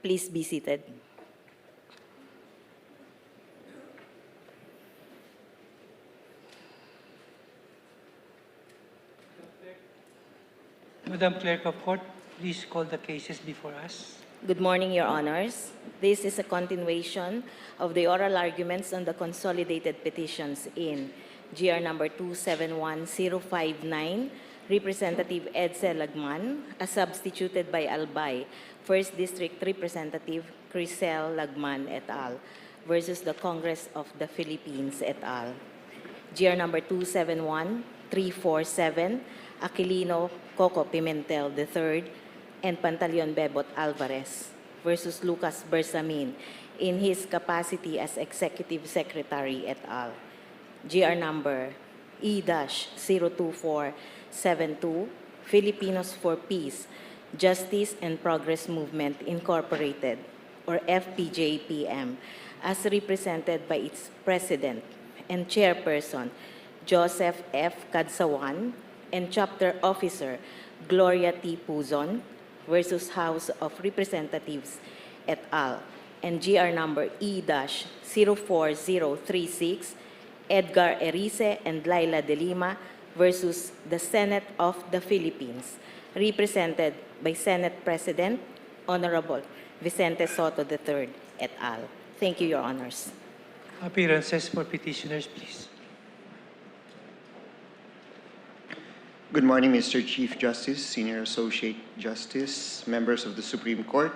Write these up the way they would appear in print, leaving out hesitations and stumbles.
Please be seated. Madam Clerk of Court, please call the cases before us. Good morning, Your Honors. This is a continuation of the oral arguments on the consolidated petitions in GR number 271059, Representative Edsel Lagman, as substituted by Albay, 1st District Representative Crisel Lagman et al. Versus the Congress of the Philippines et al. GR number 271347, Aquilino Coco Pimentel III and Pantaleon Bebot Alvarez versus Lucas Bersamin in his capacity as Executive Secretary et al. GR number E-02472, Filipinos for Peace, Justice and Progress Movement Incorporated, or FPJPM, as represented by its President and Chairperson, Joseph F. Cadsawan, and Chapter Officer, Gloria T. Puzon, versus House of Representatives et al. And GR number E-04036, Edgar Erice and Laila de Lima versus the Senate of the Philippines, represented by Senate President Honorable Vicente Soto III et al. Thank you, Your Honors. Appearances for petitioners, please. Good morning, Mr. Chief Justice, Senior Associate Justice, members of the Supreme Court,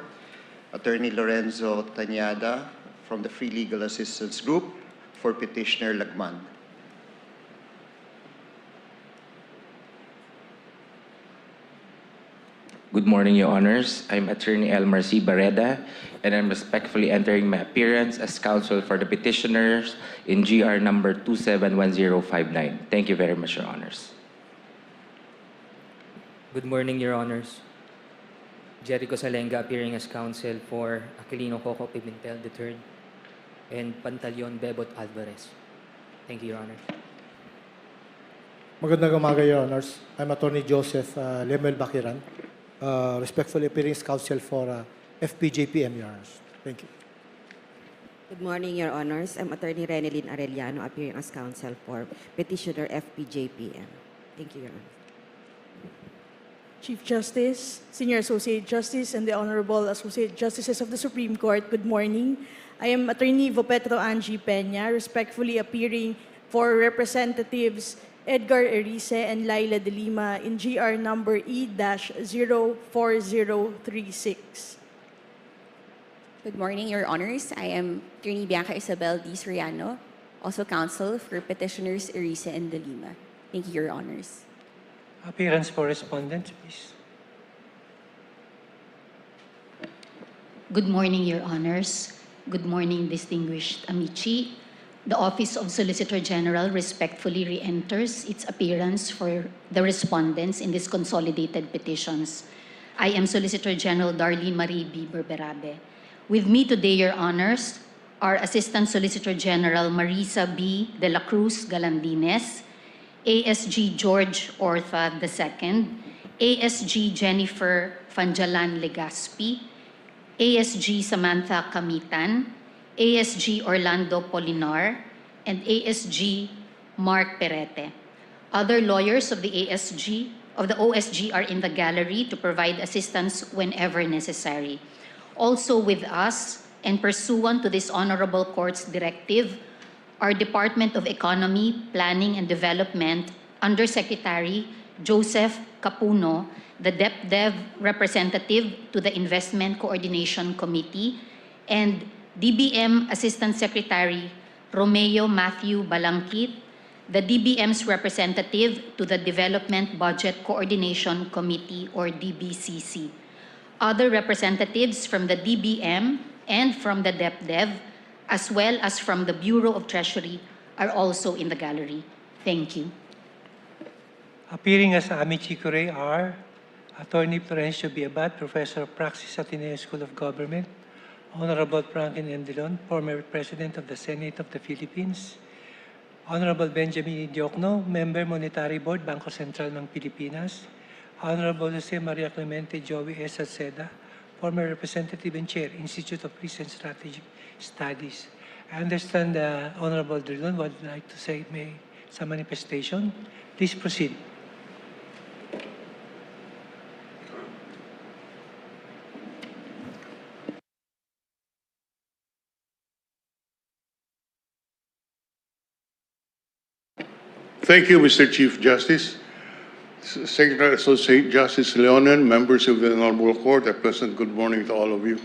Attorney Lorenzo Tañada from the Free Legal Assistance Group for Petitioner Lagman. Good morning, Your Honors. I'm Attorney Elmer C. Barreda, and I'm respectfully entering my appearance as counsel for the petitioners in GR number 271059. Thank you very much, Your Honors. Good morning, Your Honors. Jericho Salenga appearing as counsel for Aquilino Coco Pimentel III and Pantaleon Bebot Alvarez. Thank you, Your Honor. Magandang umaga, Your Honors. I'm Attorney Joseph Lemuel Bakiran, respectfully appearing as counsel for FPJPM, Your Honors. Thank you. Good morning, Your Honors. I'm Attorney Renelyn Arellano, appearing as counsel for Petitioner FPJPM. Thank you, Your Honor. Chief Justice, Senior Associate Justice, and the Honorable Associate Justices of the Supreme Court, good morning. I am Attorney Vopetro Angie Peña, respectfully appearing for Representatives Edgar Erice and Laila de Lima in GR number E-04036. Good morning, Your Honors. I am Attorney Bianca Isabel D. Soriano, also counsel for Petitioners Erice and de Lima. Thank you, Your Honors. Appearance for respondents, please. Good morning, Your Honors. Good morning, distinguished amici. The Office of Solicitor General respectfully re-enters its appearance for the respondents in these consolidated petitions. I am Solicitor General Darlene Marie B. Berberabe. With me today, Your Honors, are Assistant Solicitor General Marisa B. de la Cruz Galandines, ASG George Ortha II, ASG Jennifer Fanjalan Legaspi, ASG Samantha Kamitan, ASG Orlando Polinar, and ASG Mark Perete. Other lawyers of the OSG are in the gallery to provide assistance whenever necessary. Also with us, and pursuant to this Honorable Court's directive, our Department of Economy, Planning and Development Undersecretary Joseph Capuno, the DepDev representative to the Investment Coordination Committee, and DBM Assistant Secretary Romeo Matthew Balangkit, the DBM's representative to the Development Budget Coordination Committee, or DBCC. Other representatives from the DBM and from the DepDev, as well as from the Bureau of Treasury, are also in the gallery. Thank you. Appearing as amici curiae are Attorney Florencio B. Abad, Professor of Praxis at Ateneo School of Government, Honorable Franklin M. Dillon, former President of the Senate of the Philippines, Honorable Benjamin Diokno, Member Monetary Board, Bangko Sentral ng Pilipinas, Honorable Jose Maria Clemente Joey S. Salceda, former representative and chair, Institute of Peace and Strategic Studies. I understand the Honorable Drilon would like to say some manifestation. Please proceed. Thank you, Mr. Chief Justice. Secretary Associate Justice Leonen, members of the Honorable Court, a pleasant good morning to all of you.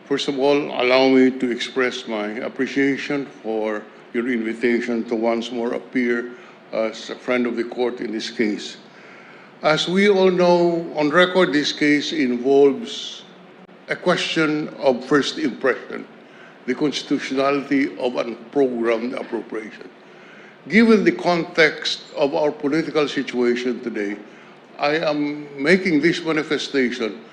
First of all, allow me to express my appreciation for your invitation to once more appear as a friend of the court in this case. As we all know, on record, this case involves a question of first impression, the constitutionality of unprogrammed appropriation. Given the context of our political situation today, I am making this manifestation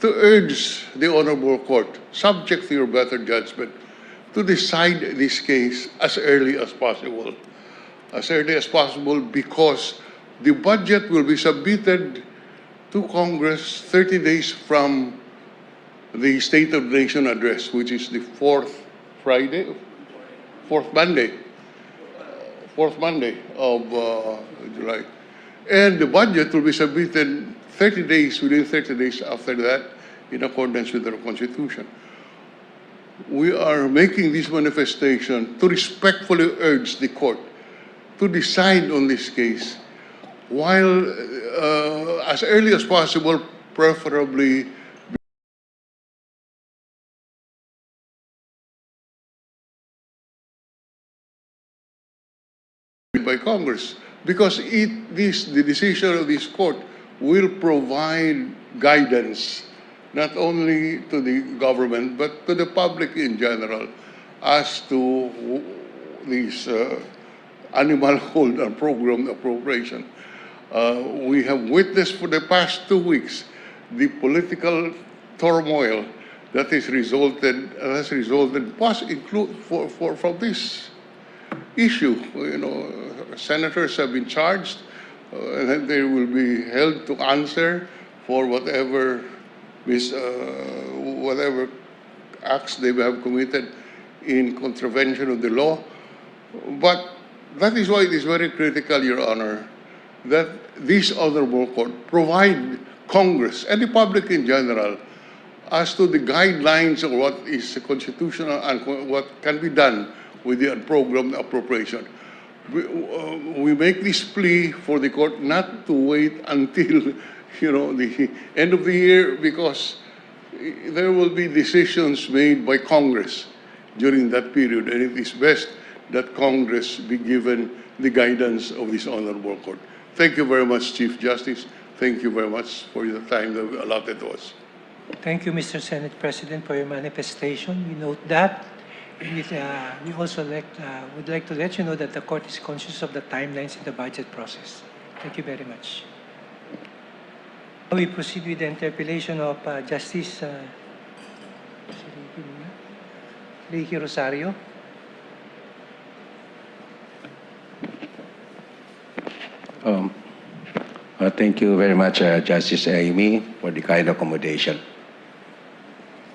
to urge the Honorable Court, subject to your better judgment, to decide this case as early as possible. As early as possible because the budget will be submitted to Congress 30 days from the State of the Nation address, which is the fourth Monday of July. And the budget will be submitted within 30 days after that, in accordance with our Constitution. We are making this manifestation to respectfully urge the court to decide on this case while as early as possible, preferably by Congress, because the decision of this court will provide guidance not only to the government but to the public in general as to these animal hold and program appropriation. We have witnessed for the past 2 weeks the political turmoil that has resulted from this issue. You know, senators have been charged and they will be held to answer for whatever acts they have committed in contravention of the law. But that is why it is very critical, Your Honor, that this Honorable Court provide Congress and the public in general as to the guidelines of what is constitutional and what can be done with the unprogrammed appropriation. We make this plea for the court not to wait until the end of the year, because there will be decisions made by Congress during that period, and it is best that Congress be given the guidance of this Honorable Court. Thank you very much, Chief Justice. Thank you very much for the time that allotted to us. Thank you, Mr. Senate President, for your manifestation. We note that. And we also would like to let you know that the court is conscious of the timelines in the budget process. Thank you very much. Now we proceed with the interpellation of Justice Ricky Rosario. Thank you very much, Justice Amy, for the kind accommodation.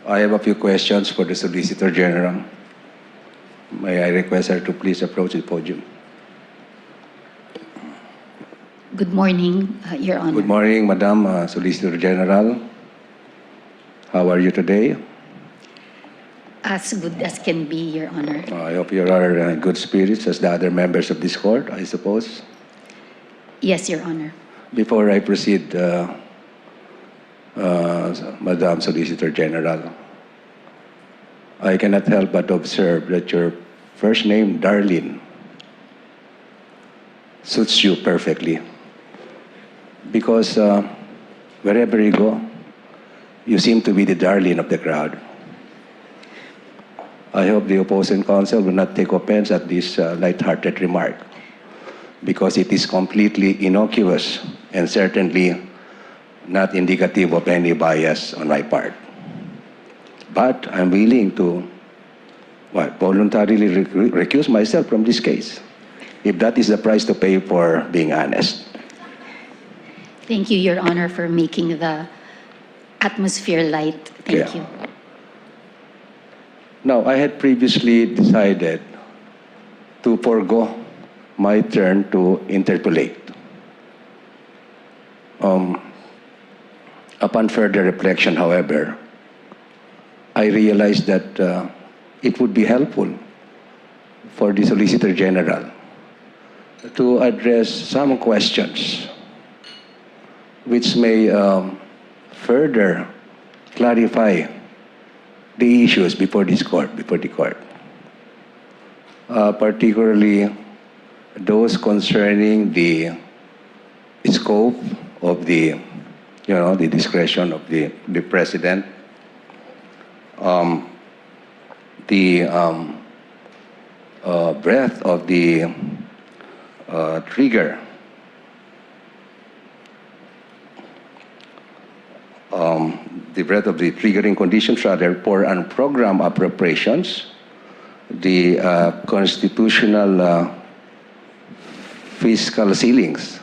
I have a few questions for the Solicitor General. May I request her to please approach the podium? Good morning, Your Honor. Good morning, Madam Solicitor General. How are you today? As good as can be, Your Honor. I hope you are in good spirits as the other members of this court, I suppose. Yes, Your Honor. Before I proceed, Madam Solicitor General, I cannot help but observe that your first name, Darlene, suits you perfectly. Because wherever you go, you seem to be the Darlene of the crowd. I hope the opposing counsel will not take offense at this light-hearted remark, because it is completely innocuous and certainly not indicative of any bias on my part. But I'm willing to voluntarily recuse myself from this case, if that is the price to pay for being honest. Thank you, Your Honor, for making the atmosphere light. Thank you. Now, I had previously decided to forego my turn to interpolate. Upon further reflection, however, I realized that it would be helpful for the Solicitor General to address some questions which may further clarify the issues before the court, particularly those concerning the scope of the discretion of the president, the breadth of the trigger, the breadth of the triggering conditions rather for unprogrammed appropriations, the constitutional fiscal ceilings,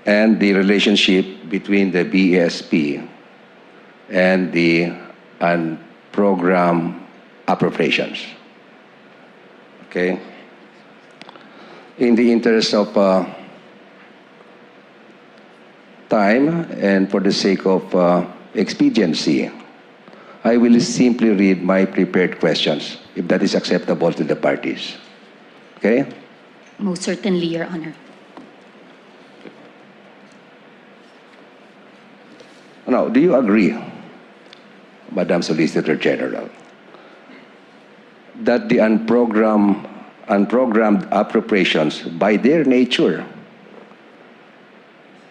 and the relationship between the BSP and the unprogrammed appropriations. Okay? In the interest of time and for the sake of expediency, I will simply read my prepared questions, if that is acceptable to the parties. Okay? Most certainly, Your Honor. Now, do you agree, Madam Solicitor General, that the unprogrammed appropriations, by their nature,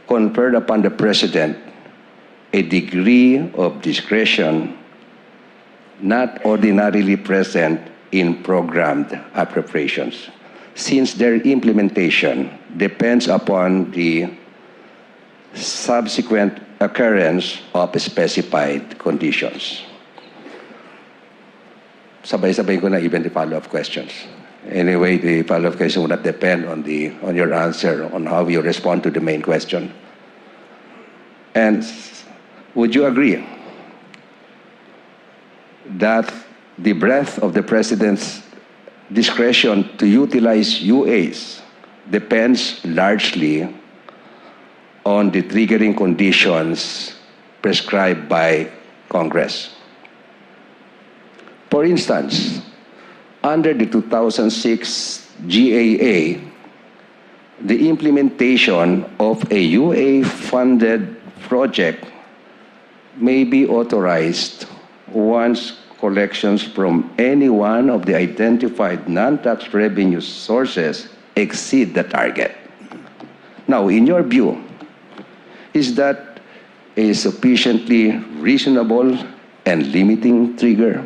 conferred upon the President a degree of discretion not ordinarily present in programmed appropriations, since their implementation depends upon the subsequent occurrence of specified conditions? Sabay-sabay ko na even the follow-up questions. Anyway, the follow-up question will not depend on your answer, on how you respond to the main question. And would you agree that the breadth of the President's discretion to utilize UAs depends largely on the triggering conditions prescribed by Congress? For instance, under the 2006 GAA, the implementation of a UA-funded project may be authorized once collections from any one of the identified non-tax revenue sources exceed the target. Now, in your view, is that a sufficiently reasonable and limiting trigger?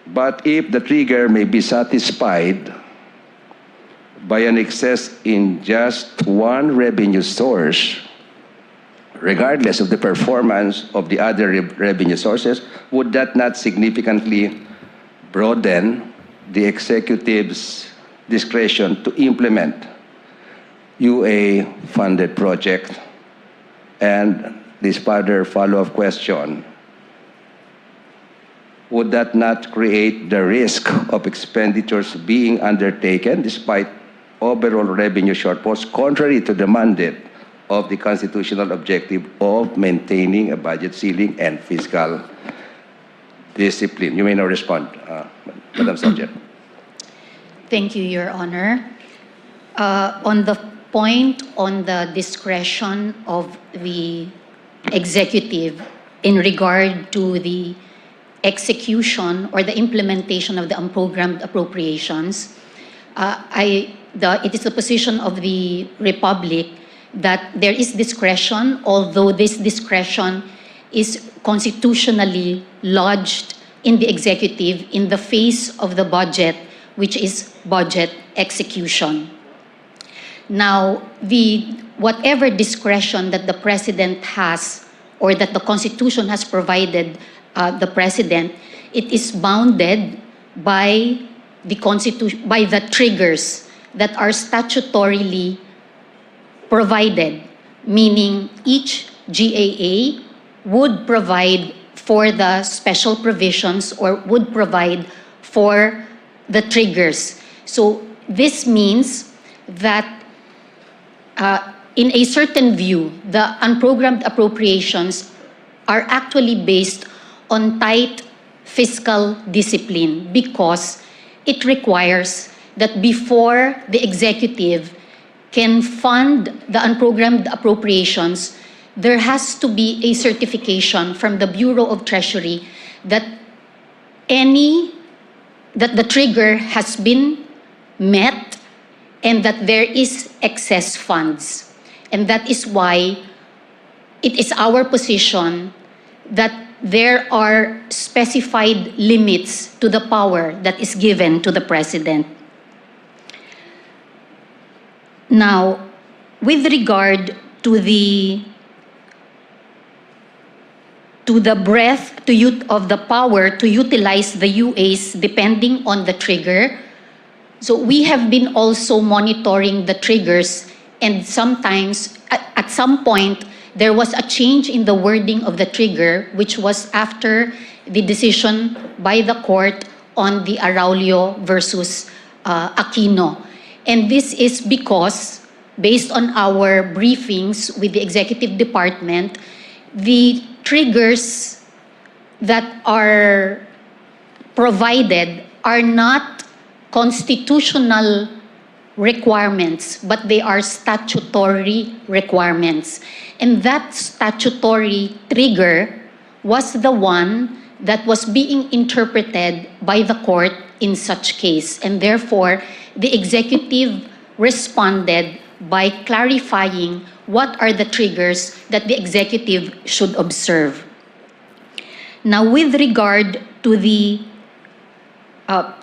But if the trigger may be satisfied by an excess in just one revenue source, regardless of the performance of the other revenue sources, would that not significantly broaden the executive's discretion to implement UA-funded project? And this further follow-up question, would that not create the risk of expenditures being undertaken despite overall revenue shortfalls, contrary to the mandate of the constitutional objective of maintaining a budget ceiling and fiscal discipline? You may now respond, Madam Sergeant. Thank you, Your Honor. On the point on the discretion of the executive in regard to the execution or the implementation of the unprogrammed appropriations, it is the position of the Republic that there is discretion, although this discretion is constitutionally lodged in the executive in the face of the budget, which is budget execution. Now, whatever discretion that the President has or that the Constitution has provided the President, it is bounded by by the triggers that are statutorily provided, meaning each GAA would provide for the special provisions or would provide for the triggers. So this means that in a certain view, the unprogrammed appropriations are actually based on tight fiscal discipline because it requires that before the executive can fund the unprogrammed appropriations, there has to be a certification from the Bureau of Treasury that the trigger has been met and that there is excess funds. And that is why it is our position that there are specified limits to the power that is given to the President. Now, with regard to the breadth of the power to utilize the UAs depending on the trigger, so we have been also monitoring the triggers, and sometimes, at some point, there was a change in the wording of the trigger, which was after the decision by the court on the Araulio versus Aquino. And this is because, based on our briefings with the executive department, the triggers that are provided are not constitutional requirements, but they are statutory requirements. And that statutory trigger was the one that was being interpreted by the court in such case. And therefore, the executive responded by clarifying what are the triggers that the executive should observe. Now, with regard to the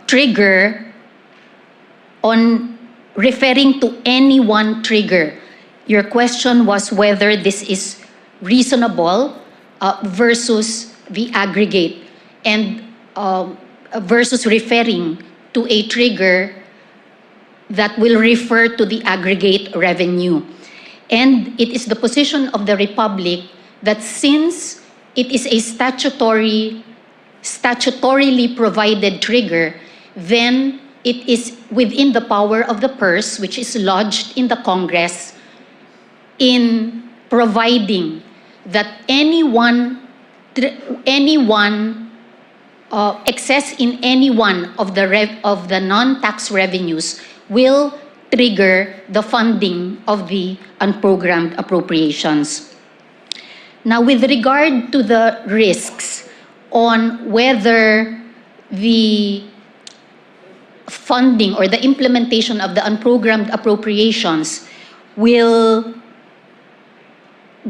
trigger on referring to any one trigger, your question was whether this is reasonable versus the aggregate, and versus referring to a trigger that will refer to the aggregate revenue. And it is the position of the Republic that since it is a statutorily provided trigger, then it is within the power of the purse, which is lodged in the Congress, in providing that excess in any one of the non-tax revenues will trigger the funding of the unprogrammed appropriations. Now, with regard to the risks on whether the funding or the implementation of the unprogrammed appropriations will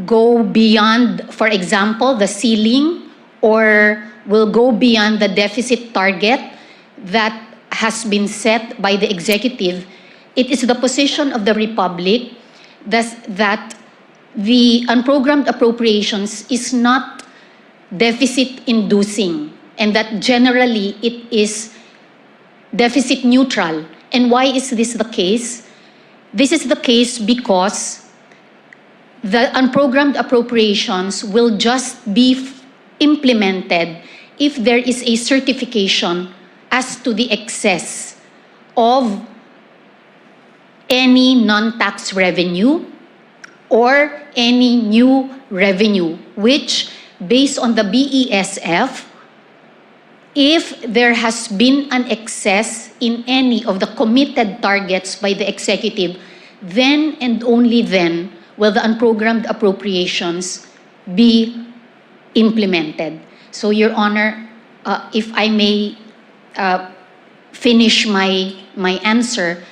go beyond, for example, the ceiling, or will go beyond the deficit target that has been set by the executive, it is the position of the Republic that the unprogrammed appropriations is not deficit-inducing, and that generally it is deficit neutral. And why is this the case? This is the case because the unprogrammed appropriations will just be implemented if there is a certification as to the excess of any non-tax revenue or any new revenue, which, based on the BESF, if there has been an excess in any of the committed targets by the executive, then and only then will the unprogrammed appropriations be implemented. So, Your Honor, if I may finish my answer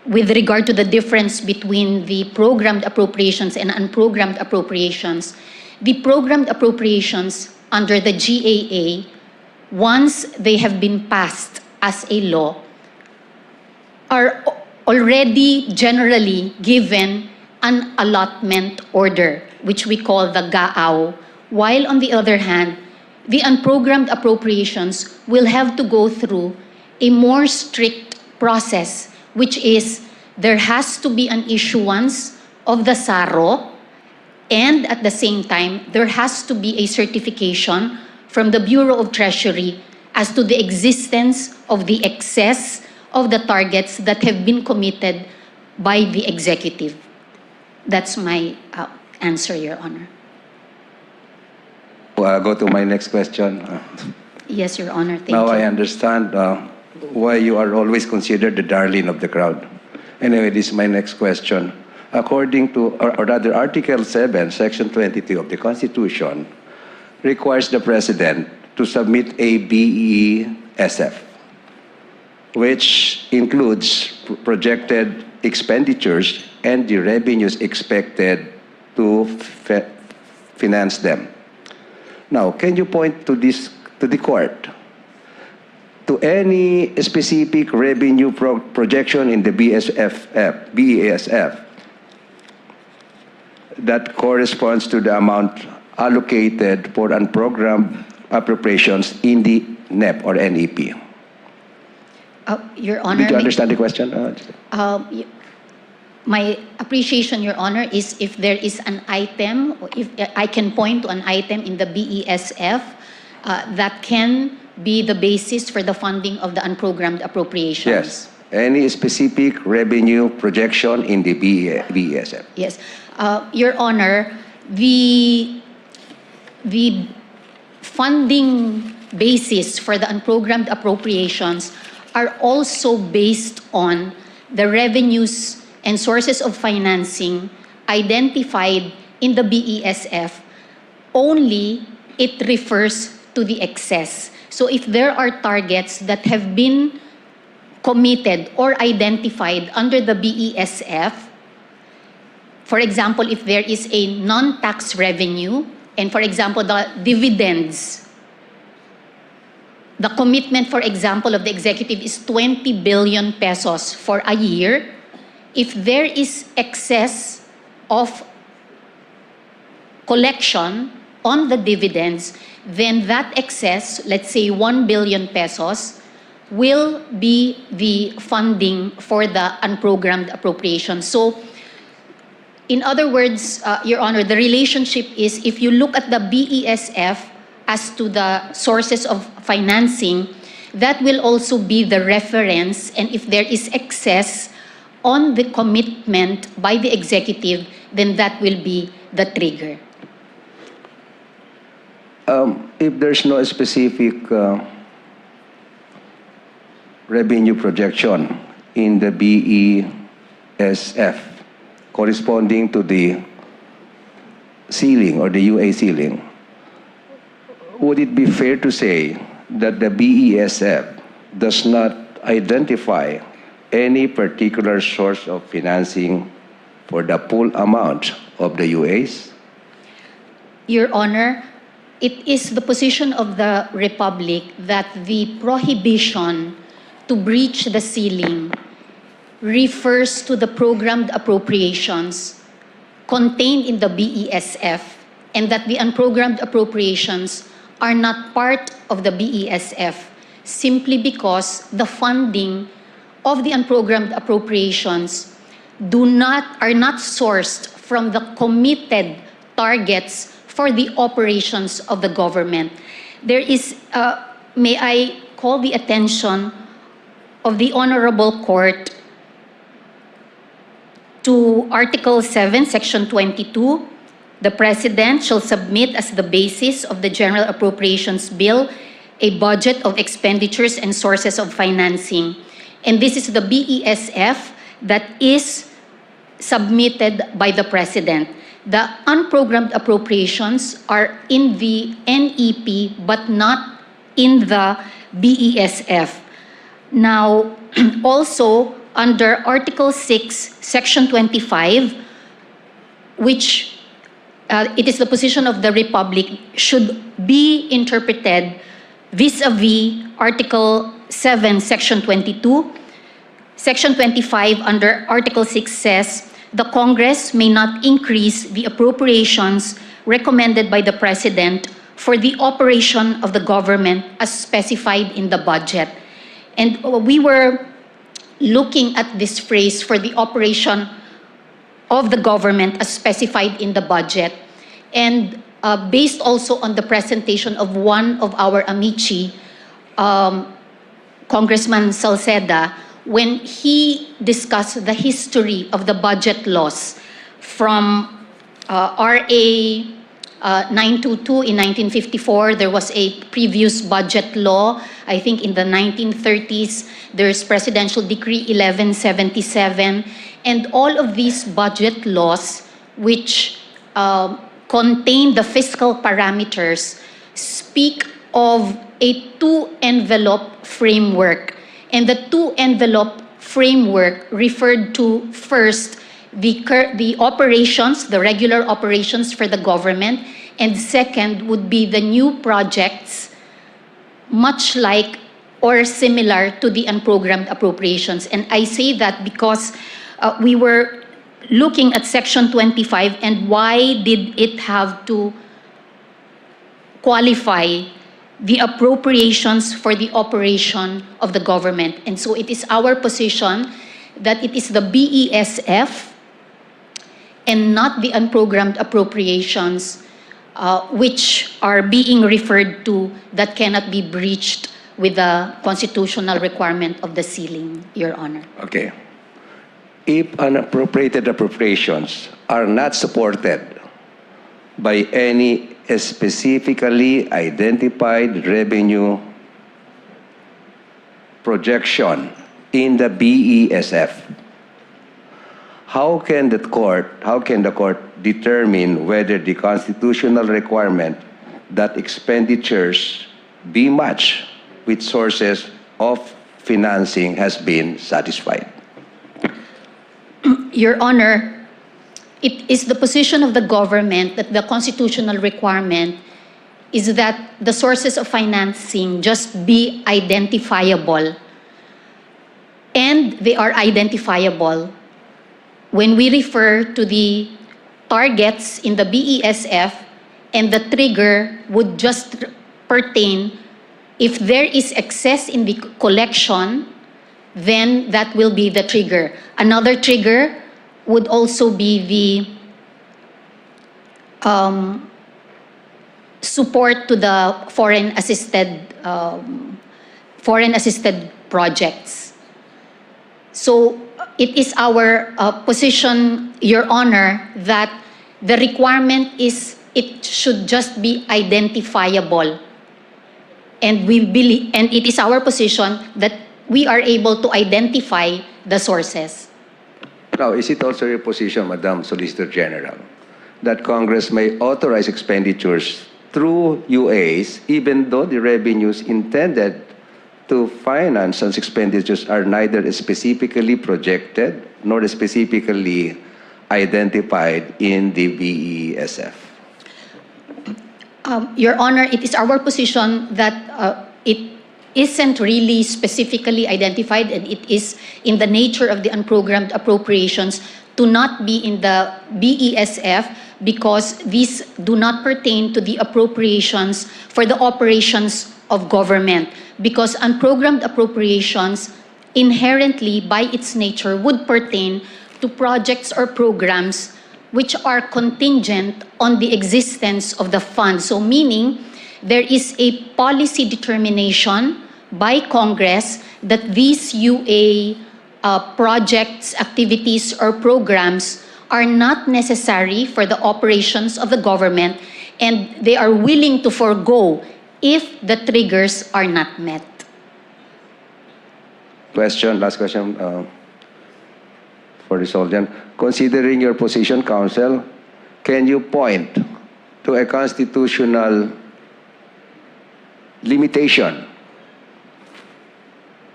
with regard to the difference between the programmed appropriations and unprogrammed appropriations. The programmed appropriations under the GAA, once they have been passed as a law, are already generally given an allotment order, which we call the GAAW, while on the other hand, the unprogrammed appropriations will have to go through a more strict process, which is there has to be an issuance of the SARO, and at the same time, there has to be a certification from the Bureau of Treasury as to the existence of the excess of the targets that have been committed by the executive. That's my answer, Your Honor. Go to my next question. Yes, Your Honor. Thank Now you. I understand why you are always considered the darling of the crowd. Anyway, this is my next question. According to, or rather, Article 7, Section 22 of the Constitution requires the President to submit a BESF, which includes projected expenditures and the revenues expected to finance them. Now, can you point to this, to the court, to any specific revenue projection in the BESF that corresponds to the amount allocated for unprogrammed appropriations in the NEP or NEP? Your Honor, Did you understand the question? my appreciation, Your Honor, is if there is an item, or if I can point to an item in the BESF that can be the basis for the funding of the unprogrammed appropriations. Yes. Any specific revenue projection in the BESF? Yes. Your Honor, the funding basis for the unprogrammed appropriations are also based on the revenues and sources of financing identified in the BESF. Only it refers to the excess. So if there are targets that have been committed or identified under the BESF, for example, if there is a non-tax revenue, and for example, the dividends, the commitment, for example, of the executive is 20 billion pesos for a year. If there is excess of collection on the dividends, then that excess, let's say 1 billion pesos, will be the funding for the unprogrammed appropriation. So, in other words, Your Honor, the relationship is if you look at the BESF as to the sources of financing, that will also be the reference, and if there is excess on the commitment by the executive, then that will be the trigger. If there's no specific revenue projection in the BESF corresponding to the ceiling or the UA ceiling, would it be fair to say that the BESF does not identify any particular source of financing for the full amount of the UAs? Your Honor, it is the position of the Republic that the prohibition to breach the ceiling refers to the programmed appropriations contained in the BESF, and that the unprogrammed appropriations are not part of the BESF simply because the funding of the unprogrammed appropriations are not sourced from the committed targets for the operations of the government. There is, may I call the attention of the Honorable Court to Article 7, Section 22. The President shall submit as the basis of the General Appropriations Bill a budget of expenditures and sources of financing. And this is the BESF that is submitted by the President. The unprogrammed appropriations are in the NEP but not in the BESF. Now, also under Article 6, Section 25, which it is the position of the Republic should be interpreted vis-a-vis Article 7, Section 22. Section 25 under Article 6 says, the Congress may not increase the appropriations recommended by the President for the operation of the government as specified in the budget. And we were looking at this phrase for the operation of the government as specified in the budget. And based also on the presentation of one of our amici, Congressman Salceda, when he discussed the history of the budget laws from RA 922 in 1954, there was a previous budget law. I think in the 1930s, there's Presidential Decree 1177. And all of these budget laws, which contain the fiscal parameters, speak of a two-envelope framework. And the two-envelope framework referred to first the operations, the regular operations for the government, and second would be the new projects, much like or similar to the unprogrammed appropriations. And I say that because we were looking at Section 25 and why did it have to qualify the appropriations for the operation of the government. And so it is our position that it is the BESF and not the unprogrammed appropriations which are being referred to that cannot be breached with the constitutional requirement of the ceiling, Your Honor. Okay. If unappropriated appropriations are not supported by any specifically identified revenue projection in the BESF, how can the court determine whether the constitutional requirement that expenditures be matched with sources of financing has been satisfied? Your Honor, it is the position of the government that the constitutional requirement is that the sources of financing just be identifiable. And they are identifiable when we refer to the targets in the BESF, and the trigger would just pertain if there is excess in the collection, then that will be the trigger. Another trigger would also be the support to the foreign assisted projects. So it is our position, Your Honor, that the requirement is it should just be identifiable. And we believe, and it is our position that we are able to identify the sources. Now, is it also your position, Madam Solicitor General, that Congress may authorize expenditures through UAs even though the revenues intended to finance such expenditures are neither specifically projected nor specifically identified in the BESF? Your Honor, it is our position that it isn't really specifically identified, and it is in the nature of the unprogrammed appropriations to not be in the BESF because these do not pertain to the appropriations for the operations of government. Because unprogrammed appropriations inherently by its nature would pertain to projects or programs which are contingent on the existence of the fund. So meaning there is a policy determination by Congress that these UA projects, activities, or programs are not necessary for the operations of the government, and they are willing to forego if the triggers are not met. Last question for the Soldier. Considering your position, Counsel, can you point to a constitutional limitation,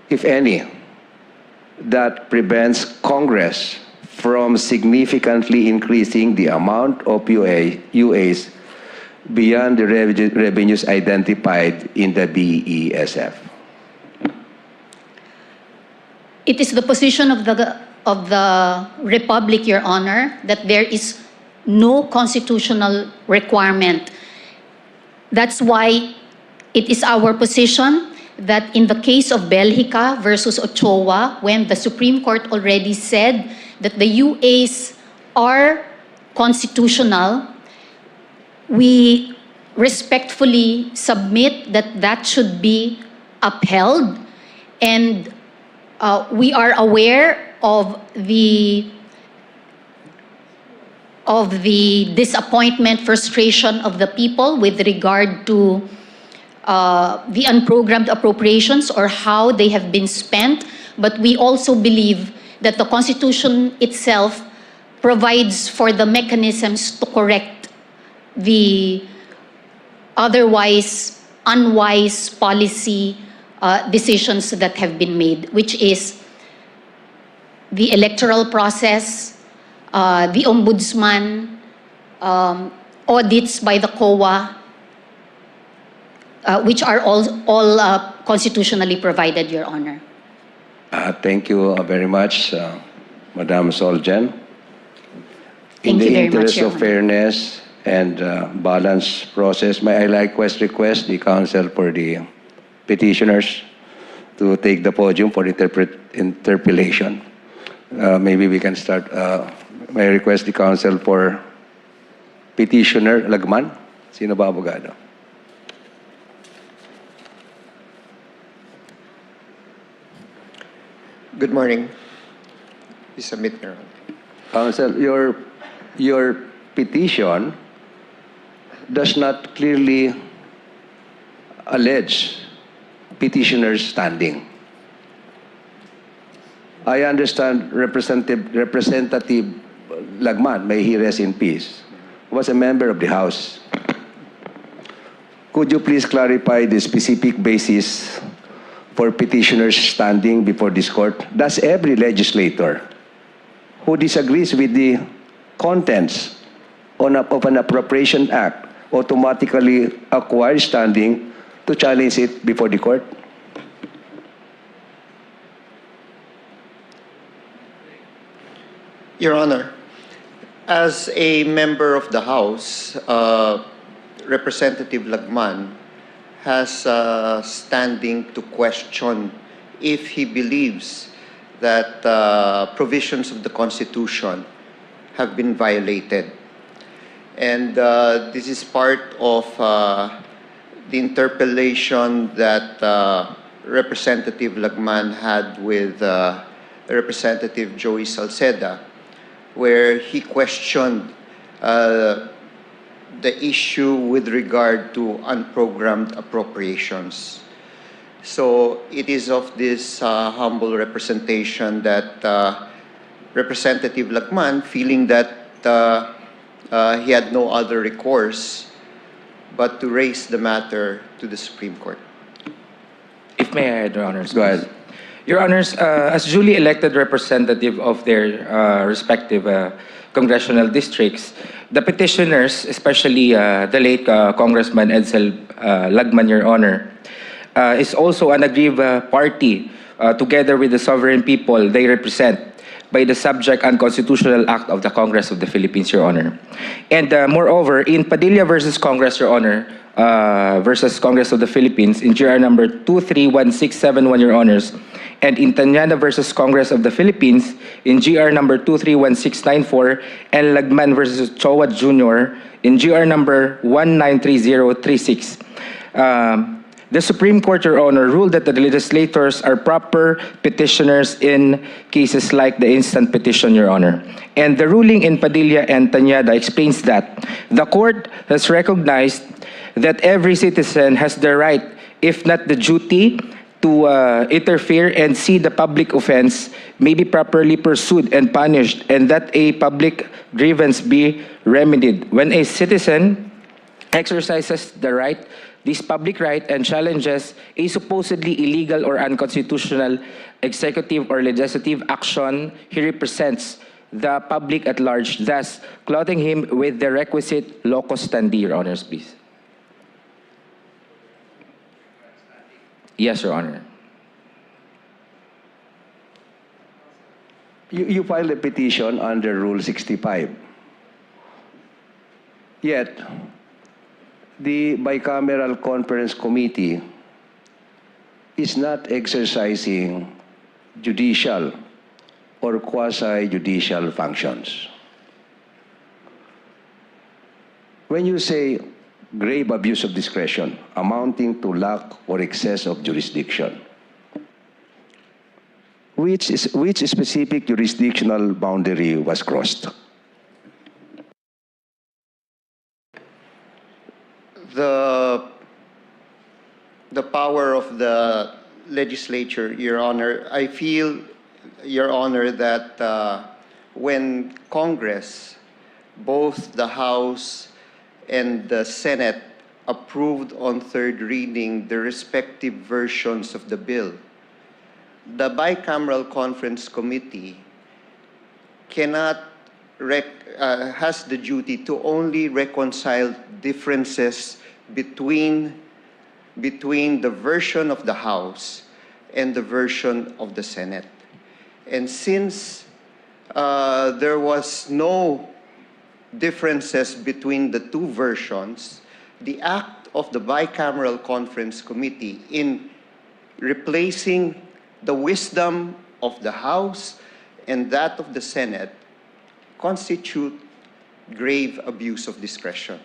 if any, that prevents Congress from significantly increasing the amount of UAs beyond the revenues identified in the BESF? It is the position of the Republic, Your Honor, that there is no constitutional requirement. That's why it is our position that in the case of Belgica versus Ochoa, when the Supreme Court already said that the UAs are constitutional, we respectfully submit that that should be upheld, and we are aware of the disappointment, frustration of the people with regard to the unprogrammed appropriations or how they have been spent, but we also believe that the Constitution itself provides for the mechanisms to correct the otherwise unwise policy decisions that have been made, which is the electoral process, the ombudsman, audits by the COA, which are all constitutionally provided, Your Honor. Thank you very much, Madam Soljan. In Thank you the very much, interest Your of Honor. fairness and balanced process, may I request the counsel for the petitioners to take the podium for interpellation. Maybe we can start. May I request the counsel for petitioner Lagman? Sino ba abogado? Good morning. Please submit, Your Honor. Counsel, your petition does not clearly allege petitioner's standing. I understand Representative Lagman, may he rest in peace, was a member of the House. Could you please clarify the specific basis for petitioner's standing before this court? Does every legislator who disagrees with the contents of an appropriation act automatically acquire standing to challenge it before the court? Your Honor, as a member of the House, Representative Lagman has standing to question if he believes that provisions of the Constitution have been violated. And this is part of the interpellation that Representative Lagman had with Representative Joey Salceda, where he questioned the issue with regard to unprogrammed appropriations. So it is of this humble representation that Representative Lagman, feeling that he had no other recourse but to raise the matter to the Supreme Court. If may I add, Your Honors. Go ahead. Your Honors, as duly elected representative of their respective congressional districts, the petitioners, especially the late Congressman Edsel Lagman, Your Honor, is also an aggrieved party together with the sovereign people they represent by the subject unconstitutional act of the Congress of the Philippines, Your Honor. And moreover, in Padilla versus Congress, Your Honor, versus Congress of the Philippines, in GR number 231671, Your Honors, and in Tanyada versus Congress of the Philippines, in GR number 231694, and Lagman versus Ochoa Jr., in GR number 193036. The Supreme Court, Your Honor, ruled that the legislators are proper petitioners in cases like the instant petition, Your Honor. And the ruling in Padilla and Tanyada explains that the court has recognized that every citizen has the right, if not the duty, to interfere and see the public offense may be properly pursued and punished, and that a public grievance be remedied. When a citizen exercises the right, this public right, and challenges a supposedly illegal or unconstitutional executive or legislative action, he represents the public at large, thus clothing him with the requisite locus standi, Your Honors, please. Yes, Your Honor. You filed a petition under Rule 65. Yet, the Bicameral Conference Committee is not exercising judicial or quasi-judicial functions. When you say grave abuse of discretion amounting to lack or excess of jurisdiction, which specific jurisdictional boundary was crossed? The power of the legislature, Your Honor, I feel, Your Honor, that when Congress, both the House and the Senate, approved on third reading the respective versions of the bill, the bicameral conference committee has the duty to only reconcile differences between the version of the House and the version of the Senate. And since there was no differences between the two versions, the act of the bicameral conference committee in replacing the wisdom of the House and that of the Senate constitute grave abuse of discretion.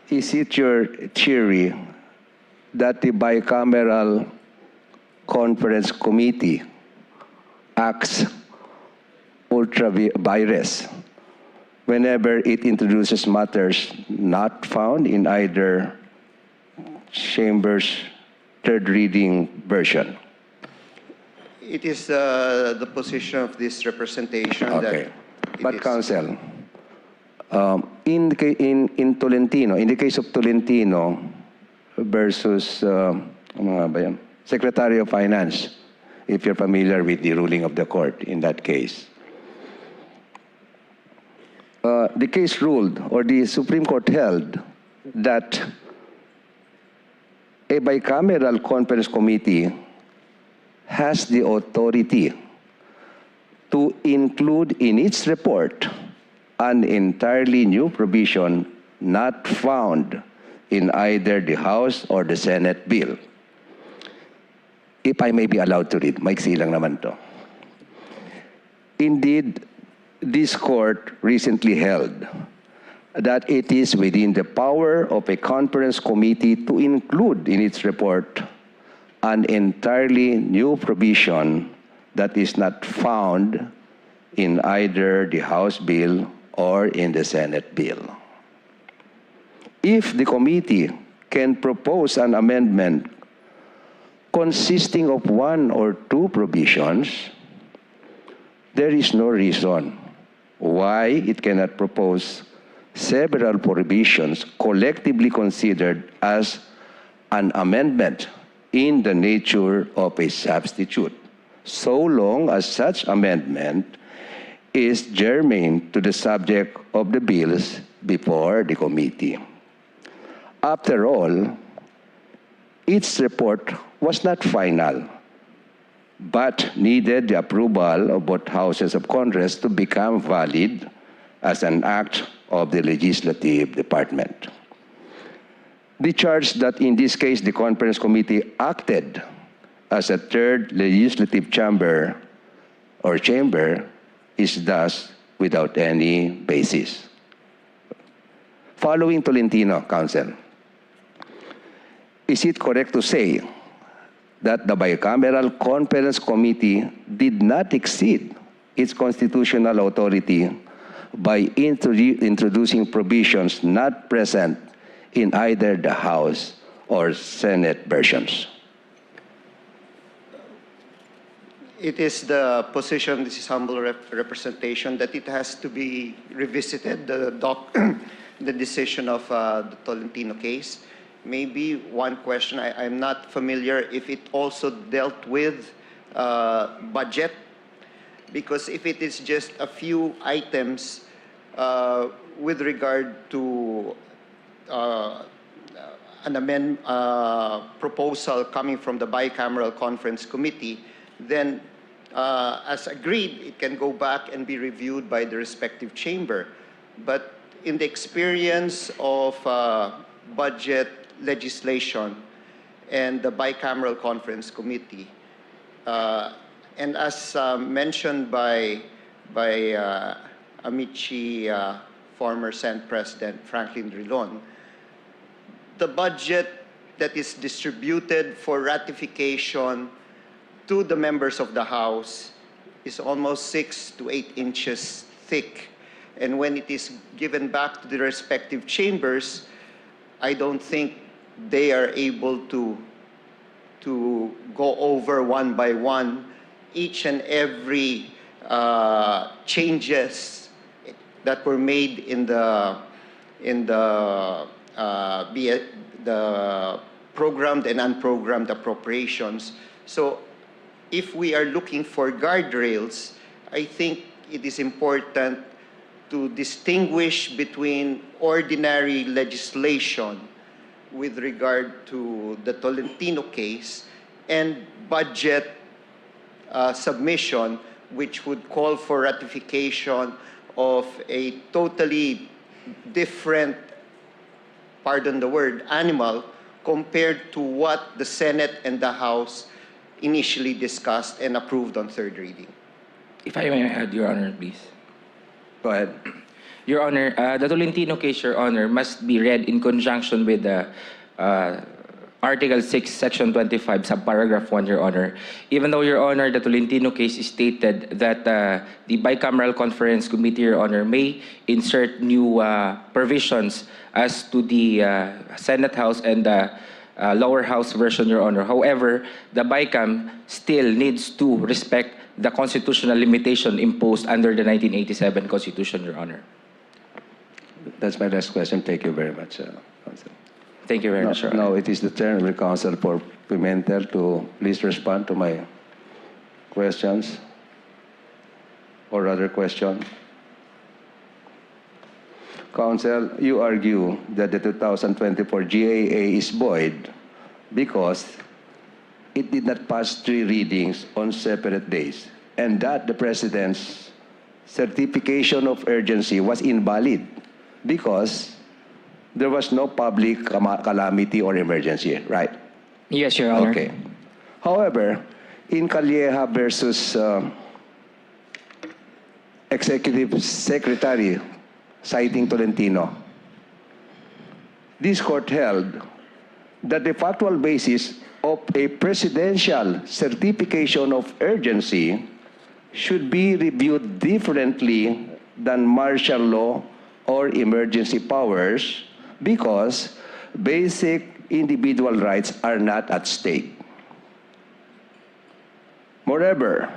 Is it your theory that the bicameral conference committee acts ultra vires whenever it introduces matters not found in either chamber's third reading version? It is the position of this representation Okay. that But counsel, in Tolentino, in the case of Tolentino versus Secretary of Finance, if you're familiar with the ruling of the court in that case, the case ruled, or the Supreme Court held, that a bicameral conference committee has the authority to include in its report an entirely new provision not found in either the House or the Senate bill. If I may be allowed to read, maiksi lang naman to. Indeed, this court recently held that it is within the power of a conference committee to include in its report an entirely new provision that is not found in either the House bill or in the Senate bill. If the committee can propose an amendment consisting of one or two provisions, there is no reason why it cannot propose several provisions collectively considered as an amendment in the nature of a substitute, so long as such amendment is germane to the subject of the bills before the committee. After all, its report was not final, but needed the approval of both houses of Congress to become valid as an act of the legislative department. The charge that in this case the conference committee acted as a third legislative chamber is thus without any basis. Following Tolentino, counsel, is it correct to say that the bicameral conference committee did not exceed its constitutional authority by introducing provisions not present in either the House or Senate versions? it is the position, this is humble representation, that it has to be revisited, the decision of the Tolentino case. Maybe one question, I'm not familiar if it also dealt with budget, because if it is just a few items with regard to an proposal coming from the bicameral conference committee, then as agreed, it can go back and be reviewed by the respective chamber. But in the experience of budget legislation and the bicameral conference committee. And as mentioned by Amici, former Senate President Franklin Drilon, the budget that is distributed for ratification to the members of the House is almost 6 to 8 inches thick. And when it is given back to the respective chambers, I don't think they are able to go over one by one each and every changes that were made in the programmed and unprogrammed appropriations. So if we are looking for guardrails, I think it is important to distinguish between ordinary legislation with regard to the Tolentino case and budget submission, which would call for ratification of a totally different, pardon the word, animal compared to what the Senate and the House initially discussed and approved on third reading. If I may add, Your Honor, please. Go ahead. Your Honor, the Tolentino case, Your Honor, must be read in conjunction with the Article 6, Section 25, subparagraph 1, Your Honor. Even though, Your Honor, the Tolentino case stated that the bicameral conference committee, Your Honor, may insert new provisions as to the Senate House and the lower house version, Your Honor. However, the BICAM still needs to respect the constitutional limitation imposed under the 1987 Constitution, Your Honor. That's my last question. Thank you very much, Counsel. Thank you very much, Your Honor. Now it is the turn of the Counsel for Pimentel to please respond to my questions or other question. Counsel, you argue that the 2024 GAA is void because it did not pass 3 readings on separate days, and that the President's certification of urgency was invalid because there was no public calamity or emergency, right? Yes, Your Honor. Okay. However, in Calleja versus Executive Secretary, citing Tolentino, this court held that the factual basis of a presidential certification of urgency should be reviewed differently than martial law or emergency powers because basic individual rights are not at stake. Moreover,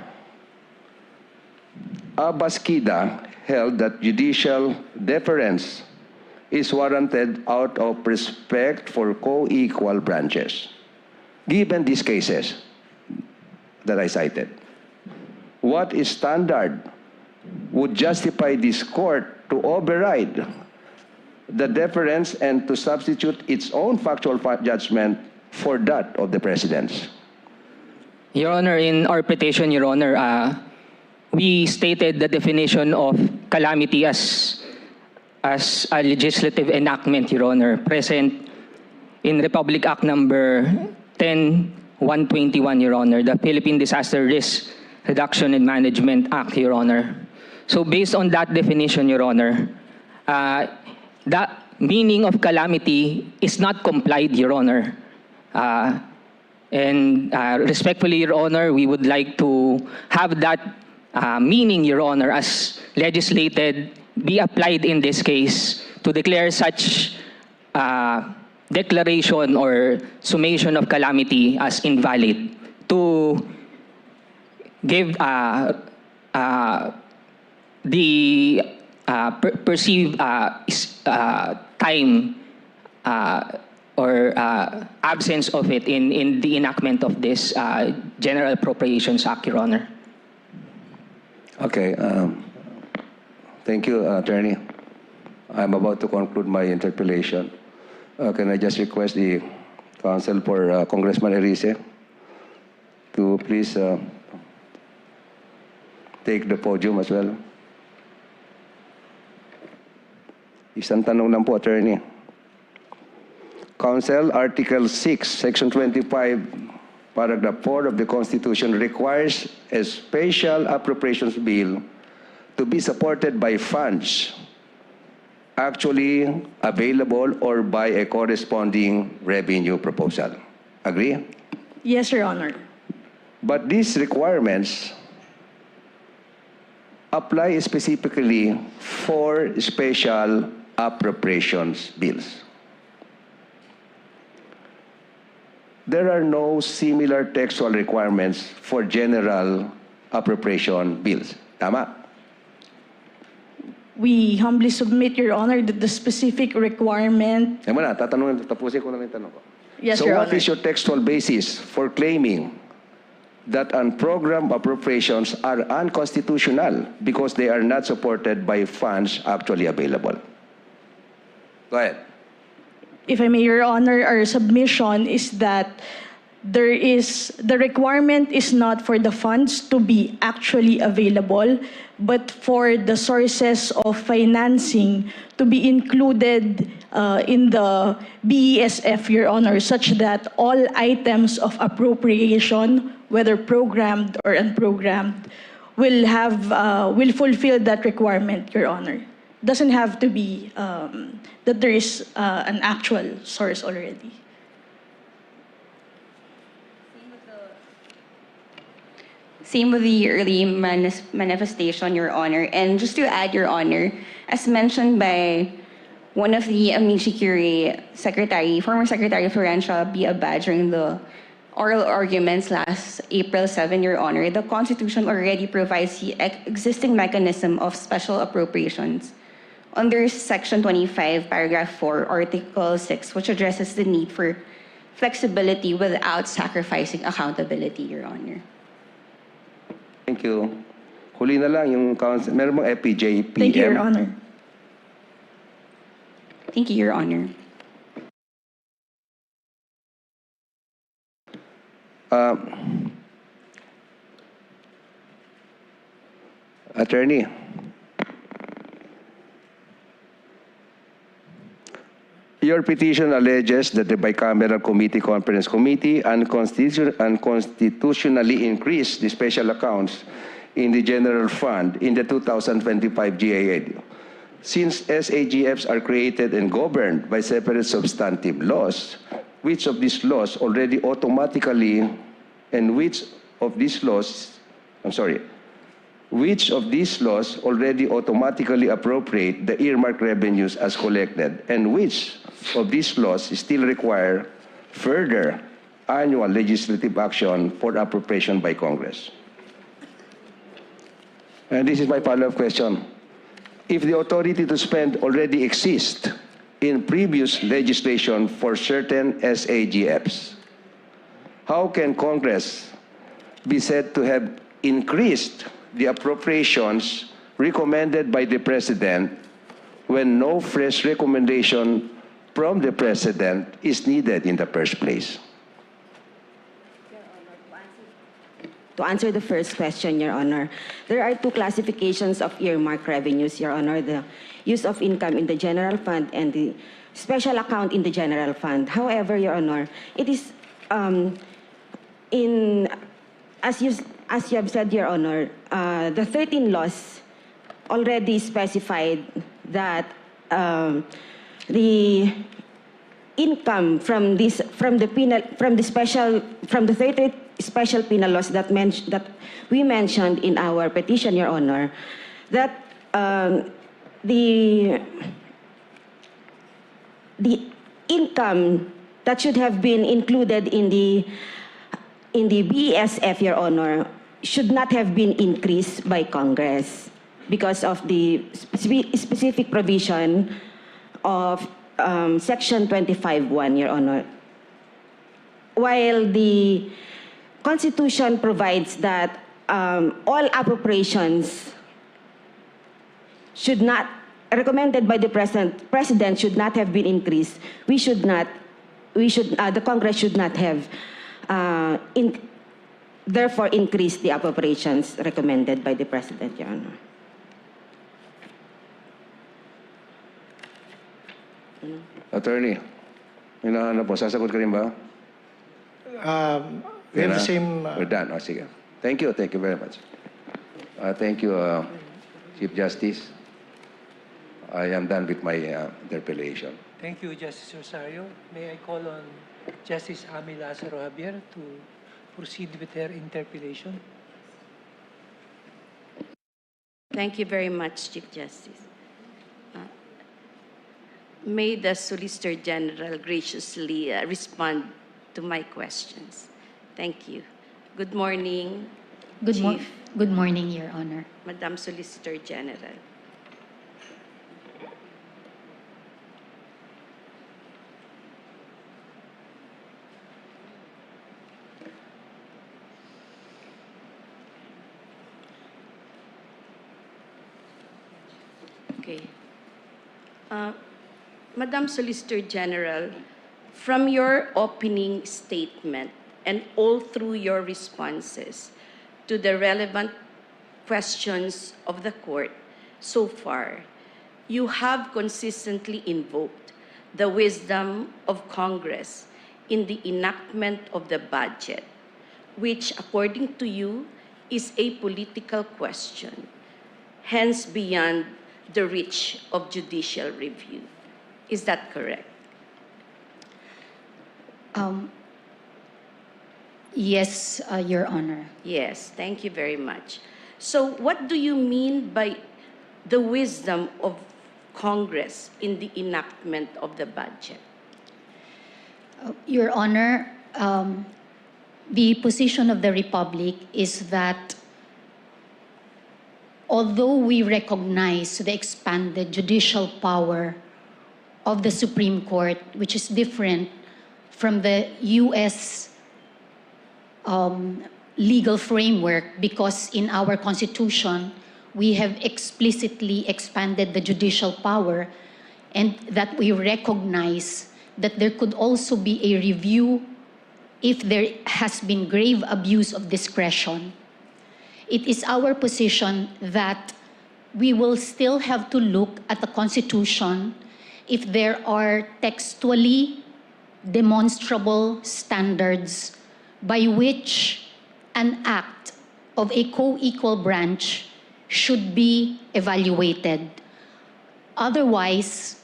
Abasquida held that judicial deference is warranted out of respect for co-equal branches. Given these cases that I cited, what standard would justify this court to override the deference and to substitute its own factual judgment for that of the President's? Your Honor, in our petition, Your Honor, we stated the definition of calamity as a legislative enactment, Your Honor, present in Republic Act number 10-121, Your Honor, the Philippine Disaster Risk Reduction and Management Act, Your Honor. So based on that definition, Your Honor, the meaning of calamity is not complied, Your Honor. Respectfully, Your Honor, we would like to have that meaning, Your Honor, as legislated, be applied in this case to declare such declaration or summation of calamity as invalid, to give the perceived time or absence of it in the enactment of this General Appropriations Act, Your Honor. Okay. Thank you, Attorney. I'm about to conclude my interpellation. Can I just request the counsel for Congressman Erice to please take the podium as well? Isang tanong lang po, Attorney. Council, Article 6, Section 25, Paragraph 4 of the Constitution requires a special appropriations bill to be supported by funds actually available or by a corresponding revenue proposal. Agree? Yes, Your Honor. But these requirements apply specifically for special appropriations bills. There are no similar textual requirements for general appropriation bills. Tama? We humbly submit, Your Honor, that the specific requirement... Tapusin ko na yung tanong ko. Yes, So Your what Honor. is your textual basis for claiming that unprogrammed appropriations are unconstitutional because they are not supported by funds actually available? Go ahead. If I may, Your Honor, our submission is that the requirement is not for the funds to be actually available, but for the sources of financing to be included in the BESF, Your Honor, such that all items of appropriation, whether programmed or unprogrammed, will fulfill that requirement, Your Honor. Doesn't have to be that there is an actual source already. Same with the early manifestation, Your Honor. And just to add, Your Honor, as mentioned by one of the Amici Curie Secretary, former Secretary Florencia B. Abad during the oral arguments last April 7, Your Honor, the Constitution already provides the existing mechanism of special appropriations under Section 25, Paragraph 4, Article 6, which addresses the need for flexibility without sacrificing accountability, Your Honor. Thank you. Huli na lang yung council. Meron bang FPJ, PM? Thank you, Your Honor. Thank you, Your Honor. Attorney. Your petition alleges that the Bicameral Committee Conference Committee unconstitutionally increased the special accounts in the General Fund in the 2025 GAA. Since SAGFs are created and governed by separate substantive laws, which of these laws already automatically appropriate the earmark revenues as collected, and which of these laws still require further annual legislative action for appropriation by Congress? And this is my follow-up question. If the authority to spend already exists in previous legislation for certain SAGFs, how can Congress be said to have increased the appropriations recommended by the President when no fresh recommendation from the President is needed in the first place? To answer the first question, Your Honor, there are two classifications of earmark revenues, Your Honor, the use of income in the general fund and the special account in the general fund. However, Your Honor, it is as you have said, Your Honor, the 13 laws already specified that the income from the 30 special penal laws that we mentioned in our petition, Your Honor, that the income that should have been included in the BESF, Your Honor, should not have been increased by Congress because of the specific provision of Section 25(1), Your Honor. While the Constitution provides that all appropriations should not, recommended by the President should not have been increased, the Congress should not have therefore increased the appropriations recommended by the President, Your Honor. Attorney, Ano po, sasagot ka rin ba? We have Yan the na? same... We're done. O, sige. Thank you very much. Thank you, Chief Justice. I am done with my interpellation. Thank you, Justice Rosario. May I call on Justice Ami Lazaro Javier to proceed with her interpellation? Thank you very much, Chief Justice. May the Solicitor General graciously respond to my questions. Thank you. Good morning, Chief. Good morning, Your Honor. Madam Solicitor General. Okay. Madam Solicitor General, from your opening statement and all through your responses to the relevant questions of the court so far, you have consistently invoked the wisdom of Congress in the enactment of the budget, which, according to you, is a political question, hence beyond the reach of judicial review. Is that correct? Yes, Your Honor. Yes, thank you very much. So what do you mean by the wisdom of Congress in the enactment of the budget? Your Honor, the position of the Republic is that although we recognize the expanded judicial power of the Supreme Court, which is different from the U.S. Legal framework, because in our Constitution, we have explicitly expanded the judicial power, and that we recognize that there could also be a review if there has been grave abuse of discretion. It is our position that we will still have to look at the Constitution if there are textually demonstrable standards by which an act of a co-equal branch should be evaluated. Otherwise,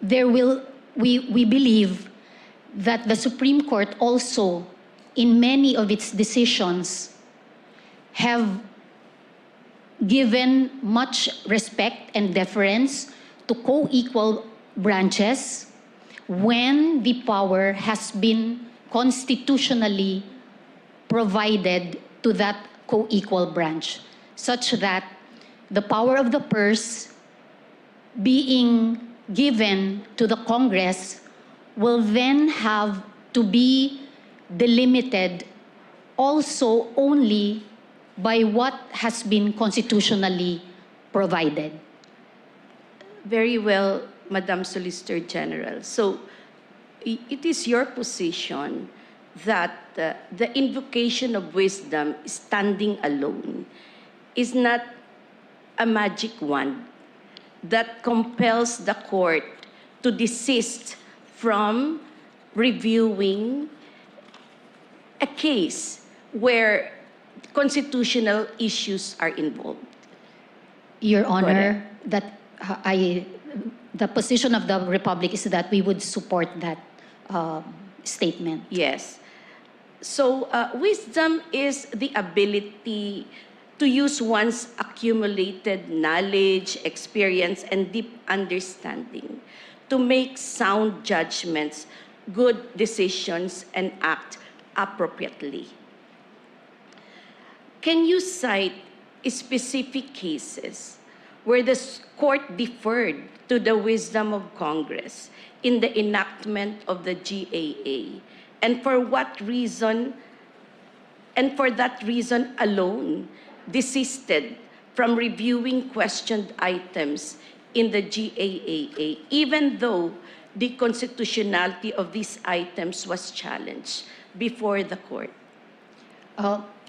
we believe that the Supreme Court also, in many of its decisions, have given much respect and deference to co-equal branches when the power has been constitutionally provided to that co-equal branch, such that the power of the purse being given to the Congress will then have to be delimited also only by what has been constitutionally provided. Very well, Madam Solicitor General. So it is your position that the invocation of wisdom standing alone is not a magic wand that compels the court to desist from reviewing a case where constitutional issues are involved. Your Honor, that the position of the Republic is that we would support that statement. Yes. So wisdom is the ability to use one's accumulated knowledge, experience, and deep understanding to make sound judgments, good decisions, and act appropriately. Can you cite specific cases where the court deferred to the wisdom of Congress in the enactment of the GAA? And for what reason, and for that reason alone, desisted from reviewing questioned items in the GAA, even though the constitutionality of these items was challenged before the court?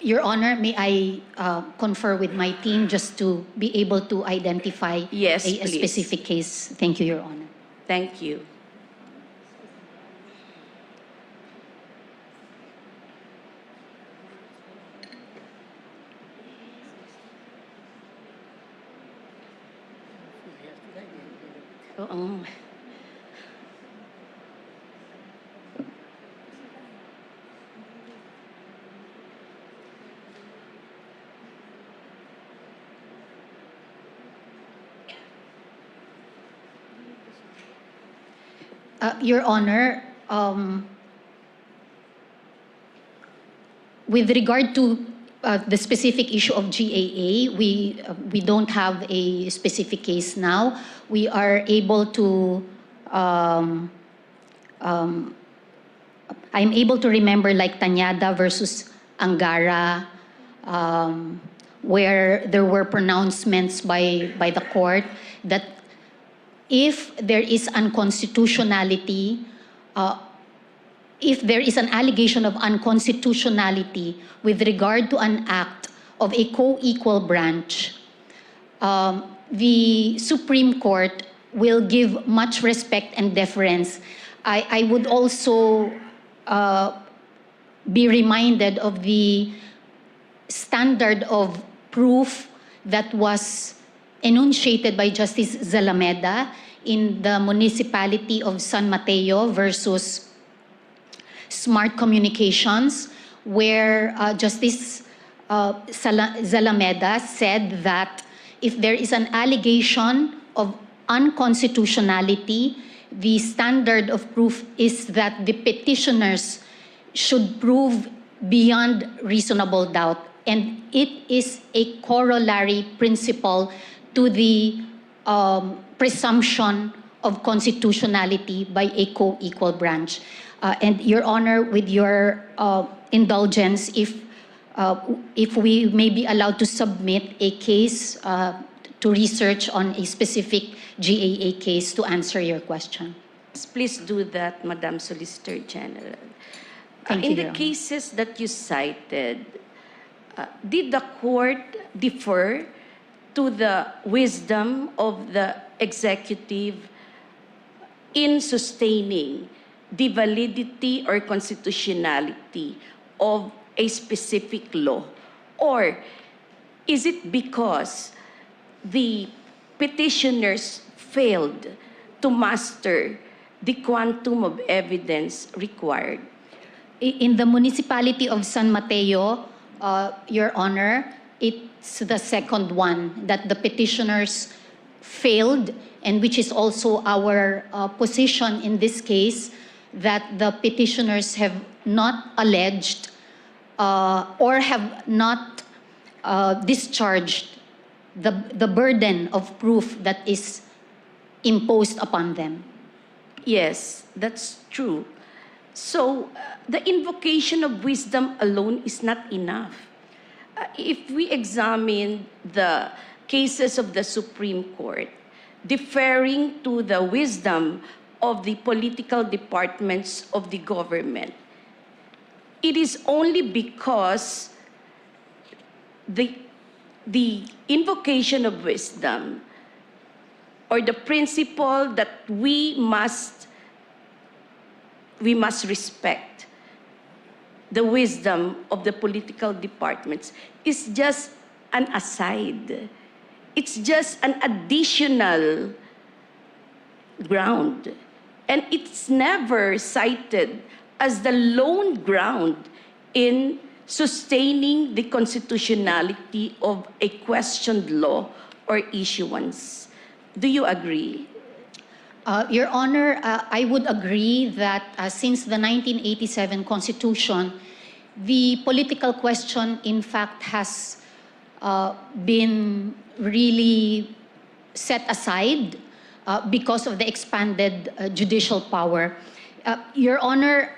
Your Honor, may I confer with my team just to be able to identify Yes, a please. specific case? Thank you, Your Honor. Thank you. Oo. Your Honor, with regard to the specific issue of GAA, we don't have a specific case now. We are able to, I'm able to remember like Tanyada versus Angara, where there were pronouncements by the court that if there is unconstitutionality, if there is an allegation of unconstitutionality with regard to an act of a co-equal branch, the Supreme Court will give much respect and deference. I would also be reminded of the standard of proof that was enunciated by Justice Zalameda in the municipality of San Mateo versus Smart Communications, where Justice Zalameda said that if there is an allegation of unconstitutionality, the standard of proof is that the petitioners should prove beyond reasonable doubt. And it is a corollary principle to the presumption of constitutionality by a co-equal branch. And Your Honor, with your indulgence, if we may be allowed to submit a case to research on a specific GAA case to answer your question. Please do that, Madam Solicitor General. Thank you, In Your the Honor. cases that you cited, did the court defer to the wisdom of the executive in sustaining the validity or constitutionality of a specific law? Or is it because the petitioners failed to master the quantum of evidence required? In the municipality of San Mateo, Your Honor, it's the second one that the petitioners failed, and which is also our position in this case, that the petitioners have not alleged or have not discharged the burden of proof that is imposed upon them. Yes, that's true. So the invocation of wisdom alone is not enough. If we examine the cases of the Supreme Court, deferring to the wisdom of the political departments of the government, it is only because the invocation of wisdom, or the principle that we must respect the wisdom of the political departments, is just an aside. It's just an additional ground. And it's never cited as the lone ground in sustaining the constitutionality of a questioned law or issuance. Do you agree? Your Honor, I would agree that since the 1987 Constitution, the political question, in fact, has been really set aside because of the expanded judicial power. Your Honor,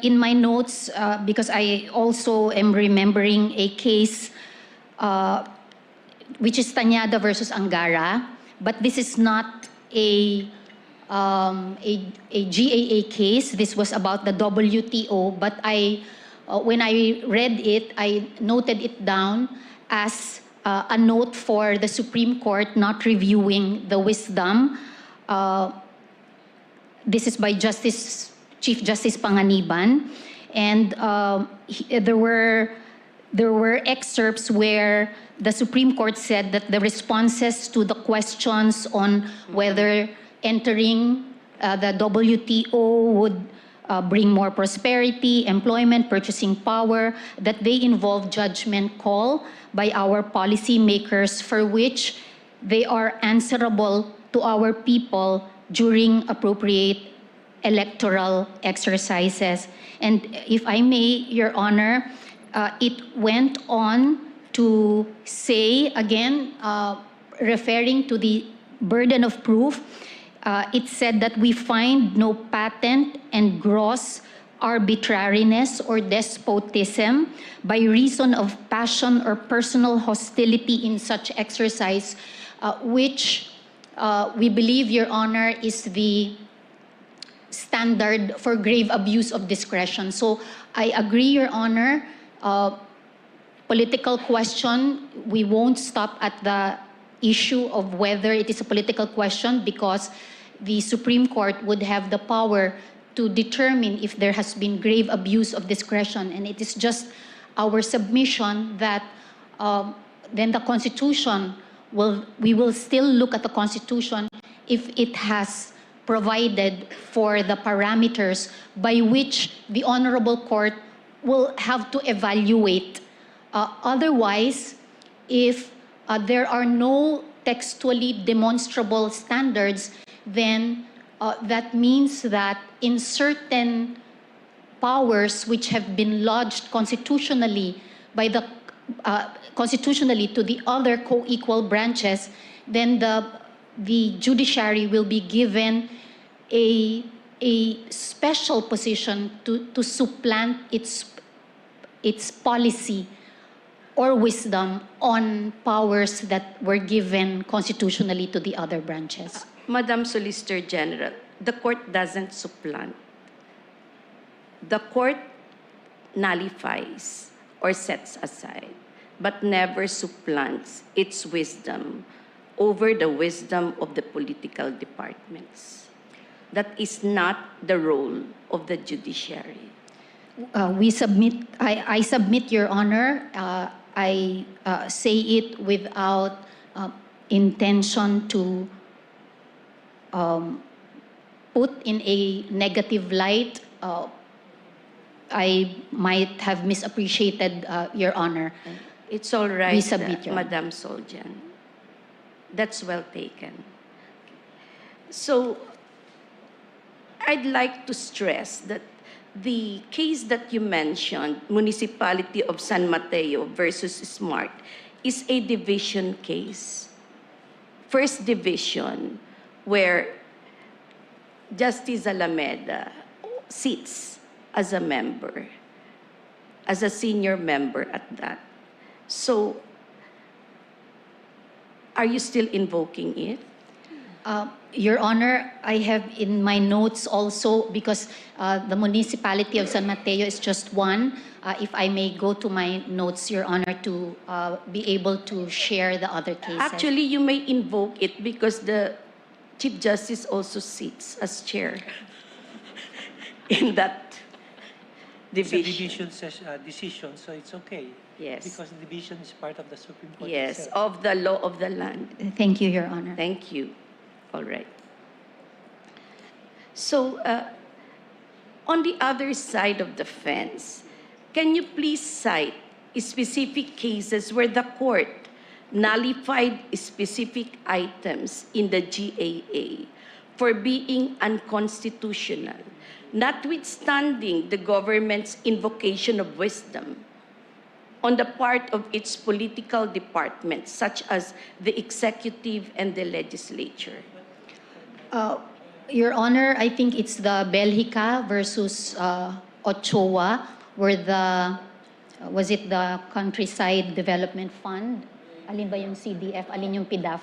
in my notes, because I also am remembering a case which is Tanyada versus Angara, but this is not a GAA case. This was about the WTO, but when I read it, I noted it down as a note for the Supreme Court not reviewing the wisdom. This is by Chief Justice Panganiban, and there were excerpts where the Supreme Court said that the responses to the questions on whether entering the WTO would bring more prosperity, employment, purchasing power, that they involve judgment call by our policymakers for which they are answerable to our people during appropriate electoral exercises. And if I may, Your Honor, it went on to say, again, referring to the burden of proof, it said that we find no patent and gross arbitrariness or despotism by reason of passion or personal hostility in such exercise, which we believe, Your Honor, is the standard for grave abuse of discretion. So I agree, Your Honor, political question, we won't stop at the issue of whether it is a political question because the Supreme Court would have the power to determine if there has been grave abuse of discretion. And it is just our submission that then the Constitution we will still look at the Constitution if it has provided for the parameters by which the Honorable Court will have to evaluate. Otherwise, if there are no textually demonstrable standards, then that means that in certain powers which have been lodged constitutionally by the constitutionally to the other co-equal branches, then the judiciary will be given a special position to supplant its policy or wisdom on powers that were given constitutionally to the other branches. Madam Solicitor General, the court doesn't supplant. The court nullifies or sets aside, but never supplants its wisdom over the wisdom of the political departments. That is not the role of the judiciary. I submit, Your Honor, I say it without intention to put in a negative light. I might have misappreciated, Your Honor. It's all right, We submit, Your Honor. Madam Soljan. That's well taken. So, I'd like to stress that the case that you mentioned, Municipality of San Mateo versus Smart, is a division case. First division, where Justice Alameda sits as a member, as a senior member at that. So, are you still invoking it? Your Honor, I have in my notes also, because the Municipality of San Mateo is just one. If I may go to my notes, Your Honor, to be able to share the other cases. Actually, you may invoke it because the Chief Justice also sits as chair in that It's a division. decision, so it's okay. Yes. Because the division is part of the Supreme Court Yes, itself. of the law of the land. Thank you, Your Honor. Thank you. All right. So, on the other side of the fence, can you please cite specific cases where the court nullified specific items in the GAA for being unconstitutional, notwithstanding the government's invocation of wisdom on the part of its political departments, such as the executive and the legislature? Your Honor, I think it's the Belgica versus Ochoa, where was it the Countryside Development Fund? Alin ba yung CDF? Alin yung PDAF?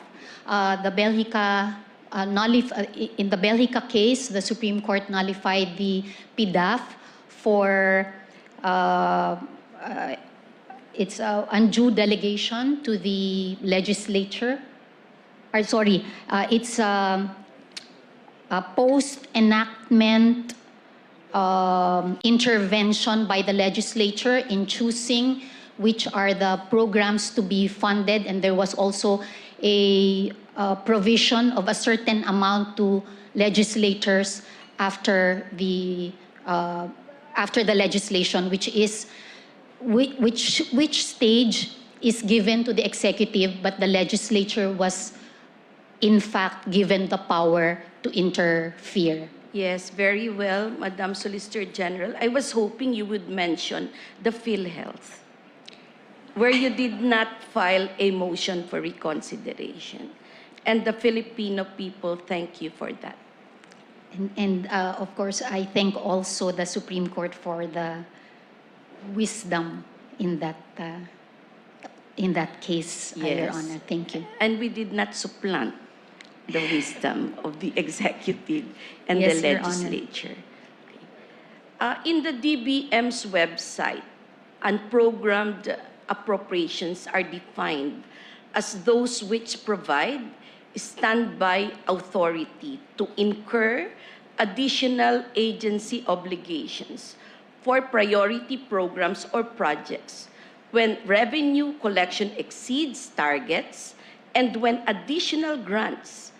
The Belgica, in the Belgica case, the Supreme Court nullified the PDAF for its undue delegation to the legislature. It's post-enactment intervention by the legislature in choosing which are the programs to be funded, and there was also a provision of a certain amount to legislators after the legislation, which stage is given to the executive, but the legislature was in fact given the power to interfere. Yes, very well, Madam Solicitor General. I was hoping you would mention the PhilHealth, where you did not file a motion for reconsideration. And the Filipino people thank you for that. And of course, I thank also the Supreme Court for the wisdom in that case, Your Yes. Honor. Thank you. And we did not supplant the wisdom of the executive and Yes, the Your Honor. legislature. In the DBM's website, unprogrammed appropriations are defined as those which provide standby authority to incur additional agency obligations for priority programs or projects when revenue collection exceeds targets and when additional grants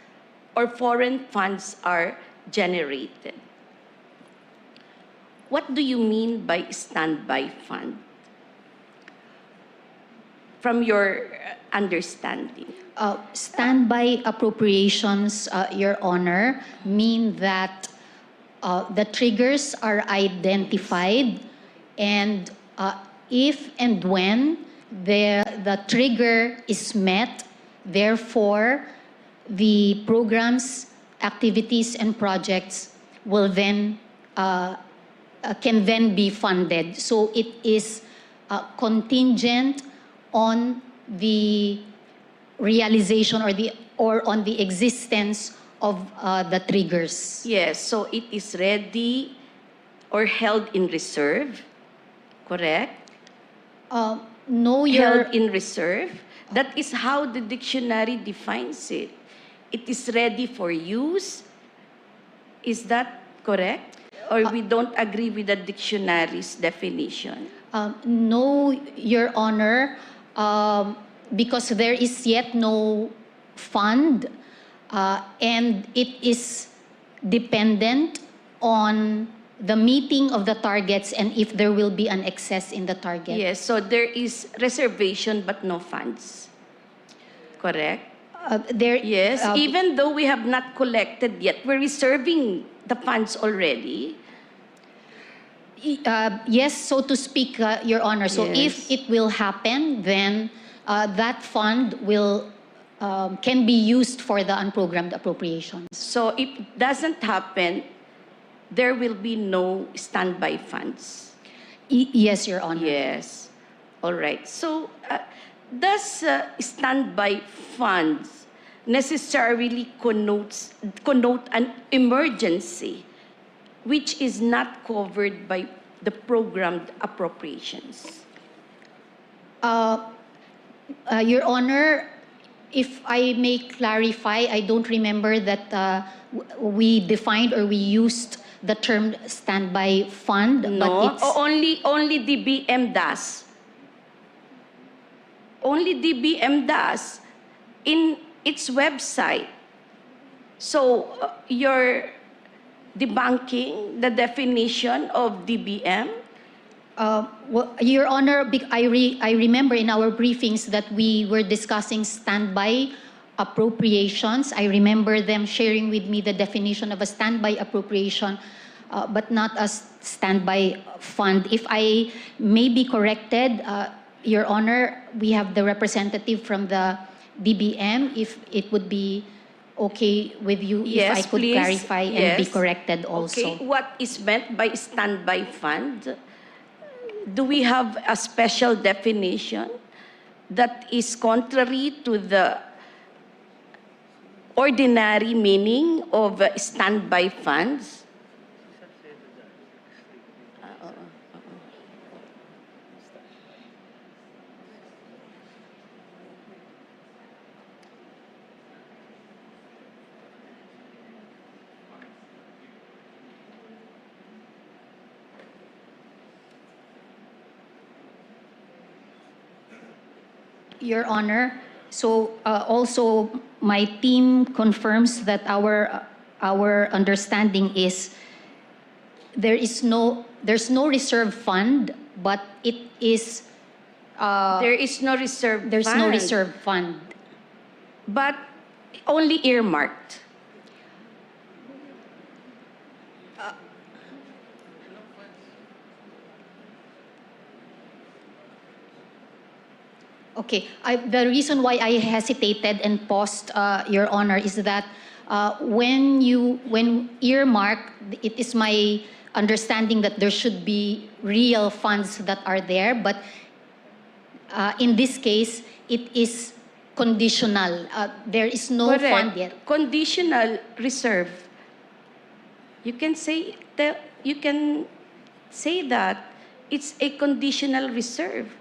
or foreign funds are generated. What do you mean by standby fund? From your understanding. Standby appropriations, Your Honor, mean that the triggers are identified, and if and when the trigger is met, therefore, the programs, activities, and projects will then can then be funded. So it is contingent on the realization or on the existence of the triggers. Yes, so it is ready or held in reserve, correct? No, Your Held in reserve. That is how the dictionary defines it. It is ready for use. Is that correct? Or we don't agree with the dictionary's definition? No, Your Honor, because there is yet no fund, and it is dependent on the meeting of the targets and if there will be an excess in the target. Yes, so there is reservation but no funds. Correct? Yes, even though we have not collected yet, we're reserving the funds already. Yes, so to speak, Your Honor. So if it will happen, then that fund will can be used for the unprogrammed appropriations. So if it doesn't happen, there will be no standby funds. Yes, Your Honor. Yes. All right. So does standby funds necessarily connote an emergency which is not covered by the programmed appropriations? Your Honor, if I may clarify, I don't remember that we defined or we used the term standby fund. No, but it's, only DBM does. Only DBM does in its website. So you're debunking the definition of DBM? well, Your Honor, I remember in our briefings that we were discussing standby appropriations. I remember them sharing with me the definition of a standby appropriation, but not a standby fund. If I may be corrected, Your Honor, we have the representative from the DBM, if it would be okay with you if I could please. clarify and be corrected also. Okay, what is meant by standby fund? Do we have a special definition that is contrary to the ordinary meaning of standby funds? Your Honor, So also, my team confirms that our understanding is there's no reserve fund, but it is There is no reserve there's fund. no reserve fund. But only earmarked. Okay, the reason why I hesitated and paused, Your Honor, is that when earmark, it is my understanding that there should be real funds that are there, but in this case, it is conditional. There is no Correct. fund yet. Conditional reserve. You can say that it's a conditional reserve.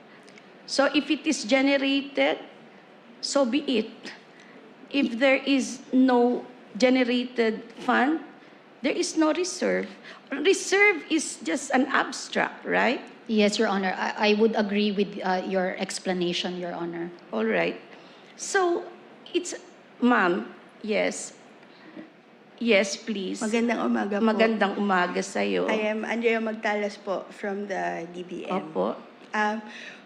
So if it is generated, so be it. If there is no generated fund, there is no reserve. Reserve is just an abstract, right? Yes, Your Honor. I would agree with your explanation, Your Honor. All right. So it's, ma'am, yes. Yes, please. Magandang umaga po. Magandang umaga sa'yo. I am Andrea Magtalas po from the DBM. Opo.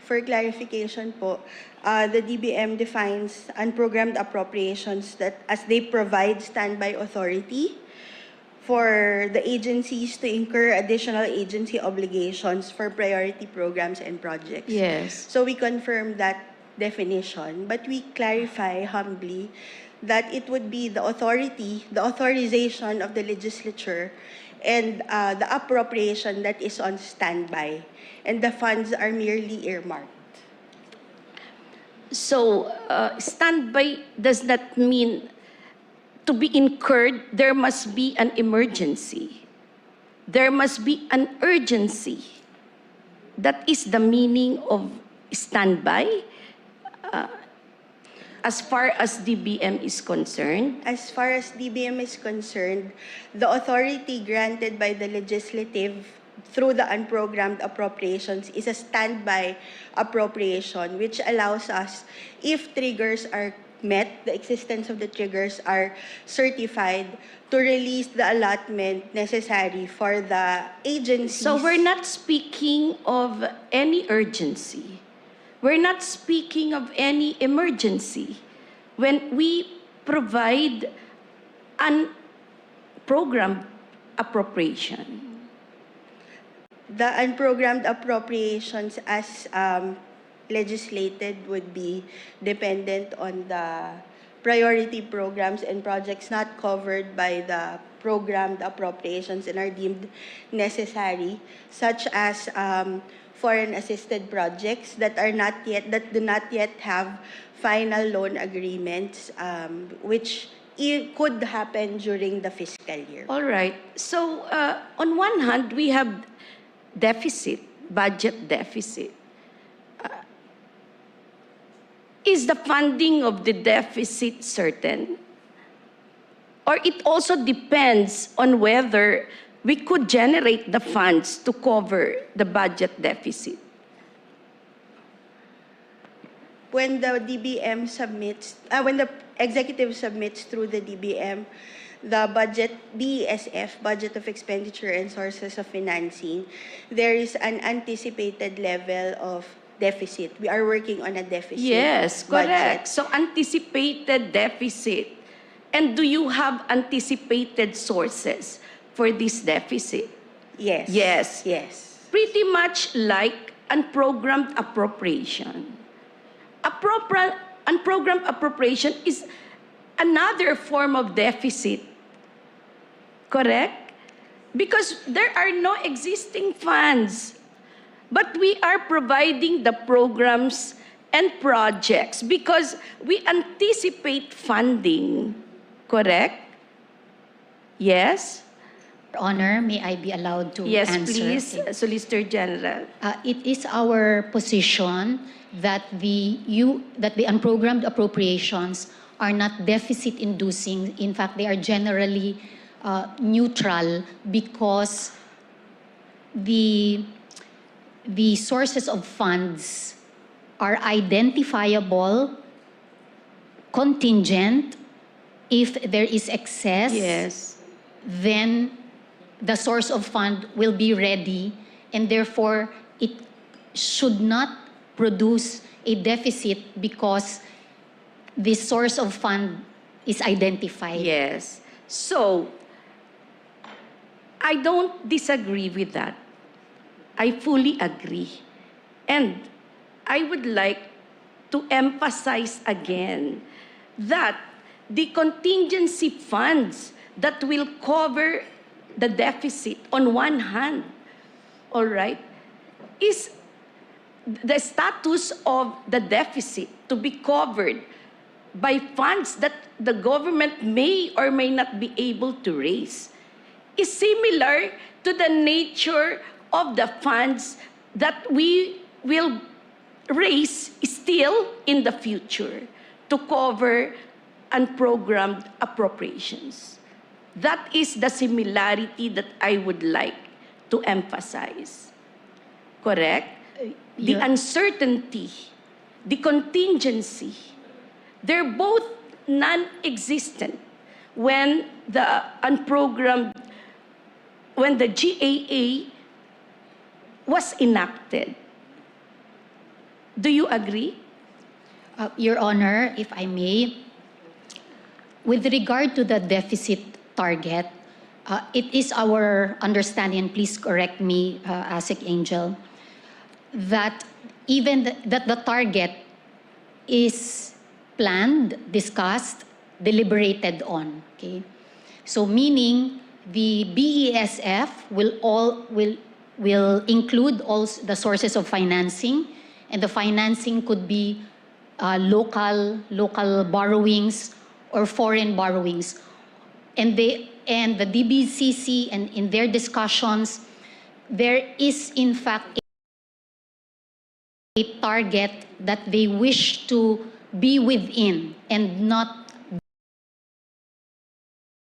For clarification po, the DBM defines unprogrammed appropriations that as they provide standby authority for the agencies to incur additional agency obligations for priority programs and projects. Yes. So we confirm that definition, but we clarify humbly that it would be the authority, the authorization of the legislature, and the appropriation that is on standby, and the funds are merely earmarked. So, standby does not mean to be incurred, there must be an emergency. There must be an urgency. That is the meaning of standby. As far as DBM is concerned? As far as DBM is concerned, the authority granted by the legislative through the unprogrammed appropriations is a standby appropriation, which allows us, if triggers are met, the existence of the triggers are certified, to release the allotment necessary for the agencies. So we're not speaking of any urgency. We're not speaking of any emergency when we provide an program appropriation. The unprogrammed appropriations as legislated would be dependent on the priority programs and projects not covered by the programmed appropriations and are deemed necessary, such as foreign assisted projects that do not yet have final loan agreements, which could happen during the fiscal year. All right. So on one hand, we have deficit, budget deficit. Is the funding of the deficit certain? Or it also depends on whether we could generate the funds to cover the budget deficit? When the DBM submits, when the executive submits through the DBM, the budget, BESF, Budget of Expenditure and Sources of Financing, there is an anticipated level of deficit. We are working on a deficit. Yes, correct. Budget. So anticipated deficit. And do you have anticipated sources for this deficit? Yes. Yes. Yes. Pretty much like unprogrammed appropriation. Unprogrammed appropriation is another form of deficit. Correct? Because there are no existing funds. But we are providing the programs and projects because we anticipate funding. Correct? Yes? Your Honor, may I be allowed to Yes, answer? please, Solicitor General. It is our position that the unprogrammed appropriations are not deficit-inducing. In fact, they are generally neutral because the sources of funds are identifiable contingent. If there is excess, Yes. then the source of fund will be ready, and therefore it should not produce a deficit because the source of fund is identified. Yes. So, I don't disagree with that. I fully agree. And I would like to emphasize again that the contingency funds that will cover the deficit on one hand, all right, is the status of the deficit to be covered by funds that the government may or may not be able to raise is similar to the nature of the funds that we will raise still in the future to cover unprogrammed appropriations. That is the similarity that I would like to emphasize. Correct? The uncertainty, the contingency, they're both non-existent when the unprogrammed, when the GAA was enacted. Do you agree? Your Honor, if I may, with regard to the deficit target, it is our understanding, and please correct me, ASEC Angel, that that the target is planned, discussed, deliberated on. Okay, so meaning the BESF will include all the sources of financing, and the financing could be local borrowings or foreign borrowings, and the DBCC, and in their discussions, there is in fact a target that they wish to be within and not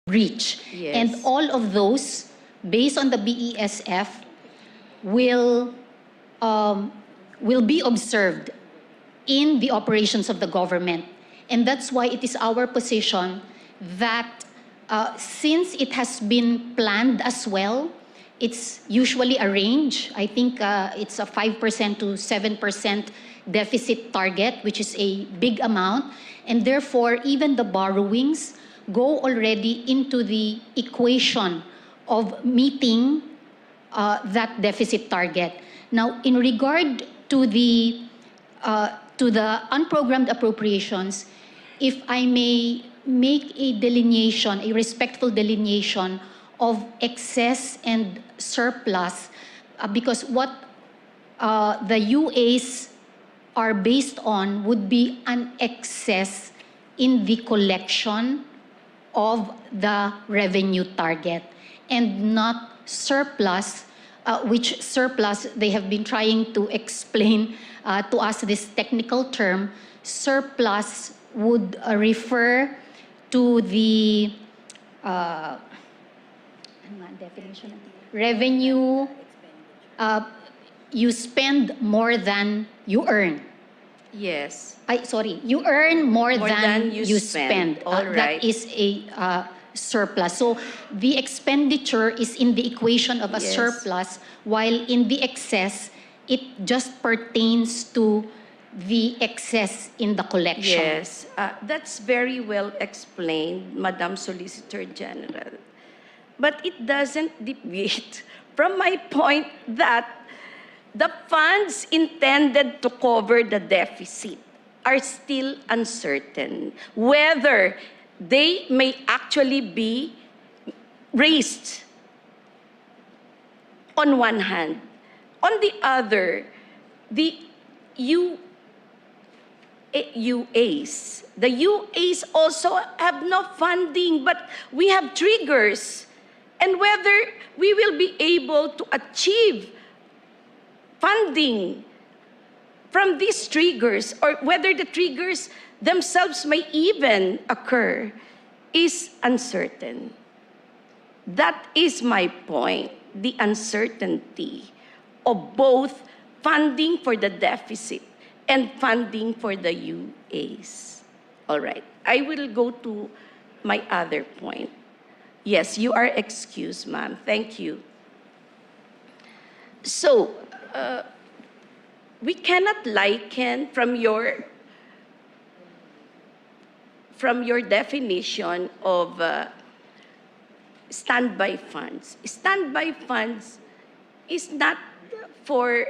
breach. Yes. And all of those, based on the BESF, will be observed in the operations of the government. And that's why it is our position that since it has been planned as well, it's usually a range. I think it's a 5% to 7% deficit target, which is a big amount. And therefore, even the borrowings go already into the equation of meeting that deficit target. Now, in regard to the unprogrammed appropriations, if I may make a delineation, a respectful delineation of excess and surplus, because what the UAs are based on would be an excess in the collection of the revenue target and not surplus, which surplus they have been trying to explain to us this technical term. Surplus would refer to the definition of revenue, you spend more than you earn. Yes. You earn more More than than you you spend. spend. All right. That is a surplus. So the expenditure is in the equation of a Yes. surplus, while in the excess, it just pertains to the excess in the collection. Yes, that's very well explained, Madam Solicitor General. But it doesn't deviate from my point that the funds intended to cover the deficit are still uncertain, whether they may actually be raised on one hand. On the other, the UAs. The UAs also have no funding, but we have triggers. And whether we will be able to achieve funding from these triggers, or whether the triggers themselves may even occur, is uncertain. That is my point, the uncertainty of both funding for the deficit and funding for the UAs. All right. I will go to my other point. Yes, you are excused, ma'am. Thank you. So, we cannot liken from your definition of standby funds. Standby funds is not for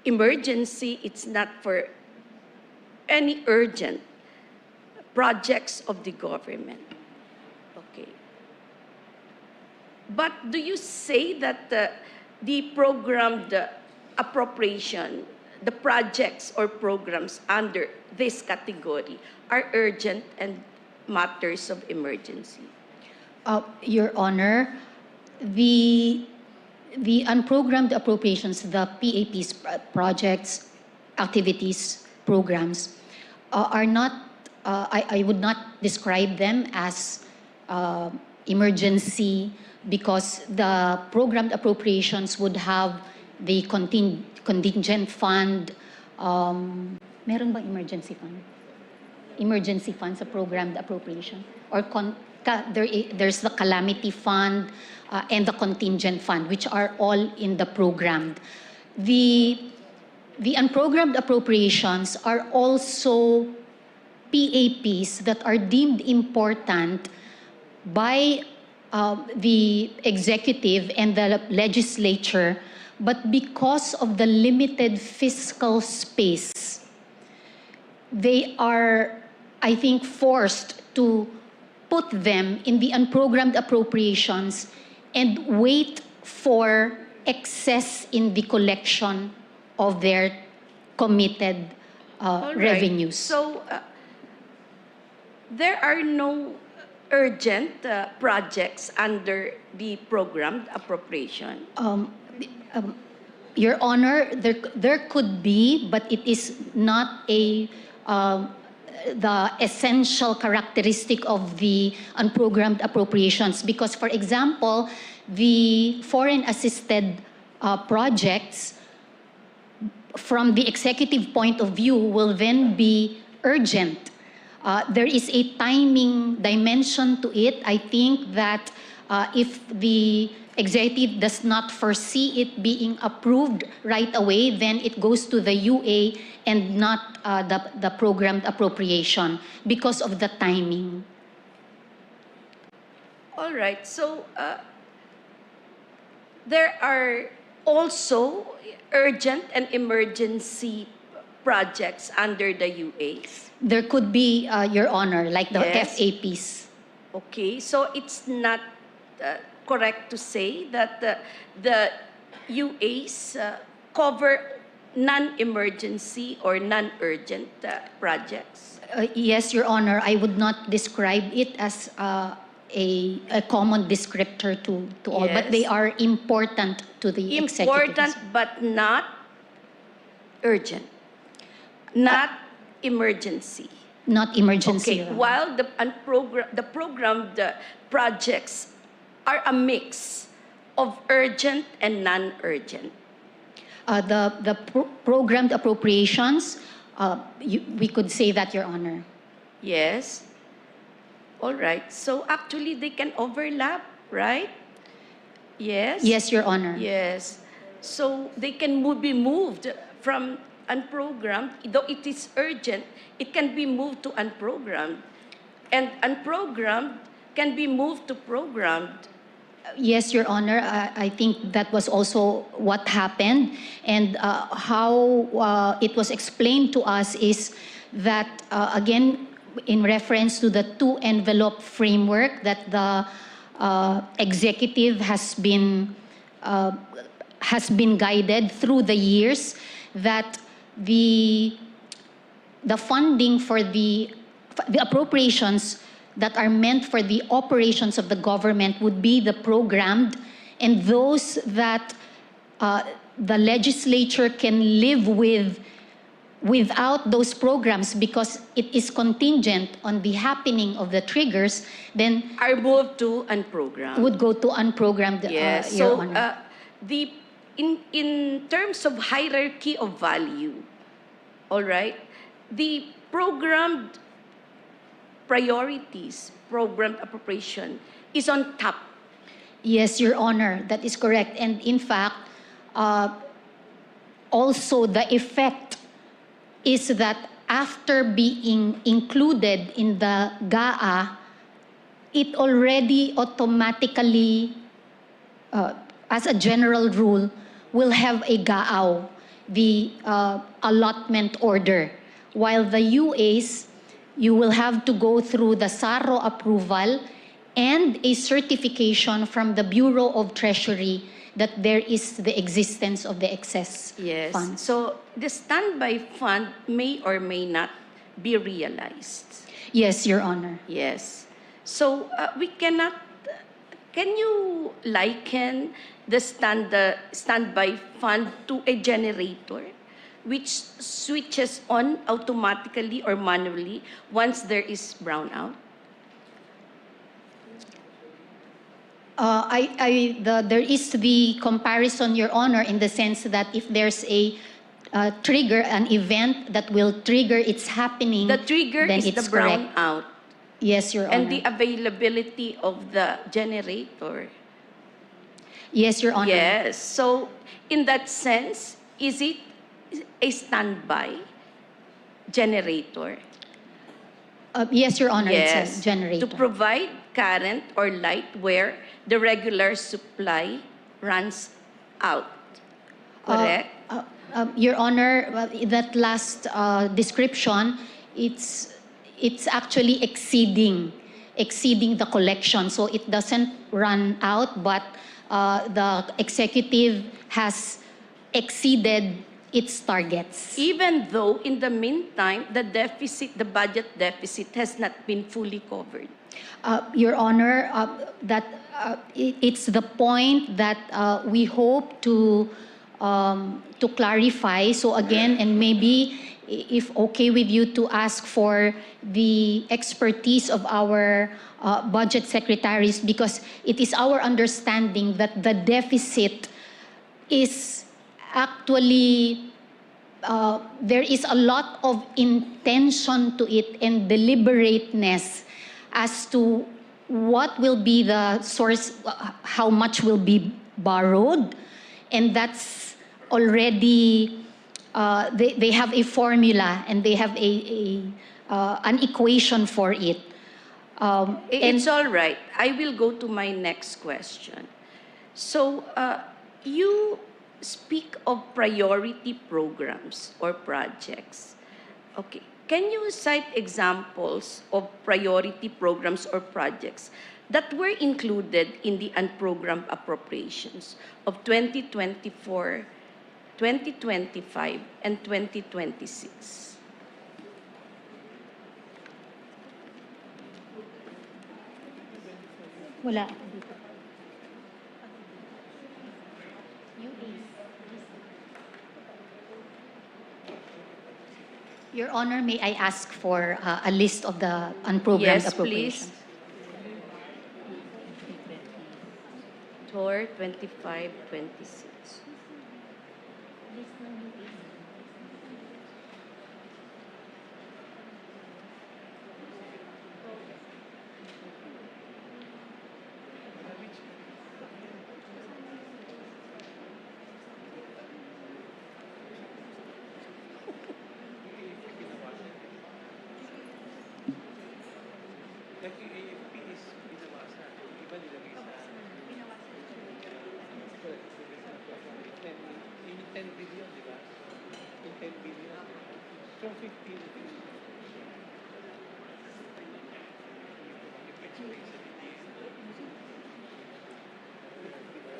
emergency, it's not for any urgent projects of the government. Okay. But do you say that the programmed appropriation, the projects or programs under this category are urgent and matters of emergency? Your Honor, the unprogrammed appropriations, the PAPs, projects, activities, programs, are not, I would not describe them as emergency because the programmed appropriations would have the contingent fund. Meron bang emergency fund? Emergency funds, a programmed appropriation? Or there's the calamity fund and the contingent fund, which are all in the programmed. The unprogrammed appropriations are also PAPs that are deemed important by the executive and the legislature, but because of the limited fiscal space, they are, I think, forced to put them in the unprogrammed appropriations and wait for excess in the collection of their committed All right. revenues. So, there are no urgent projects under the programmed appropriation. Your Honor, there could be, but it is not a the essential characteristic of the unprogrammed appropriations because, for example, the foreign assisted projects from the executive point of view will then be urgent. There is a timing dimension to it. I think that if the executive does not foresee it being approved right away, then it goes to the UA and not the programmed appropriation because of the timing. All right. So, there are also urgent and emergency projects under the UAs. There could be, Your Honor, like the Yes. FAPs. Okay, so it's not correct to say that the UAs cover non-emergency or non-urgent projects. Yes, Your Honor, I would not describe it as a common descriptor to all, but they Yes. are important to the executive. Important but not urgent, not emergency. Not emergency. Okay, Your Honor. while the programmed projects are a mix of urgent and non-urgent. The programmed appropriations, we could say that, Your Honor. Yes. All right. So actually they can overlap, right? Yes. Yes, Your Honor. Yes. So they can be moved from unprogrammed, though it is urgent, it can be moved to unprogrammed. And unprogrammed can be moved to programmed. Yes, Your Honor. I think that was also what happened. And how it was explained to us is that, again, in reference to the two-envelope framework that the executive has been guided through the years, that the funding for the appropriations that are meant for the operations of the government would be the programmed, and those that the legislature can live without those programs because it is contingent on the happening of the triggers, then are moved to unprogrammed. Would go to unprogrammed, Yes. Your So Honor. in terms of hierarchy of value, all right, the programmed priorities program appropriation is on top. Yes, Your Honor, that is correct. And in fact, also the effect is that after being included in the GAA, it already automatically, as a general rule, will have a GAAW, the allotment order. While the UAs, you will have to go through the SARO approval and a certification from the Bureau of Treasury that there is the existence of the excess funds. So the standby fund may or may not be realized. Yes, Your Honor. Yes. So we cannot, can you liken the standby fund to a generator which switches on automatically or manually once there is brownout? There is the comparison, Your Honor, in the sense that if there's a trigger, an event that will trigger its happening, The trigger then is it's the correct. brownout Yes, Your Honor. and the availability of the generator. Yes, Your Honor. Yes. So in that sense, is it a standby generator? Yes, Your Honor, it's Yes. a generator. To provide current or light where the regular supply runs out. Correct? Your Honor, that last description, it's actually exceeding the collection. So it doesn't run out, but the executive has exceeded its targets. Even though in the meantime, the budget deficit has not been fully covered. Your Honor, it's the point that we hope to clarify. So again, and maybe if okay with you to ask for the expertise of our budget secretaries, because it is our understanding that the deficit is actually, there is a lot of intention to it and deliberateness as to what will be the source, how much will be borrowed, and that's already, they have a formula and they have an equation for it. It's all right. I will go to my next question. So you speak of priority programs or projects. Okay. Can you cite examples of priority programs or projects that were included in the unprogrammed appropriations of 2024, 2025, and 2026? Wala. Your Honor, may I ask for a list of the unprogrammed Yes, appropriations? please. 4, 25, 26.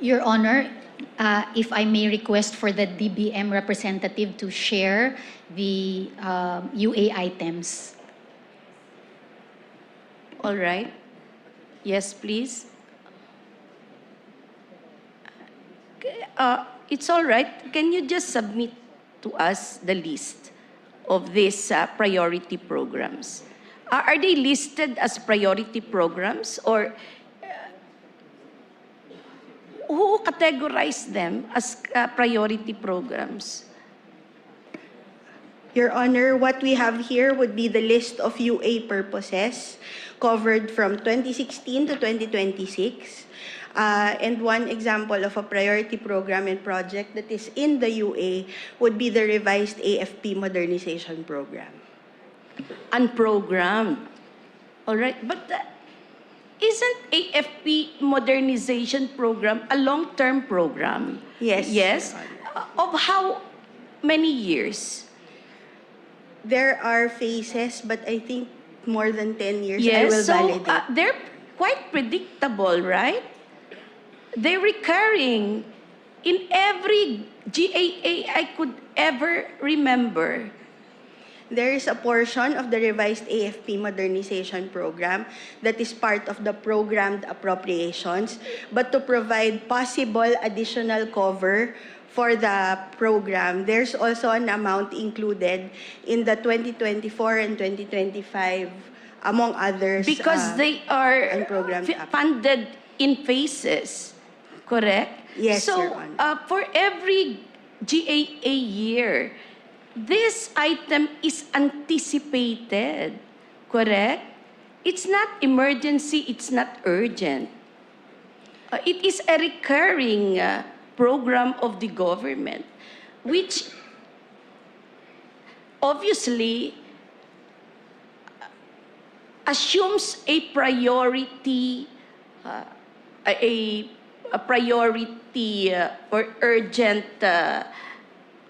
Your Honor, if I may request for the DBM representative to share the UA items. All right. Yes, please. It's all right. Can you just submit to us the list of these priority programs? Are they listed as priority programs, or who categorized them as priority programs? Your Honor, what we have here would be the list of UA purposes covered from 2016 to 2026. And one example of a priority program and project that is in the UA would be the revised AFP modernization program. Unprogrammed. All right, but isn't AFP modernization program a long-term program? Yes. Yes? Of how many years? There are phases, but I think more than 10 years. I Yes, will so validate. they're quite predictable, right? They're recurring in every GAA I could ever remember. There is a portion of the revised AFP modernization program that is part of the programmed appropriations, but to provide possible additional cover for the program, there's also an amount included in the 2024 and 2025, among others. Because they are unprogrammed funded in phases, correct? Yes, so, Your Honor. for every GAA year, this item is anticipated, correct? It's not emergency, it's not urgent. It is a recurring program of the government, which obviously assumes a priority, a priority or urgent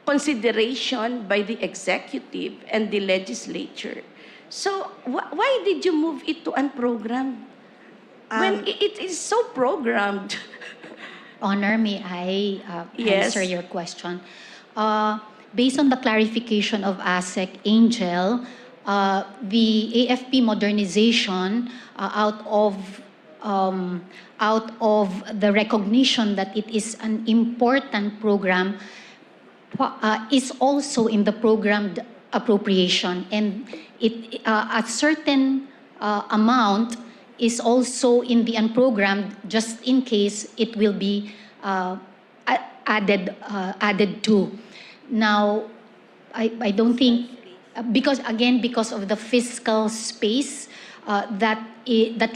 consideration by the executive and the legislature. So why did you move it to unprogrammed? When it is so programmed. Honor, may I Yes. answer your question? Based on the clarification of ASEC Angel, the AFP modernization out of the recognition that it is an important program is also in the programmed appropriation, and a certain amount is also in the unprogrammed, just in case it will be added to. Now, I don't think, because of the fiscal space that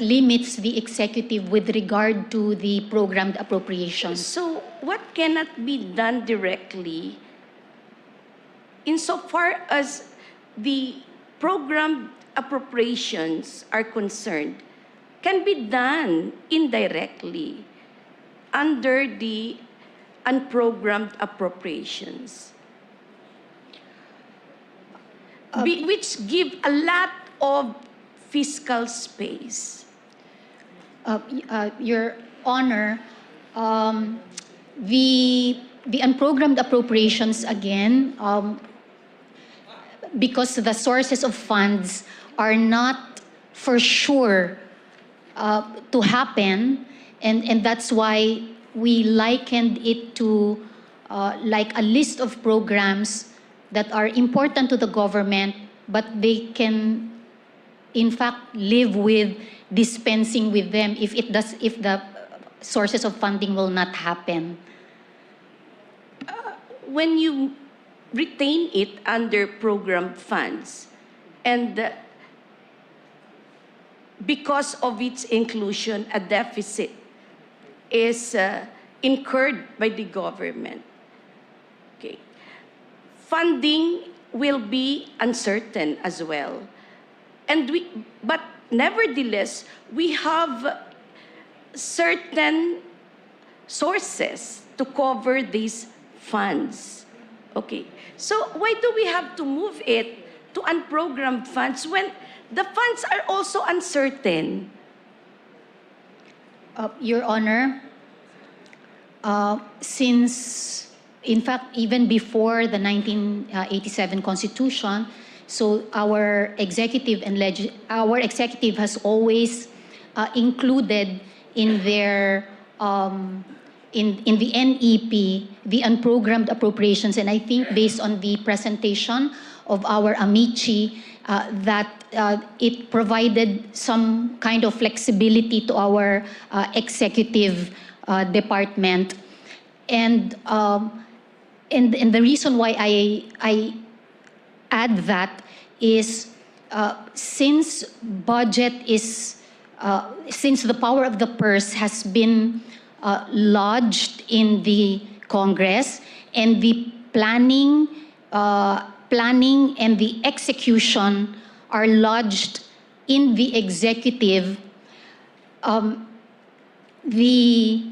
limits the executive with regard to the programmed appropriations. So what cannot be done directly insofar as the programmed appropriations are concerned can be done indirectly under the unprogrammed appropriations, which give a lot of fiscal space. Your Honor, the unprogrammed appropriations, again, because the sources of funds are not for sure to happen, and that's why we likened it to like a list of programs that are important to the government, but they can in fact live with dispensing with them if the sources of funding will not happen. When you retain it under program funds, and because of its inclusion, a deficit is incurred by the government. Okay. Funding will be uncertain as well. But nevertheless, we have certain sources to cover these funds. Okay. So why do we have to move it to unprogrammed funds when the funds are also uncertain? Your Honor, since, in fact, even before the 1987 Constitution, so our executive has always included in their in the NEP the unprogrammed appropriations, and I think based on the presentation of our amici that it provided some kind of flexibility to our executive department, and the reason why add that is since budget is since the power of the purse has been lodged in the Congress and the planning and the execution are lodged in the executive, the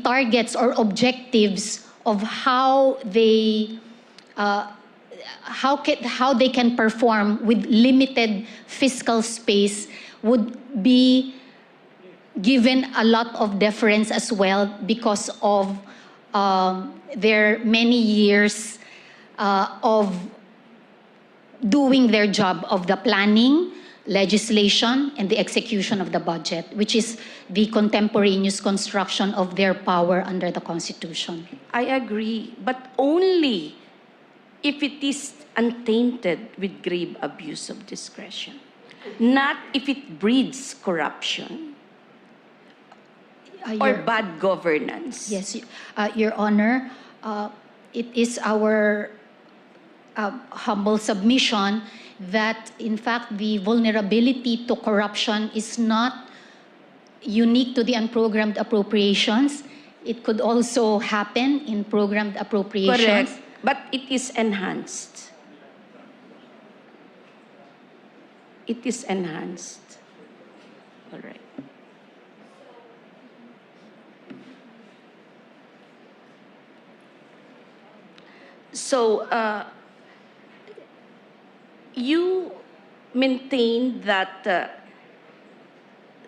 targets or objectives of how they can perform with limited fiscal space would be given a lot of deference as well because of their many years of doing their job of the planning, legislation, and the execution of the budget, which is the contemporaneous construction of their power under the Constitution. I agree, but only if it is untainted with grave abuse of discretion, not if it breeds corruption or bad governance. Yes, Your Honor, it is our humble submission that, in fact, the vulnerability to corruption is not unique to the unprogrammed appropriations. It could also happen in programmed appropriations. Correct, but it is enhanced. It is enhanced. All right. So, you maintain that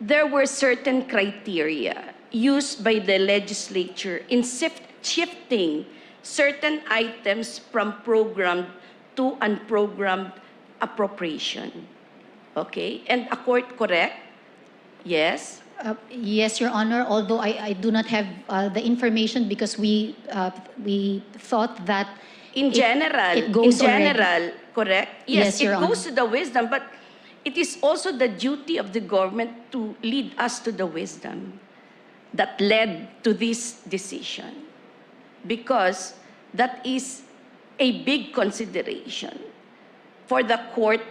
there were certain criteria used by the legislature in shifting certain items from programmed to unprogrammed appropriation. Okay? And a court correct? Yes? Yes, Your Honor, although I do not have the information because we thought that in general, correct? Yes, Your it Honor. goes to the wisdom, but it is also the duty of the government to lead us to the wisdom that led to this decision, because that is a big consideration for the court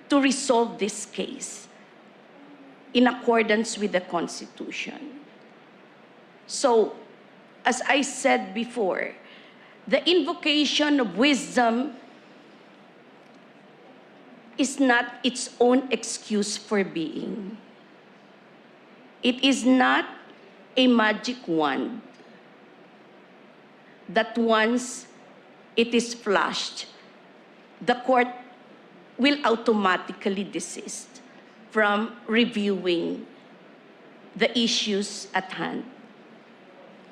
to resolve this case in accordance with the Constitution. So, as I said before, the invocation of wisdom is not its own excuse for being. It is not a magic wand that once it is flushed, the court will automatically desist from reviewing the issues at hand.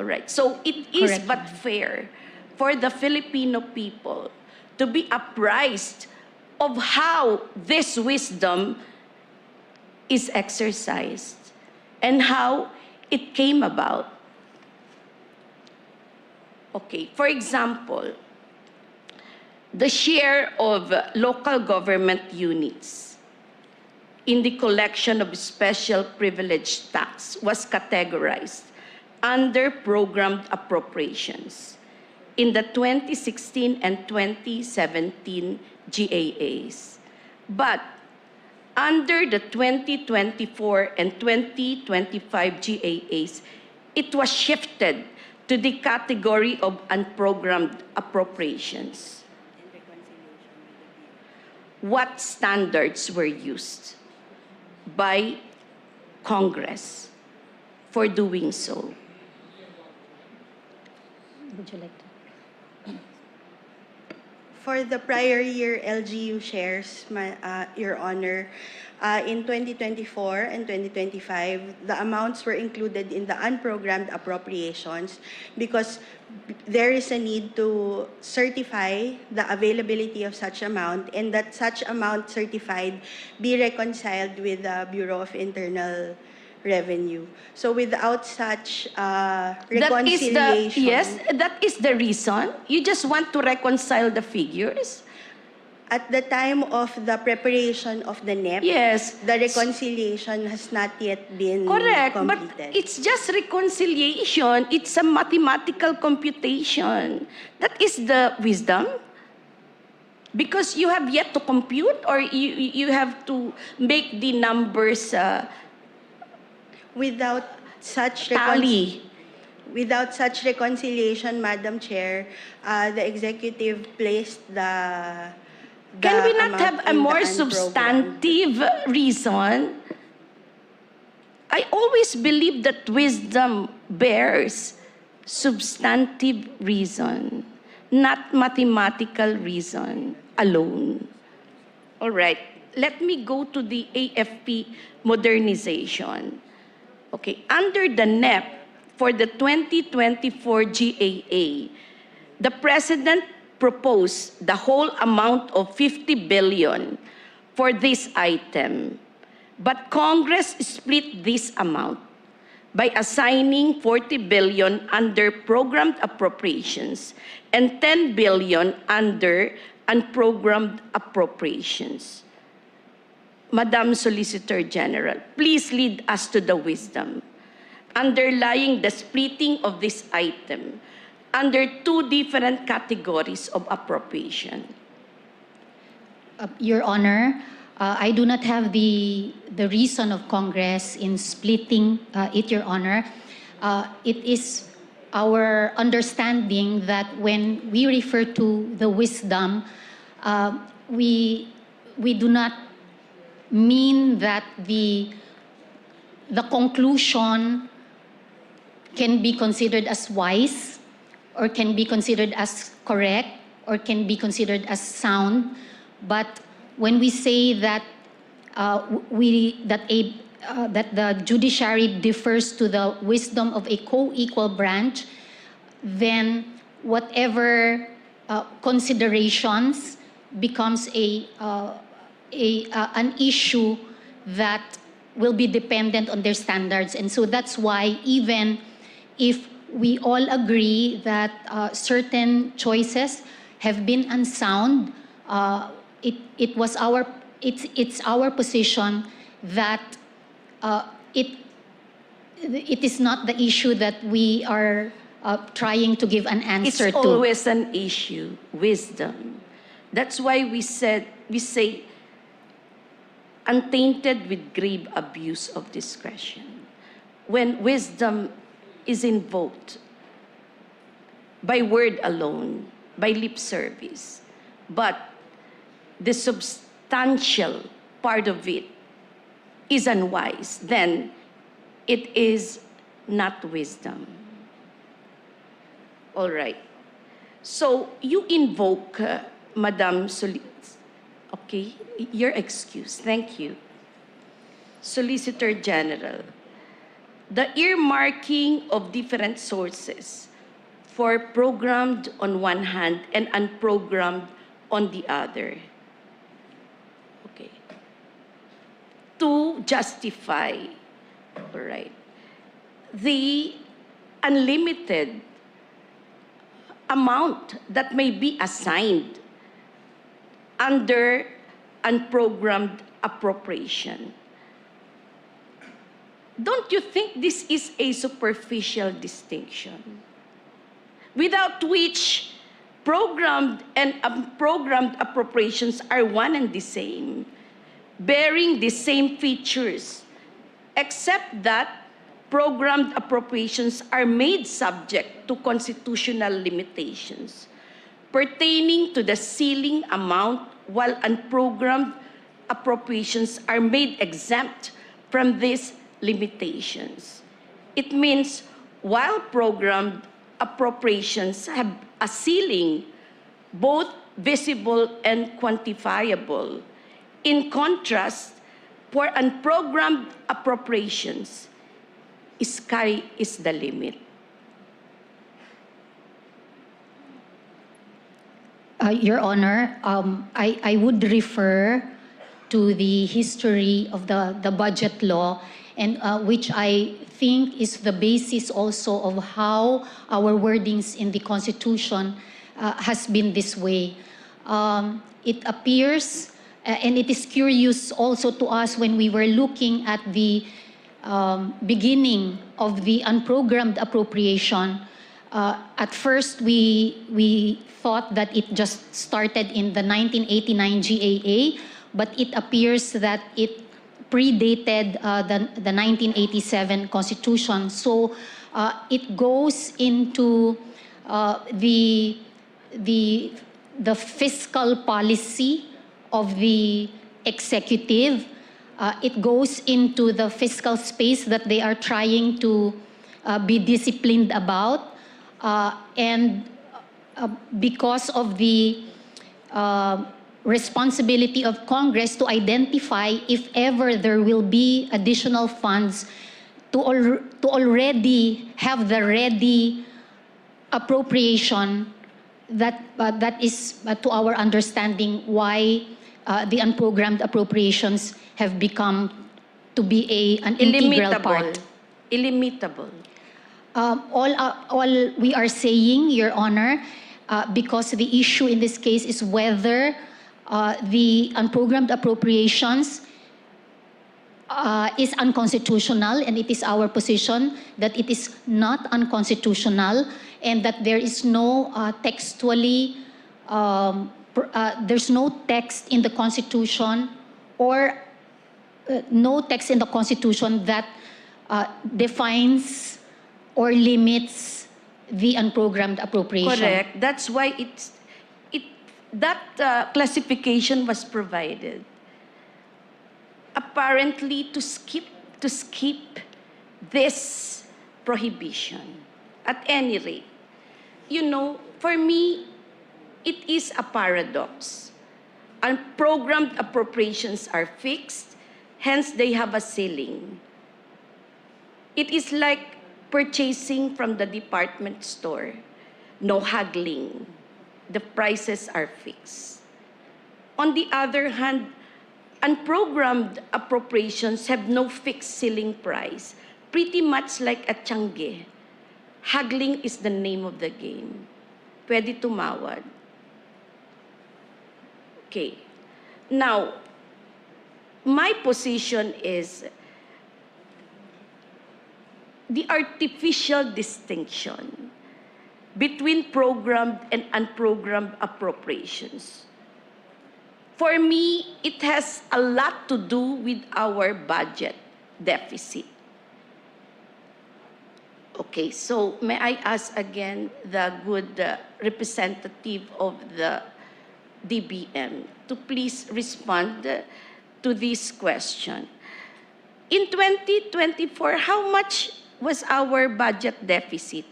All right, so it is Correct. but fair for the Filipino people to be apprised of how this wisdom is exercised and how it came about. Okay, for example, the share of local government units in the collection of special privilege tax was categorized under programmed appropriations in the 2016 and 2017 GAAs. But under the 2024 and 2025 GAAs, it was shifted to the category of unprogrammed appropriations. What standards were used by Congress for doing so? Would you like to? For the prior year LGU shares, Your Honor, in 2024 and 2025, the amounts were included in the unprogrammed appropriations because there is a need to certify the availability of such amount and that such amount certified be reconciled with the Bureau of Internal Revenue. So without such reconciliation... That is the reason? You just want to reconcile the figures? At the time of the preparation of the NEP, yes, the reconciliation has not yet been correct, completed. But it's just reconciliation. It's a mathematical computation. That is the wisdom. Because you have yet to compute, or you have to make the numbers Without such tally. Without such reconciliation, Madam Chair, the executive placed the Can we not amount have a in the more unprogrammed. substantive reason? I always believe that wisdom bears substantive reason, not mathematical reason alone. All right, let me go to the AFP modernization. Okay, under the NEP for the 2024 GAA, the President proposed the whole amount of 50 billion for this item, but Congress split this amount by assigning 40 billion under programmed appropriations and 10 billion under unprogrammed appropriations. Madam Solicitor General, please lead us to the wisdom underlying the splitting of this item under two different categories of appropriation. Your Honor, I do not have the reason of Congress in splitting it, Your Honor. It is our understanding that when we refer to the wisdom, we do not mean that the conclusion can be considered as wise, or can be considered as correct, or can be considered as sound. But when we say that that the judiciary differs to the wisdom of a co-equal branch, then whatever considerations becomes an issue that will be dependent on their standards. And so that's why even if we all agree that certain choices have been unsound, it's our position that it is not the issue that we are trying to give an answer to. It's always an issue, wisdom. That's why we say untainted with grave abuse of discretion. When wisdom is invoked by word alone, by lip service, but the substantial part of it is unwise, then it is not wisdom. All right. So you invoke, Madam okay, your excuse. Thank you. Solicitor General, the earmarking of different sources for programmed on one hand and unprogrammed on the other. Okay. To justify, all right, the unlimited amount that may be assigned under unprogrammed appropriation. Don't you think this is a superficial distinction, without which programmed and unprogrammed appropriations are one and the same, bearing the same features, except that programmed appropriations are made subject to constitutional limitations pertaining to the ceiling amount, while unprogrammed appropriations are made exempt from these limitations. It means while programmed appropriations have a ceiling, both visible and quantifiable, in contrast, for unprogrammed appropriations, sky is the limit. Your Honor, I would refer to the history of the budget law, and which I think is the basis also of how our wordings in the Constitution has been this way. It appears, and it is curious also to us when we were looking at the beginning of the unprogrammed appropriation, At first, we thought that it just started in the 1989 GAA, but it appears that it predated the 1987 Constitution. So it goes into the fiscal policy of the executive. It goes into the fiscal space that they are trying to be disciplined about. And because of the responsibility of Congress to identify if ever there will be additional funds to already have the ready appropriation, that is, to our understanding, why the unprogrammed appropriations have become to be an integral part. Illimitable. All we are saying, Your Honor, because the issue in this case is whether the unprogrammed appropriations is unconstitutional, and it is our position that it is not unconstitutional, and that there is no there's no text in the Constitution or no text in the Constitution that defines or limits the unprogrammed appropriation. Correct. That's why that classification was provided. Apparently to skip this prohibition. At any rate, for me, it is a paradox. Unprogrammed appropriations are fixed, hence they have a ceiling. It is like purchasing from the department store. No haggling. The prices are fixed. On the other hand, unprogrammed appropriations have no fixed ceiling price. Pretty much like a tiangge. Haggling is the name of the game. Pwede tumawad. Okay. Now, my position is the artificial distinction between programmed and unprogrammed appropriations. For me, it has a lot to do with our budget deficit. Okay, so may I ask again the good representative of the DBM to please respond to this question. In 2024, how much was our budget deficit?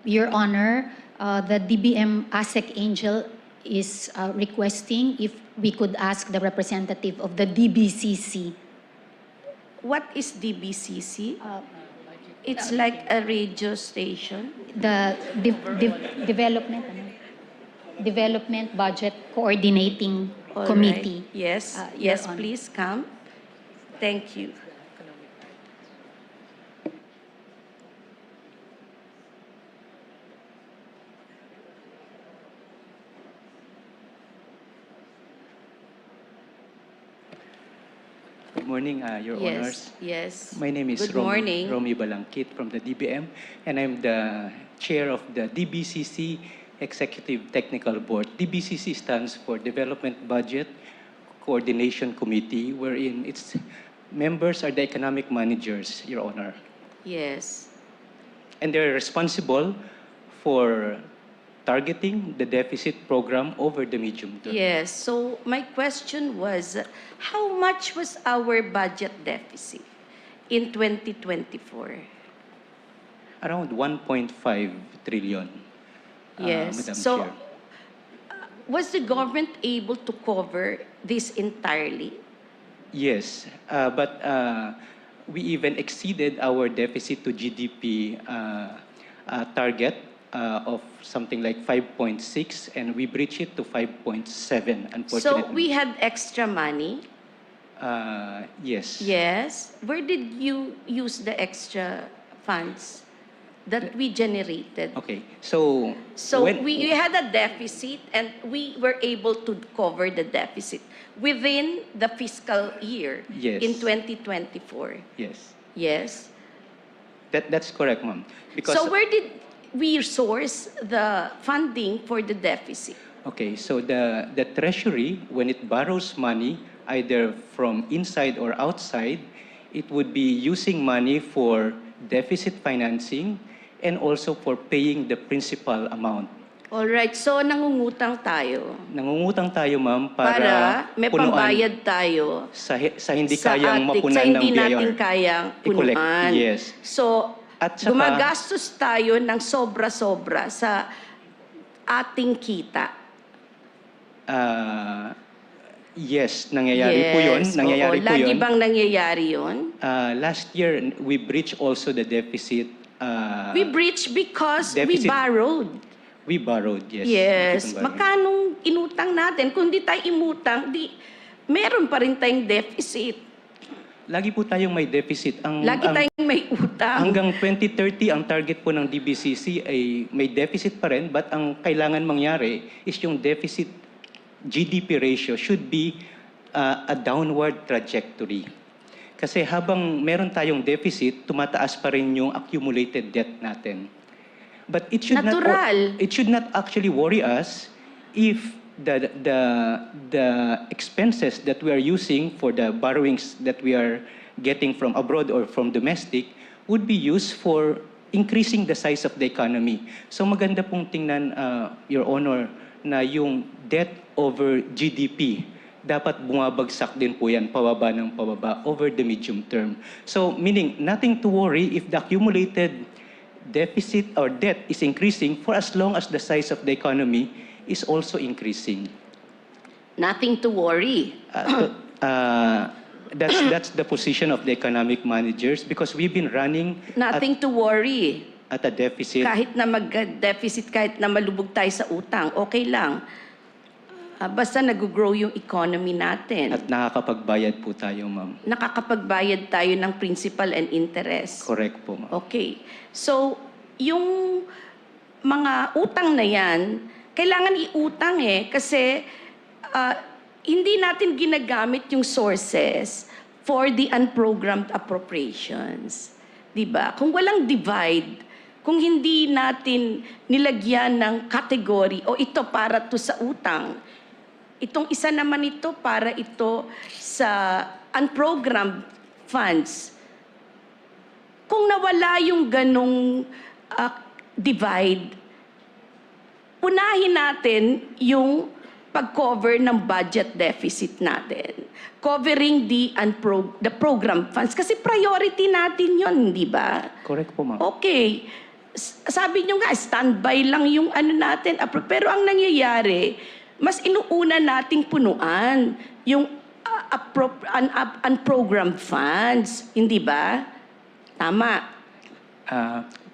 Your Honor, the DBM ASEC Angel is requesting if we could ask the representative of the DBCC. What is DBCC? It's like a radio station. The Development Budget Coordinating All Committee. right. Yes, Your yes, Honor. please come. Thank you. Good morning, Your Yes, Honors. yes. My name is Good morning. Romy Balangkit from the DBM, and I'm the chair of the DBCC Executive Technical Board. DBCC stands for Development Budget Coordination Committee, wherein its members are the economic managers, Your Honor. Yes. And they're responsible for targeting the deficit program over the medium term. Yes. So my question was, how much was our budget deficit in 2024? Around 1.5 trillion, Yes. Madam So Chair. was the government able to cover this entirely? Yes, but we even exceeded our deficit to GDP target of something like 5.6, and we breached it to 5.7, unfortunately. So we had extra money? Yes. Yes. Where did you use the extra funds? that we generated. Okay, so... So we had a deficit and we were able to cover the deficit within the fiscal year Yes. in 2024. Yes, Yes. that's correct, ma'am. Because... So where did we source the funding for the deficit? Okay, so the Treasury, when it borrows money, either from inside or outside, it would be using money for deficit financing and also for paying the principal amount. All right, so nangungutang tayo Nangungutang tayo, ma'am, para may punuan pambayad tayo sa hindi sa kayang ating, mapunan sa ng hindi natin DZAR. kayang I-collect. punuan. Yes. So, At saka- gumagastos tayo ng sobra-sobra sa ating kita. Yes, nangyayari po yun. Yes, Nangyayari oo. po Lagi yun. bang nangyayari yun? Last year, we breached also the deficit. We breached because we deficit. borrowed. We borrowed, yes. Yes. We keep on borrowing. Magkanong inutang natin? Kung di tayo imutang, meron pa rin tayong deficit. Lagi po tayong may deficit. Lagi tayong may utang. Hanggang 2030, ang target po ng DBCC ay may deficit pa rin, but ang kailangan mangyari is yung deficit GDP ratio should be a downward trajectory. Kasi habang meron tayong deficit, tumataas pa rin yung accumulated debt natin. But it should Natural. it should not actually worry us if the expenses that we are using for the borrowings that we are getting from abroad or from domestic would be used for increasing the size of the economy. So maganda pong tingnan, Your Honor, na yung debt over GDP, dapat bumabagsak din po yan, pababa ng pababa, over the medium term. So, meaning, nothing to worry if the accumulated deficit or debt is increasing for as long as the size of the economy is also increasing. Nothing to worry. That's the position of the economic managers because we've been running Nothing to worry. at a deficit. Kahit na mag-deficit, kahit na malubog tayo sa utang, okay lang. Basta nag-grow yung economy natin. At nakakapagbayad po tayo, ma'am. Nakakapagbayad tayo ng principal and interest. Correct po, ma'am. Okay. So, yung mga utang na yan, kailangan iutang kasi hindi natin ginagamit yung sources for the unprogrammed appropriations. Diba? Kung walang divide, kung hindi natin nilagyan ng category, o ito para to sa utang, itong isa naman ito para ito sa unprogrammed funds. Kung nawala yung ganong divide, unahin natin yung pag-cover ng budget deficit natin. Covering the program funds. Kasi priority natin yon, di ba? Correct po, ma'am. Okay. Sabi nyo nga, standby lang yung natin. Pero ang nangyayari, mas inuuna nating punuan yung unprogrammed funds. Hindi ba? Tama.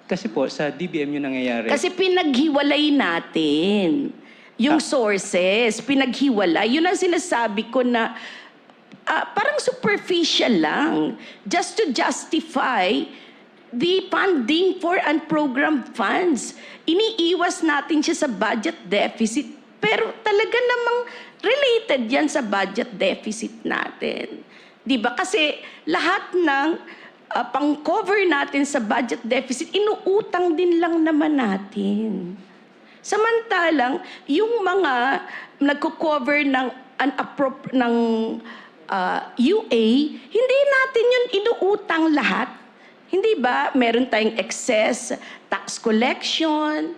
Kasi po, sa DBM yung nangyayari. Kasi pinaghiwalay natin yung sources. Pinaghiwalay. Yun ang sinasabi ko na parang superficial lang. Just to justify the funding for unprogrammed funds. Iniiwas natin siya sa budget deficit. Pero talaga namang related yan sa budget deficit natin. Diba? Kasi lahat ng pang-cover natin sa budget deficit, inuutang din lang naman natin. Samantalang, yung mga nagko-cover ng UA, hindi natin yun inuutang lahat. Hindi ba? Meron tayong excess tax collection.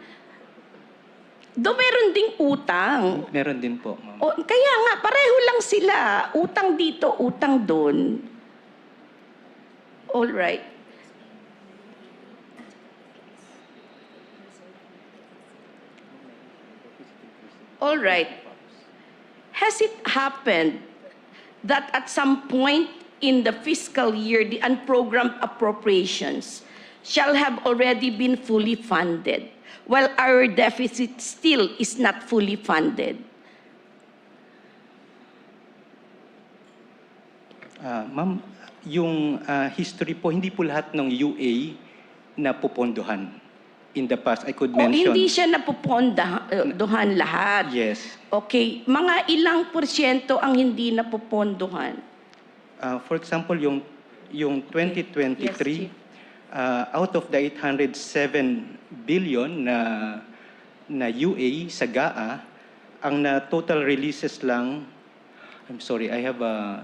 Meron ding utang. Meron din po, ma'am. Kaya nga, pareho lang sila. Utang dito, utang doon. All right. All right. Has it happened that at some point in the fiscal year, the unprogrammed appropriations shall have already been fully funded, while our deficit still is not fully funded? Ma'am, yung history po, hindi po lahat ng UA na pupondohan. in the past, I could O mention... hindi siya napopondohan lahat. Yes. Okay, mga ilang porsyento ang hindi napopondohan? For example, yung 2023, Yes, Chief. out of the 807 billion na UA sa GAA, ang na total releases lang, I'm sorry, I have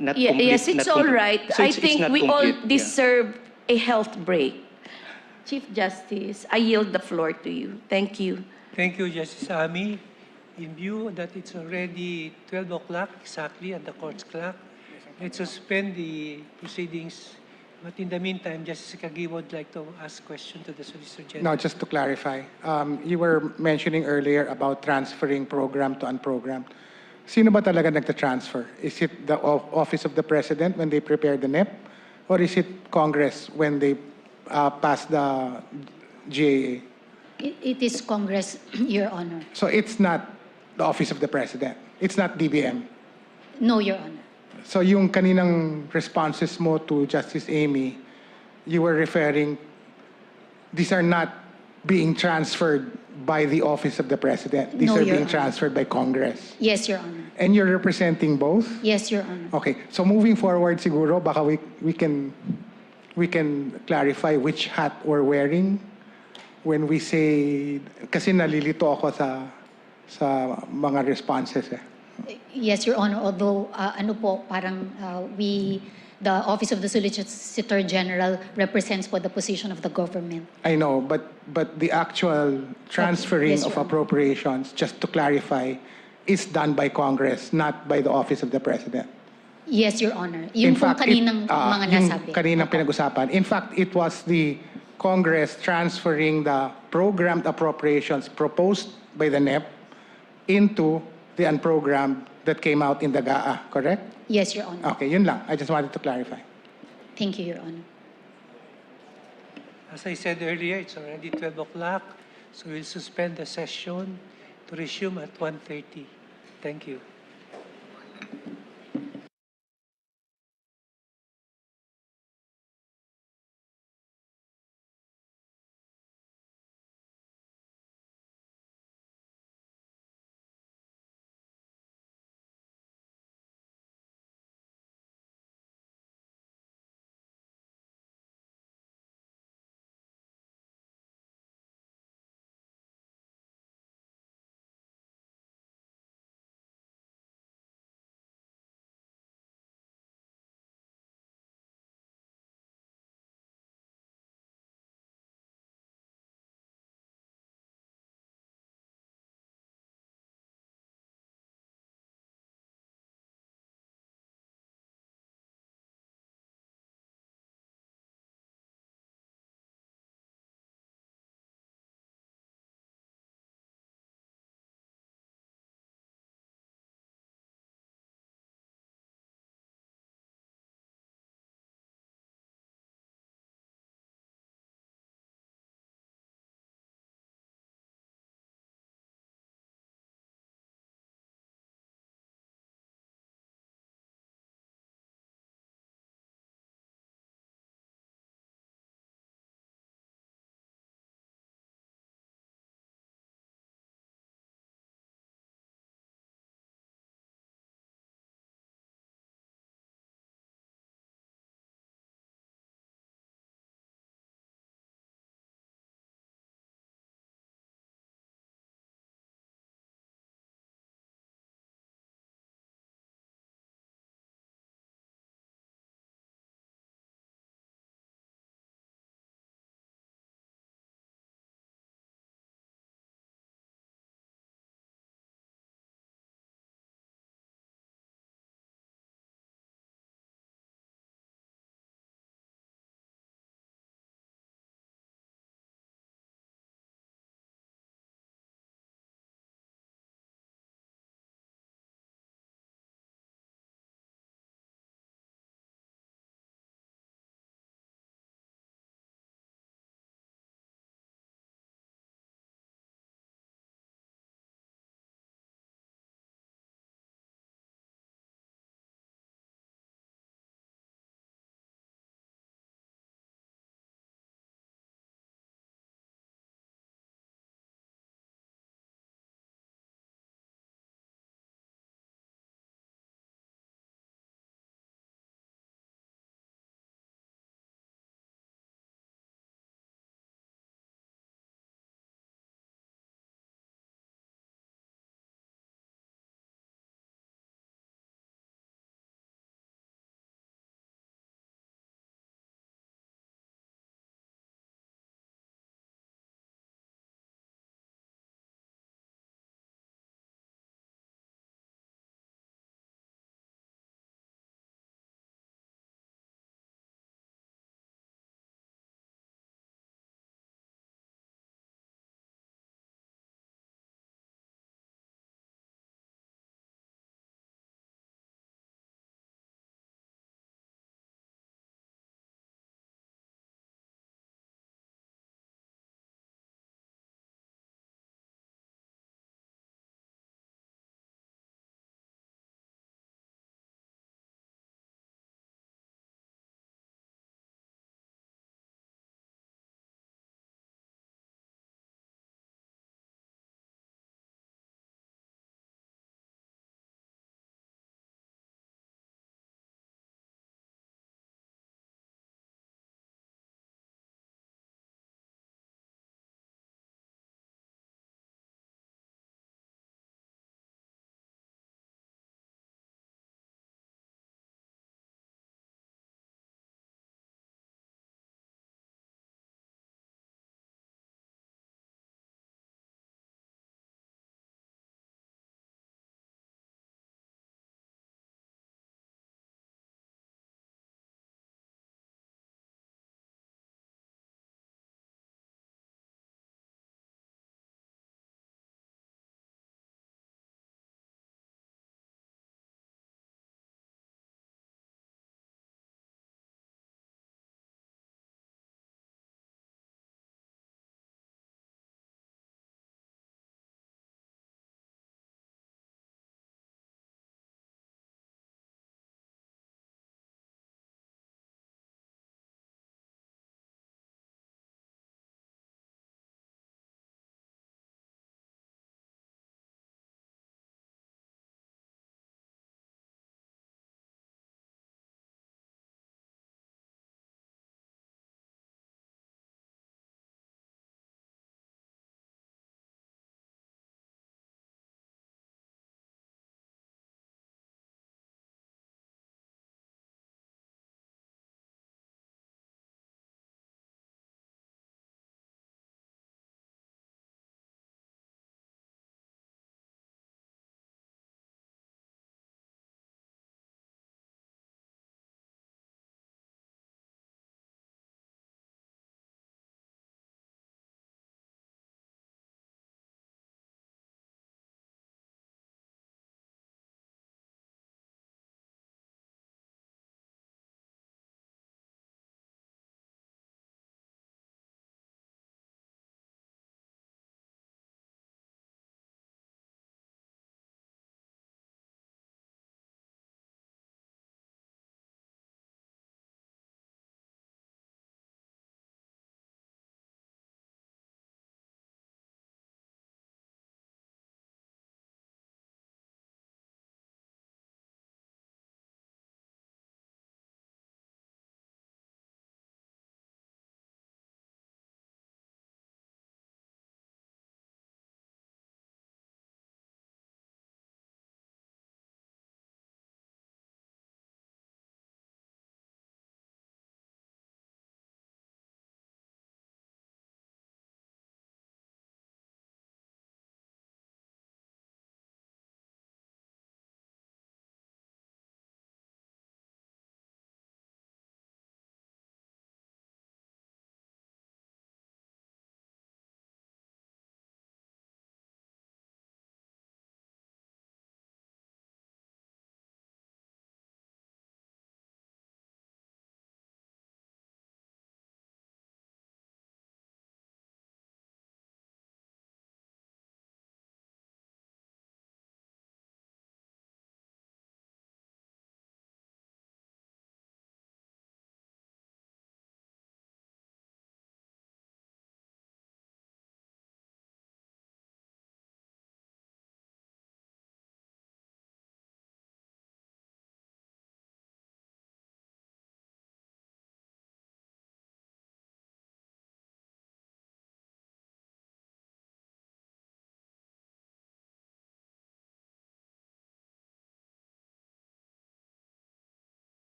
not complete. Yes, it's all right. So I it's think not we all complete, yeah. deserve a health break. Chief Justice, I yield the floor to you. Thank you. Thank you, Justice Ami. In view that it's already 12 o'clock exactly at the court's clock, let's suspend the proceedings. But in the meantime, Justice Kagi would like to ask question to the Solicitor General. No, just to clarify, you were mentioning earlier about transferring program to unprogrammed. Sino ba talaga nagta-transfer? Is it the Office of the President when they prepare the NEP? Or is it Congress when they pass the GAA? It is Congress, Your Honor. So it's not the Office of the President. It's not DBM. No, Your Honor. So yung kaninang responses mo to Justice Amy, you were referring, these are not being transferred by the Office of the President. These No, are Your being Honor. transferred by Congress. Yes, Your Honor. And you're representing both? Yes, Your Honor. Okay. So moving forward siguro, baka we can clarify which hat we're wearing when we say, kasi nalilito ako sa mga responses eh. Yes, Your Honor. Although, parang the Office of the Solicitor General represents the position of the government. I know, but the actual transferring Yes, of Your Honor. appropriations, just to clarify, is done by Congress, not by the Office of the President. Yes, Your Honor. Yung pong kaninang mga yung nasabi. kaninang pinag-usapan. In fact, it was the Congress transferring the programmed appropriations proposed by the NEP into the unprogrammed that came out in the GAA, correct? Yes, Your Honor. Okay, yun lang. I just wanted to clarify. Thank you, Your Honor. As I said earlier, it's already 12 o'clock, so we'll suspend the session to resume at 1:30. Thank you.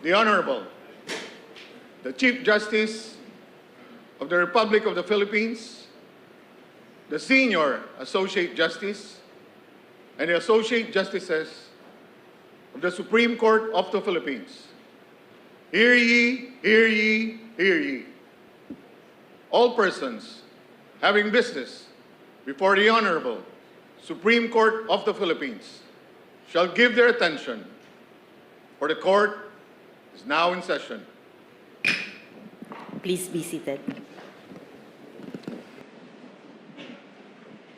the Honorable, the Chief Justice of the Republic of the Philippines, the Senior Associate Justice, and the Associate Justices of the Supreme Court of the Philippines. Hear ye, hear ye, hear ye. All persons having business before the Honorable Supreme Court of the Philippines shall give their attention, for the Court is now in session. Please be seated.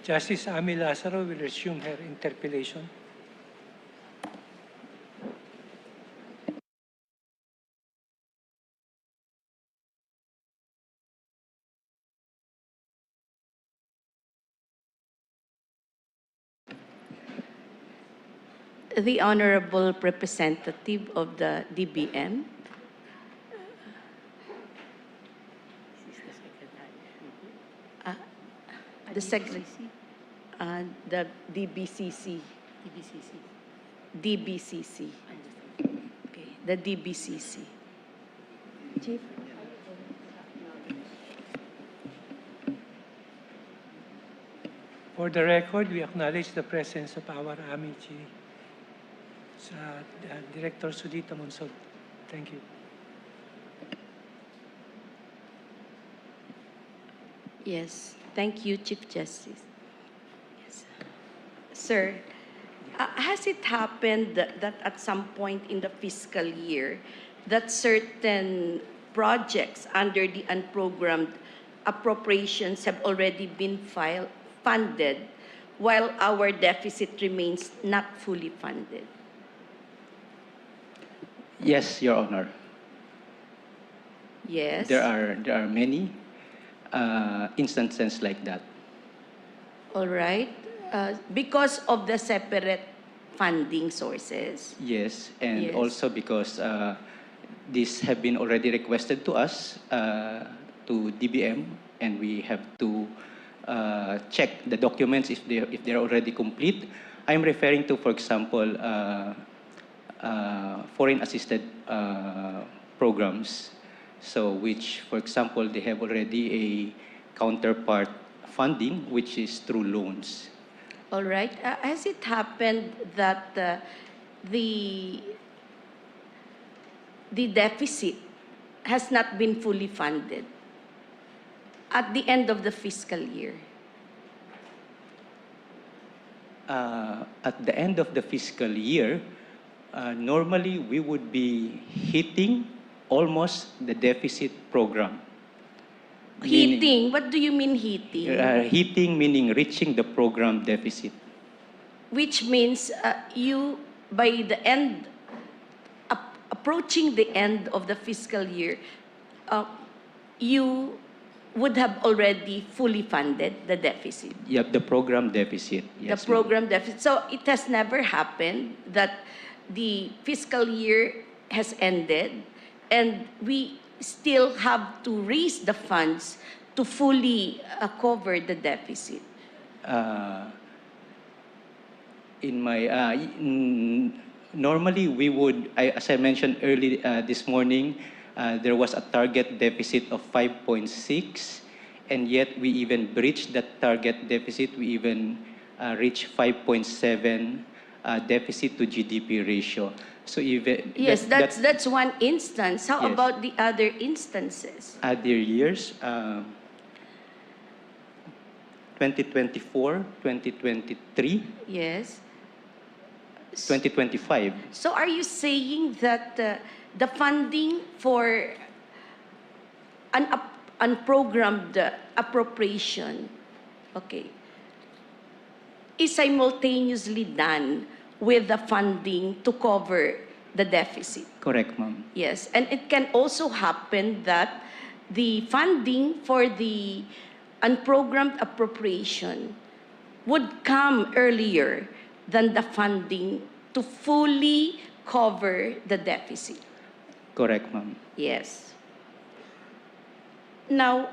Justice Amy Lazaro will resume her interpellation. The Honorable Representative of the DBM. The Secretary. The DBCC. DBCC. Okay, the DBCC. Chief. For the record, we acknowledge the presence of our amici, Director Sudita Monsod. Thank you. Yes, thank you, Chief Justice. Yes. Sir, has it happened that at some point in the fiscal year that certain projects under the unprogrammed appropriations have already been funded while our deficit remains not fully funded? Yes, Your Honor. Yes. There are many instances like that. All right. Because of the separate funding sources. Yes, and Yes. also because these have been already requested to us, to DBM, and we have to check the documents if they're already complete. I'm referring to, for example, foreign assisted programs, so which, for example, they have already a counterpart funding, which is through loans. All right. Has it happened that the deficit has not been fully funded at the end of the fiscal year? At the end of the fiscal year, normally we would be hitting almost the deficit program. Heating? What do you mean heating? Hitting meaning reaching the program deficit. Which means you, by the end, approaching the end of the fiscal year, you would have already fully funded the deficit. Yep, the program deficit. Yes, The program deficit. So it has never happened that the fiscal year has ended and we still have to raise the funds to fully cover the deficit. Normally we would, as I mentioned early this morning, there was a target deficit of 5.6, and yet we even breached that target deficit. We even reached 5.7 deficit to GDP ratio. So even Yes, that's one instance. How Yes. about the other instances? other years, 2024, 2023, Yes. 2025. So are you saying that the funding for an unprogrammed appropriation, okay, is simultaneously done with the funding to cover the deficit? Correct, ma'am. Yes, and it can also happen that the funding for the unprogrammed appropriation would come earlier than the funding to fully cover the deficit. Correct, ma'am. Yes. Now,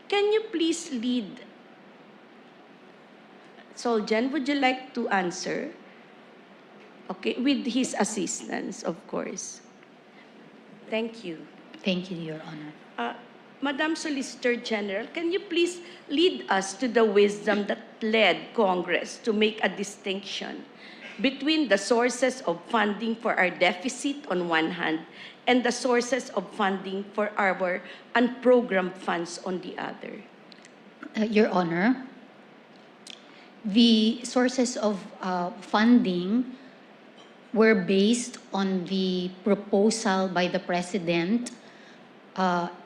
can you please lead? Soljan, would you like to answer? Okay, with his assistance, of course. Thank you. Thank you, Your Honor. Madam Solicitor General, can you please lead us to the wisdom that led Congress to make a distinction between the sources of funding for our deficit on one hand and the sources of funding for our unprogrammed funds on the other? Your Honor, the sources of funding were based on the proposal by the President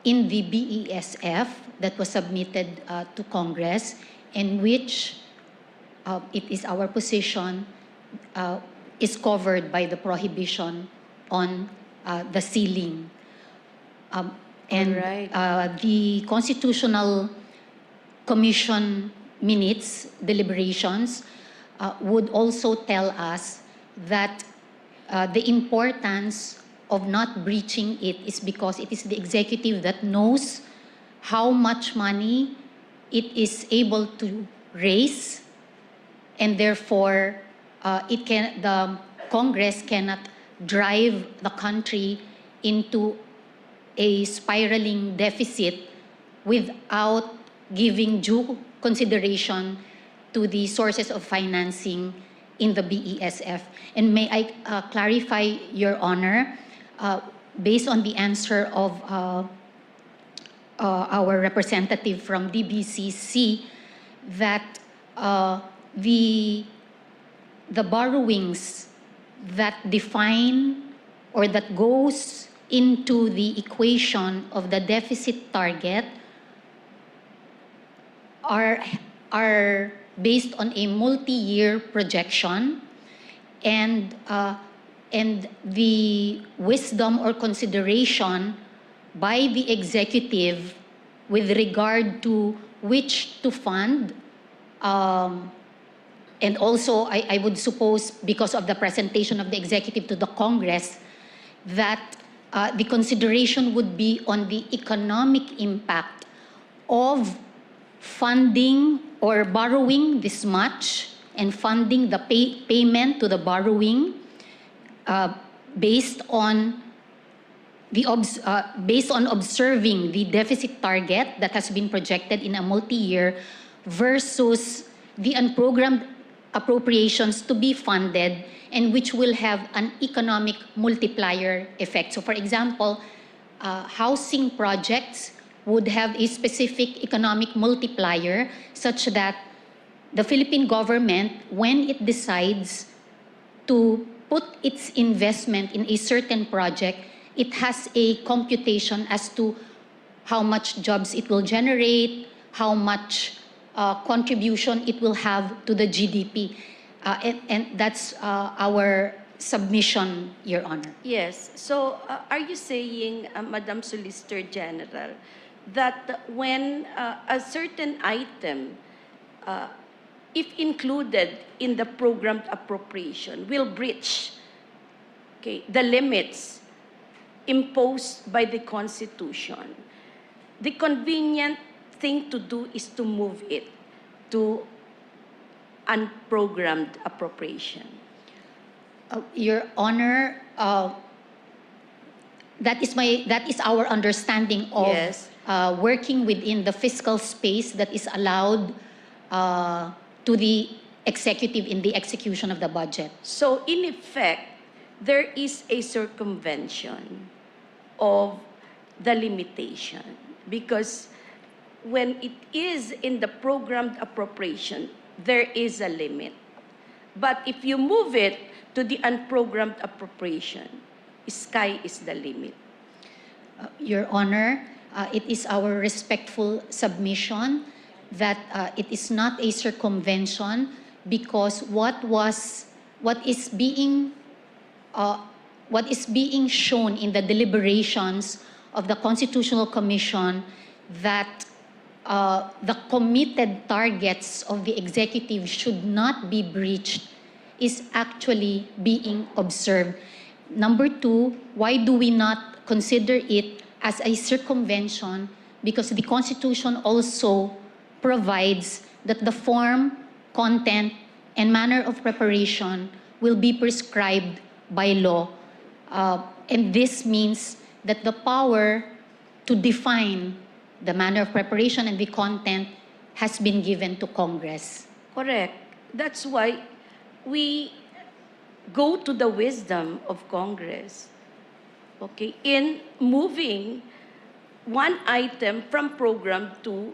in the BESF that was submitted to Congress, in which it is our position is covered by the prohibition on the ceiling. The Constitutional Commission minutes, deliberations, would also tell us that the importance of not breaching it is because it is the executive that knows how much money it is able to raise, and therefore the Congress cannot drive the country into a spiraling deficit without giving due consideration to the sources of financing in the BESF. And may I clarify, Your Honor, based on the answer of our representative from DBCC, that the borrowings that define or that goes into the equation of the deficit target are based on a multi-year projection, and the wisdom or consideration by the executive with regard to which to fund, and also I would suppose because of the presentation of the executive to the Congress, that the consideration would be on the economic impact of funding or borrowing this much and funding the payment to the borrowing based on observing the deficit target that has been projected in a multi-year versus the unprogrammed appropriations to be funded and which will have an economic multiplier effect. So for example, housing projects would have a specific economic multiplier such that the Philippine government, when it decides to put its investment in a certain project, it has a computation as to how much jobs it will generate, how much contribution it will have to the GDP. And that's our submission, Your Honor. Yes. So are you saying, Madam Solicitor General, that when a certain item, if included in the programmed appropriation, will breach the limits imposed by the Constitution, the convenient thing to do is to move it to unprogrammed appropriation? Your Honor, that is our understanding of Yes. Working within the fiscal space that is allowed to the executive in the execution of the budget. So in effect, there is a circumvention of the limitation because when it is in the programmed appropriation, there is a limit. But if you move it to the unprogrammed appropriation, sky is the limit. Your Honor, it is our respectful submission that it is not a circumvention because what is being shown in the deliberations of the Constitutional Commission that the committed targets of the executive should not be breached is actually being observed. Number two, why do we not consider it as a circumvention? Because the Constitution also provides that the form, content, and manner of preparation will be prescribed by law. And this means that the power to define the manner of preparation and the content has been given to Congress. Correct. That's why we go to the wisdom of Congress, okay, in moving one item from program to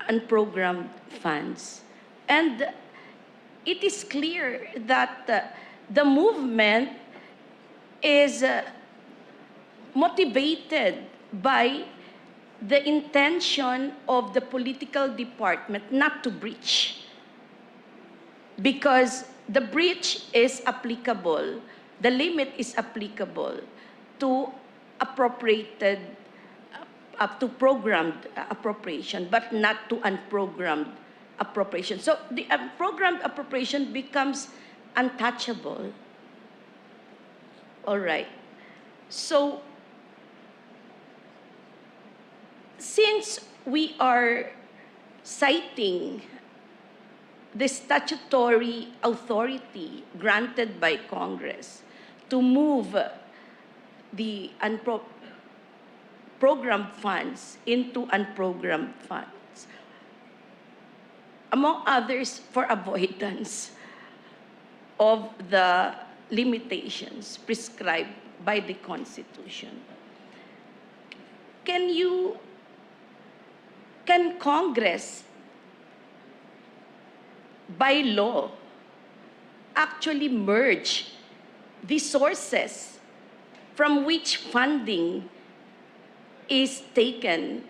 unprogrammed funds. And it is clear that the movement is motivated by the intention of the political department not to breach. Because the breach is applicable, the limit is applicable to appropriated, up to programmed appropriation, but not to unprogrammed appropriation. So the unprogrammed appropriation becomes untouchable. All right. So since we are citing the statutory authority granted by Congress to move the programmed funds into unprogrammed funds, among others for avoidance of the limitations prescribed by the Constitution. Can Congress, by law, actually merge the sources from which funding is taken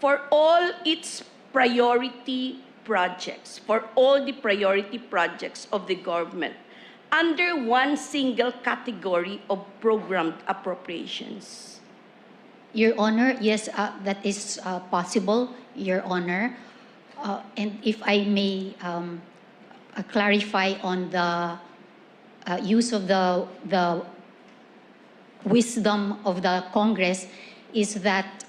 for all its priority projects, for all the priority projects of the government, under one single category of programmed appropriations? Your Honor, yes, that is possible, Your Honor. And if I may clarify on the use of the wisdom of the Congress, is that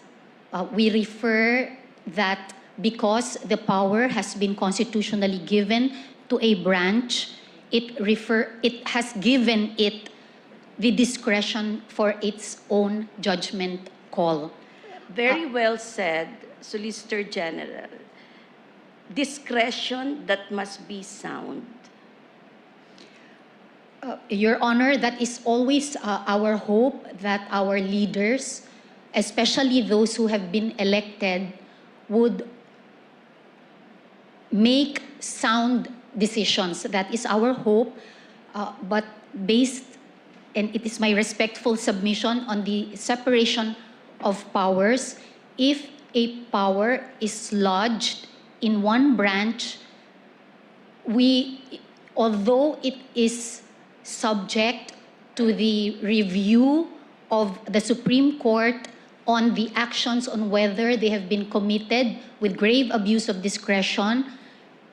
we refer that because the power has been constitutionally given to a branch, it has given it the discretion for its own judgment call. Very well said, Solicitor General. Discretion that must be sound. Your Honor, that is always our hope, that our leaders, especially those who have been elected, would make sound decisions. That is our hope, but based, and it is my respectful submission, on the separation of powers. If a power is lodged in one branch, although it is subject to the review of the Supreme Court on the actions on whether they have been committed with grave abuse of discretion,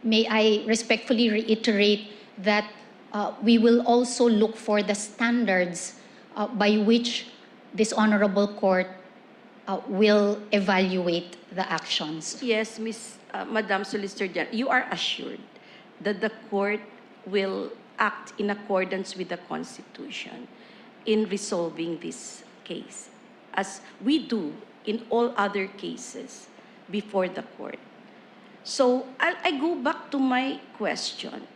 may I respectfully reiterate that we will also look for the standards by which this honorable court will evaluate the actions. Yes, Madam Solicitor General, you are assured that the court will act in accordance with the Constitution in resolving this case, as we do in all other cases before the court. So I go back to my question.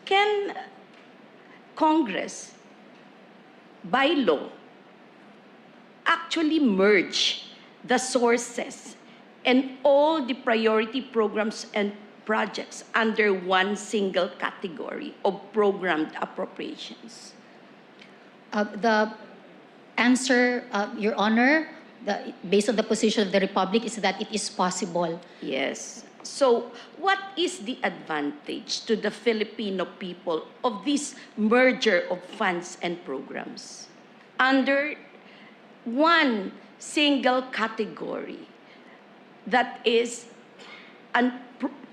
Can Congress, by law, actually merge the sources and all the priority programs and projects under one single category of programmed appropriations? The answer, Your Honor, based on the position of the Republic, is that it is possible. Yes. So what is the advantage to the Filipino people of this merger of funds and programs under one single category that is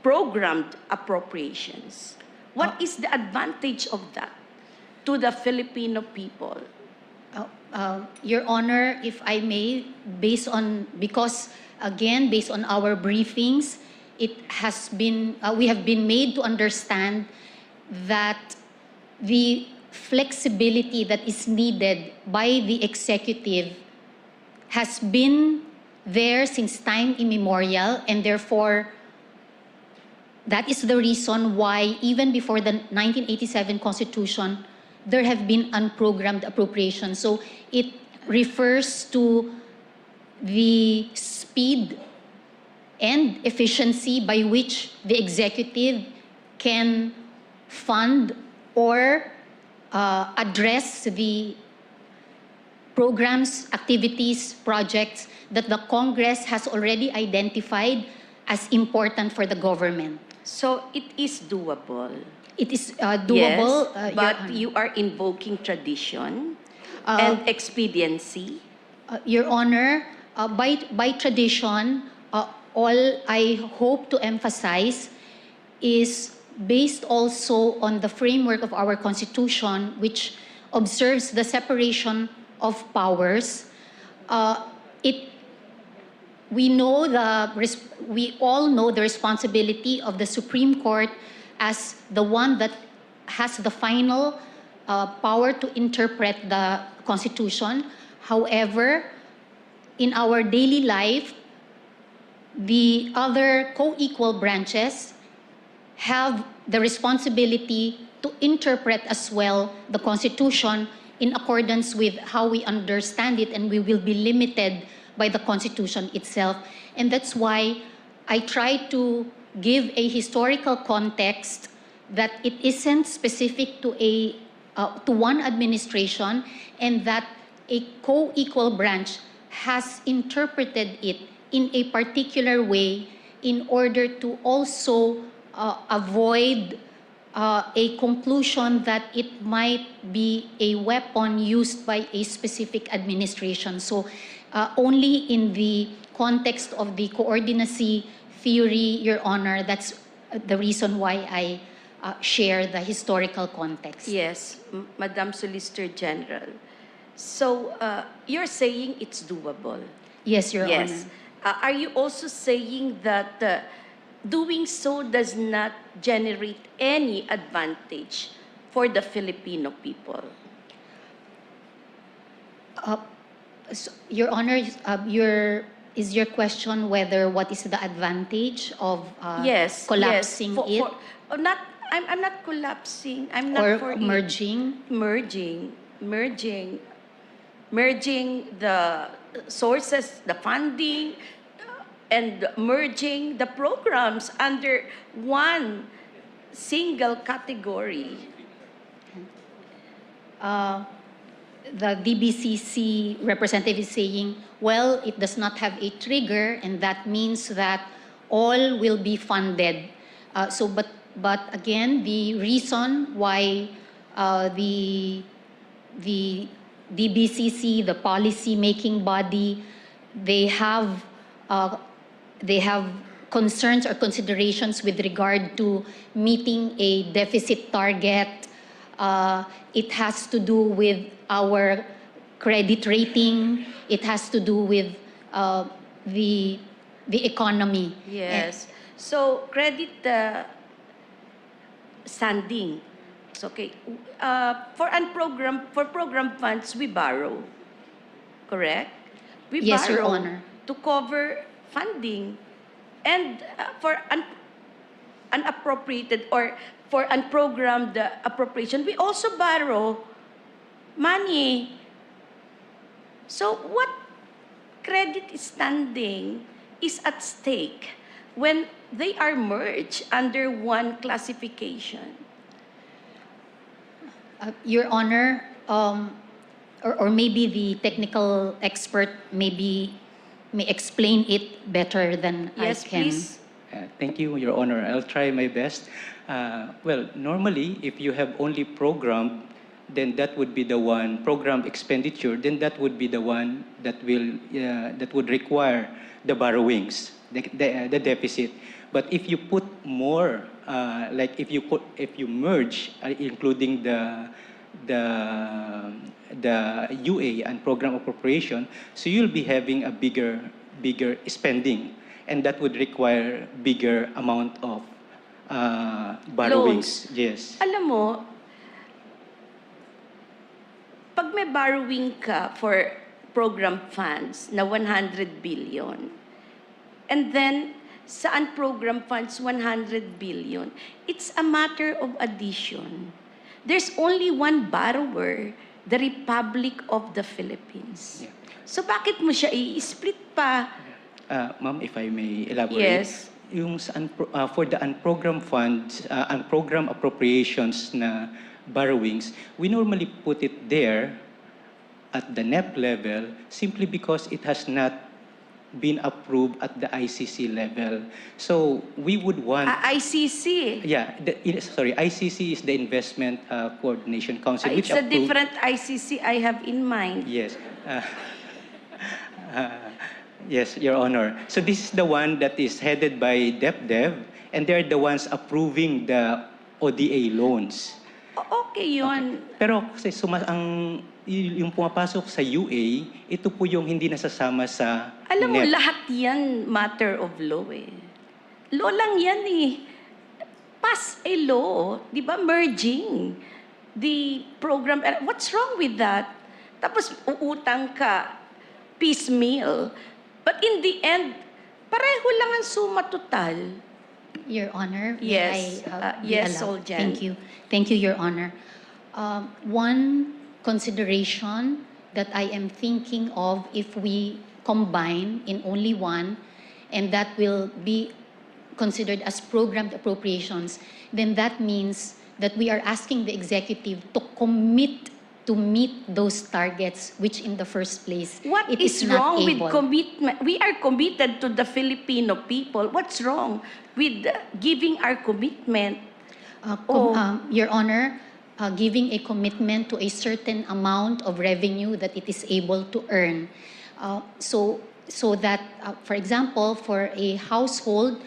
programmed appropriations? What is the advantage of that to the Filipino people? Your Honor, if I may, because again, based on our briefings, we have been made to understand that the flexibility that is needed by the executive has been there since time immemorial, and therefore that is the reason why even before the 1987 Constitution, there have been unprogrammed appropriations. So it refers to the speed and efficiency by which the executive can fund or address the programs, activities, projects that the Congress has already identified as important for the government. So it is doable. It is doable, Yes, Your but Honor. you are invoking tradition and expediency. Your Honor, by tradition, all I hope to emphasize is based also on the framework of our Constitution, which observes the separation of powers. We all know the responsibility of the Supreme Court as the one that has the final power to interpret the Constitution. However, in our daily life, the other co-equal branches have the responsibility to interpret as well the Constitution in accordance with how we understand it, and we will be limited by the Constitution itself. And that's why I try to give a historical context that it isn't specific to one administration, and that a co-equal branch has interpreted it in a particular way in order to also avoid a conclusion that it might be a weapon used by a specific administration. So only in the context of the coordinacy theory, Your Honor, that's the reason why I share the historical context. Yes, Madam Solicitor General. So you're saying it's doable? Yes, Your Yes. Honor. Are you also saying that doing so does not generate any advantage for the Filipino people? Your Honor, is your question whether what is the advantage of Yes, collapsing yes. it? I'm not collapsing. I'm not Or for it. merging? Merging the sources, the funding, and merging the programs under one single category. The DBCC representative is saying, well, it does not have a trigger, and that means that all will be funded. But again, the reason why the DBCC, the policy-making body, they have concerns or considerations with regard to meeting a deficit target. It has to do with our credit rating. It has to do with the economy. Yes. So credit standing. It's okay. For program funds, we borrow. Correct? We Yes, borrow Your Honor. to cover funding, and for unappropriated or for unprogrammed appropriation, we also borrow money. So what credit standing is at stake when they are merged under one classification? Your Honor, or maybe the technical expert may explain it better than Yes, I can. please. Thank you, Your Honor. I'll try my best. Well, normally, if you have only program, then that would be the one program expenditure. Then that would be the one that would require the borrowings, the deficit. But if you put more, like if you merge, including the UA and program appropriation, so you'll be having a bigger spending, and that would require bigger amount of borrowings. Loans. Yes. Alam mo, may borrowing ka for program funds na 100 billion, and then sa unprogram funds 100 billion, it's a matter of addition. There's only one borrower, the Republic of the Philippines. Yeah. So bakit mo siya i-split pa? Ma'am, if I may elaborate. Yes. Yung for the unprogrammed funds, unprogrammed appropriations na borrowings, we normally put it there at the NEP level simply because it has not been approved at the ICC level. So we would want... ICC? Yeah, ICC is the Investment Coordination Council, which It's a approved... different ICC I have in mind. Yes. Yes, Your Honor. So this is the one that is headed by DepDev, and they're the ones approving the ODA loans. Okay yun. Pero kasi yung pumapasok sa UA, ito po yung hindi nasasama sa Alam mo, NEP. lahat yan matter of law eh. Law lang yan eh. Pass a law, di ba? Merging the program. What's wrong with that? Tapos uutang ka, piecemeal. But in the end, pareho lang ang suma total. Your Honor, may Yes, I, be yes, allowed? Soljan. Thank you. Thank you, Your Honor. One consideration that I am thinking of if we combine in only one, and that will be considered as programmed appropriations, then that means that we are asking the executive to commit to meet those targets, which in the first place What it is is not wrong with able. commitment? We are committed to the Filipino people. What's wrong with giving our commitment? Your Honor, giving a commitment to a certain amount of revenue that it is able to earn. So that, for example, for a household,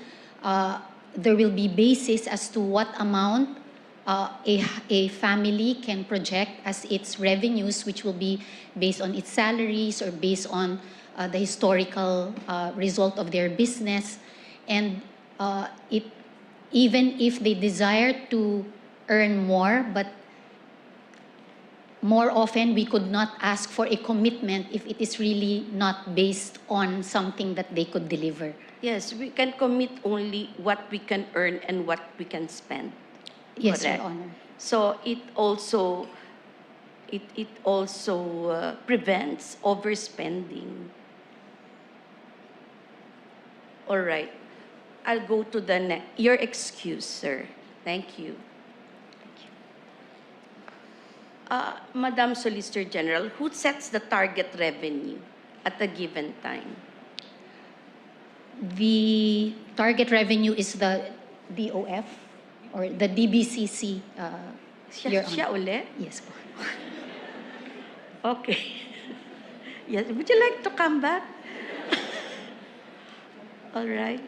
there will be basis as to what amount a family can project as its revenues, which will be based on its salaries or based on the historical result of their business. And even if they desire to earn more, but more often we could not ask for a commitment if it is really not based on something that they could deliver. Yes, we can commit only what we can earn and what we can spend. Yes, Correct. Your Honor. So it also prevents overspending. All right. I'll go to the next. Your excuse, sir. Thank you. Madam Solicitor General, who sets the target revenue at a given time? The target revenue is the DOF or the DBCC. Your Siya Honor. ulit? Yes po. Okay. Yes. Would you like to come back? All right.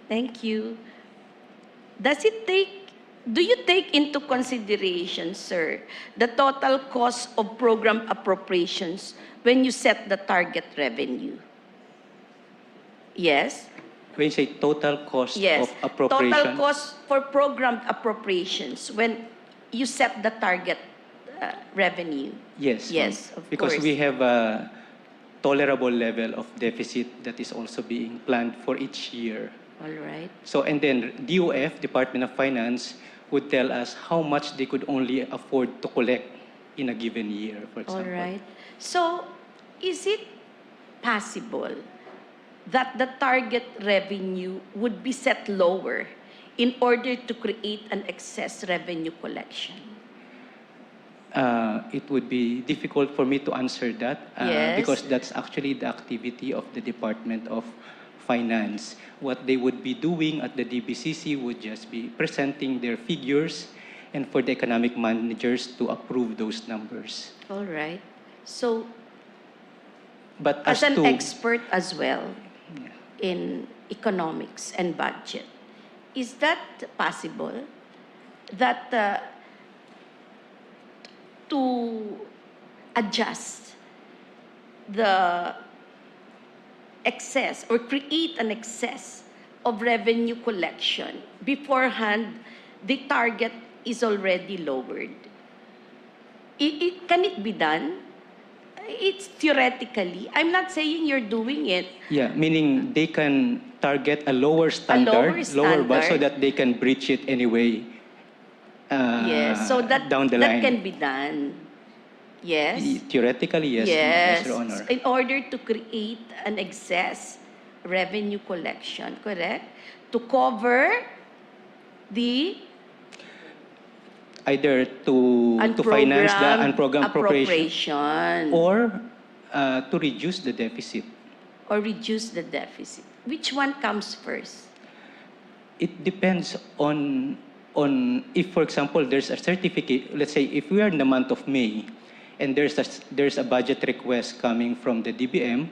Thank you. Do you take into consideration, sir, the total cost of program appropriations when you set the target revenue? Yes? When you say total cost Yes. of appropriation, Total cost for programmed appropriations when you set the target revenue. yes. Yes, ma'am. of Because course. we have a tolerable level of deficit that is also being planned for each year. All right. So, and then DOF, Department of Finance, would tell us how much they could only afford to collect in a given year, for All example. right. So, is it possible that the target revenue would be set lower in order to create an excess revenue collection? It would be difficult for me to answer that Yes. because that's actually the activity of the Department of Finance. What they would be doing at the DBCC would just be presenting their figures and for the economic managers to approve those numbers. All right. So, But as an to, expert as well in economics and budget, is that possible? That to adjust the excess or create an excess of revenue collection beforehand, the target is already lowered. Can it be done? It's theoretically. I'm not saying you're doing it. Yeah, meaning they can target a lower standard, lower but so standard. that they can breach it anyway. Yes, so that down the that line. can be done. Yes. Theoretically, yes, Your Honor. In order to create an excess revenue collection, correct? To cover the Either to finance the unprogrammed appropriation or to reduce the deficit. or reduce the deficit. Which one comes first? It depends on if, for example, there's a certificate. Let's say if we are in the month of May, and there's a budget request coming from the DBM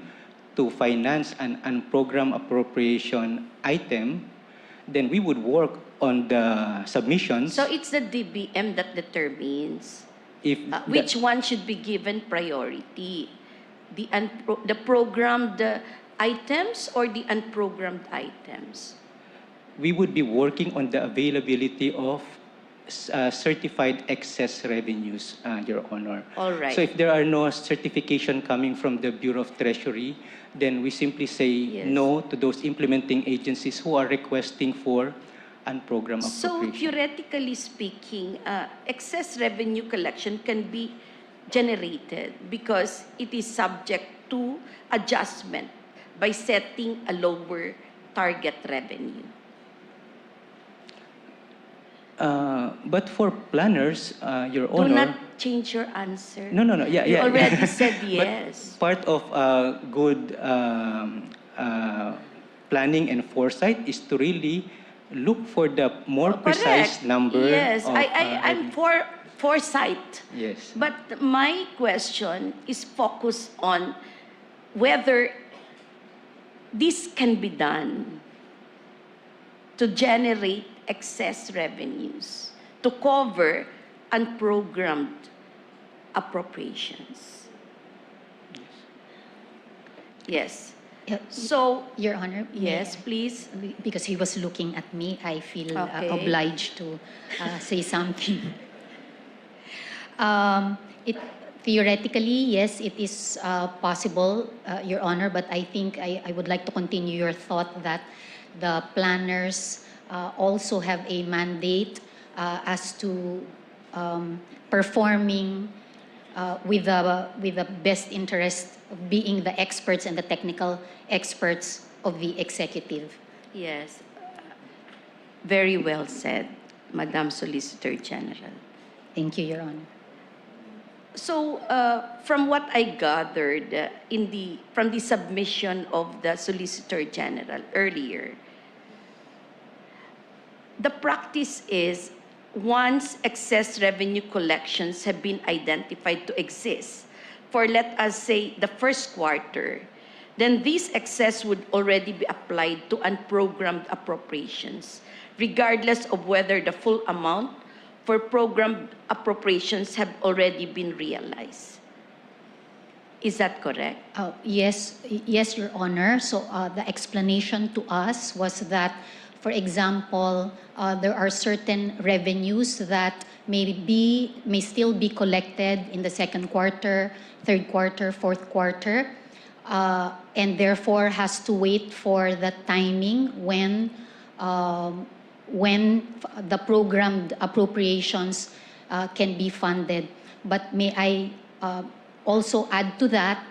to finance an unprogrammed appropriation item, then we would work on the submissions. So it's the DBM that determines If which one should be given priority, the programmed items or the unprogrammed items? we would be working on the availability of certified excess revenues, Your Honor. All right. So if there are no certification coming from the Bureau of Treasury, then we simply say no to those implementing agencies who are requesting for unprogrammed So appropriation. theoretically speaking, excess revenue collection can be generated because it is subject to adjustment by setting a lower target revenue. But for planners, Your Do Honor... not change your answer. No. Yeah. You already yeah. said yes. But part of good planning and foresight is to really look for the more precise Correct. number. Yes, of, I'm for foresight. Yes. But my question is focused on whether this can be done to generate excess revenues to cover unprogrammed appropriations. Yes. So, Your Honor, yes, please. Because he was looking at me, I feel Okay. obliged to say something. Theoretically, yes, it is possible, Your Honor, but I think I would like to continue your thought that the planners also have a mandate as to performing with the best interest of being the experts and the technical experts of the executive. Yes. Very well said, Madam Solicitor General. Thank you, Your Honor. So, from what I gathered from the submission of the Solicitor General earlier, the practice is once excess revenue collections have been identified to exist for, let us say, the first quarter, then this excess would already be applied to unprogrammed appropriations, regardless of whether the full amount for programmed appropriations have already been realized. Is that correct? Yes, Your Honor. So the explanation to us was that, for example, there are certain revenues that may still be collected in the second quarter, third quarter, fourth quarter, and therefore has to wait for the timing when the programmed appropriations can be funded. But may I also add to that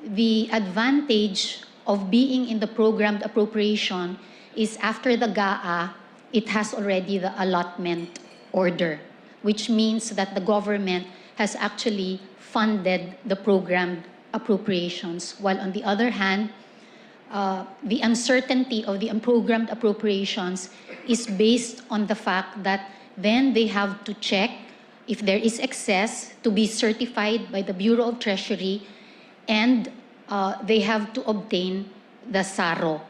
the advantage of being in the programmed appropriation is after the GAA, it has already the allotment order, which means that the government has actually funded the programmed appropriations, while on the other hand, the uncertainty of the unprogrammed appropriations is based on the fact that then they have to check if there is excess to be certified by the Bureau of Treasury, and they have to obtain the SARO,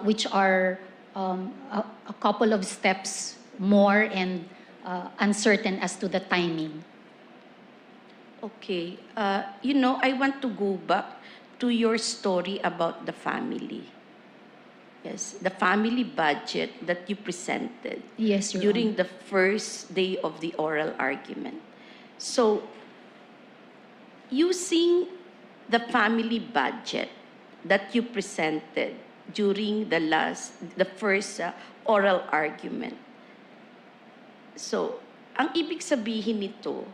which are a couple of steps more and uncertain as to the timing. Okay. I want to go back to your story about the family. Yes, the family budget that you presented during the first day of the oral argument. So, using the family budget that you presented during the first oral argument. So, ang ibig sabihin nito,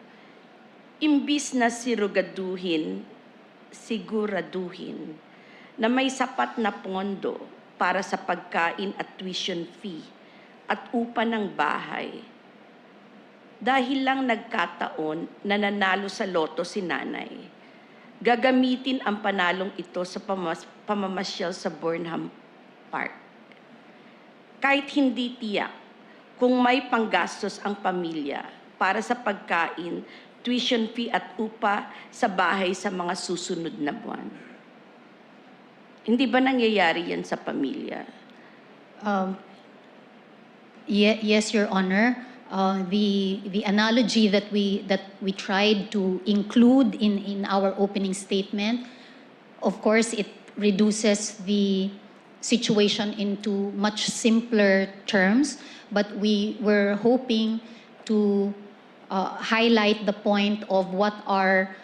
imbis na siguraduhin na may sapat na pondo para sa pagkain at tuition fee at upa ng bahay, dahil lang nagkataon na nanalo sa loto si nanay, gagamitin ang panalong ito sa pamamasyal sa Burnham Park. Kahit hindi tiyak kung may panggastos ang pamilya para sa pagkain, tuition fee at upa sa bahay sa mga susunod na buwan. Hindi ba nangyayari yan sa pamilya? Yes, Your Honor. The analogy that we tried to include in our opening statement, of course, it reduces the situation into much simpler terms, but we were hoping to highlight the point of what are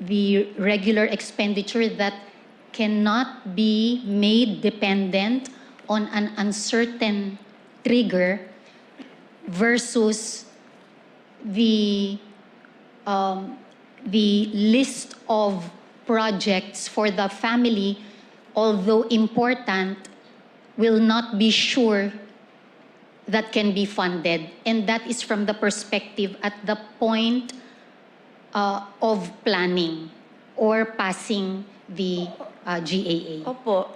the regular expenditure that cannot be made dependent on an uncertain trigger versus the list of projects for the family, although important, will not be sure that can be funded. And that is from the perspective at the point of planning or passing the GAA. Opo,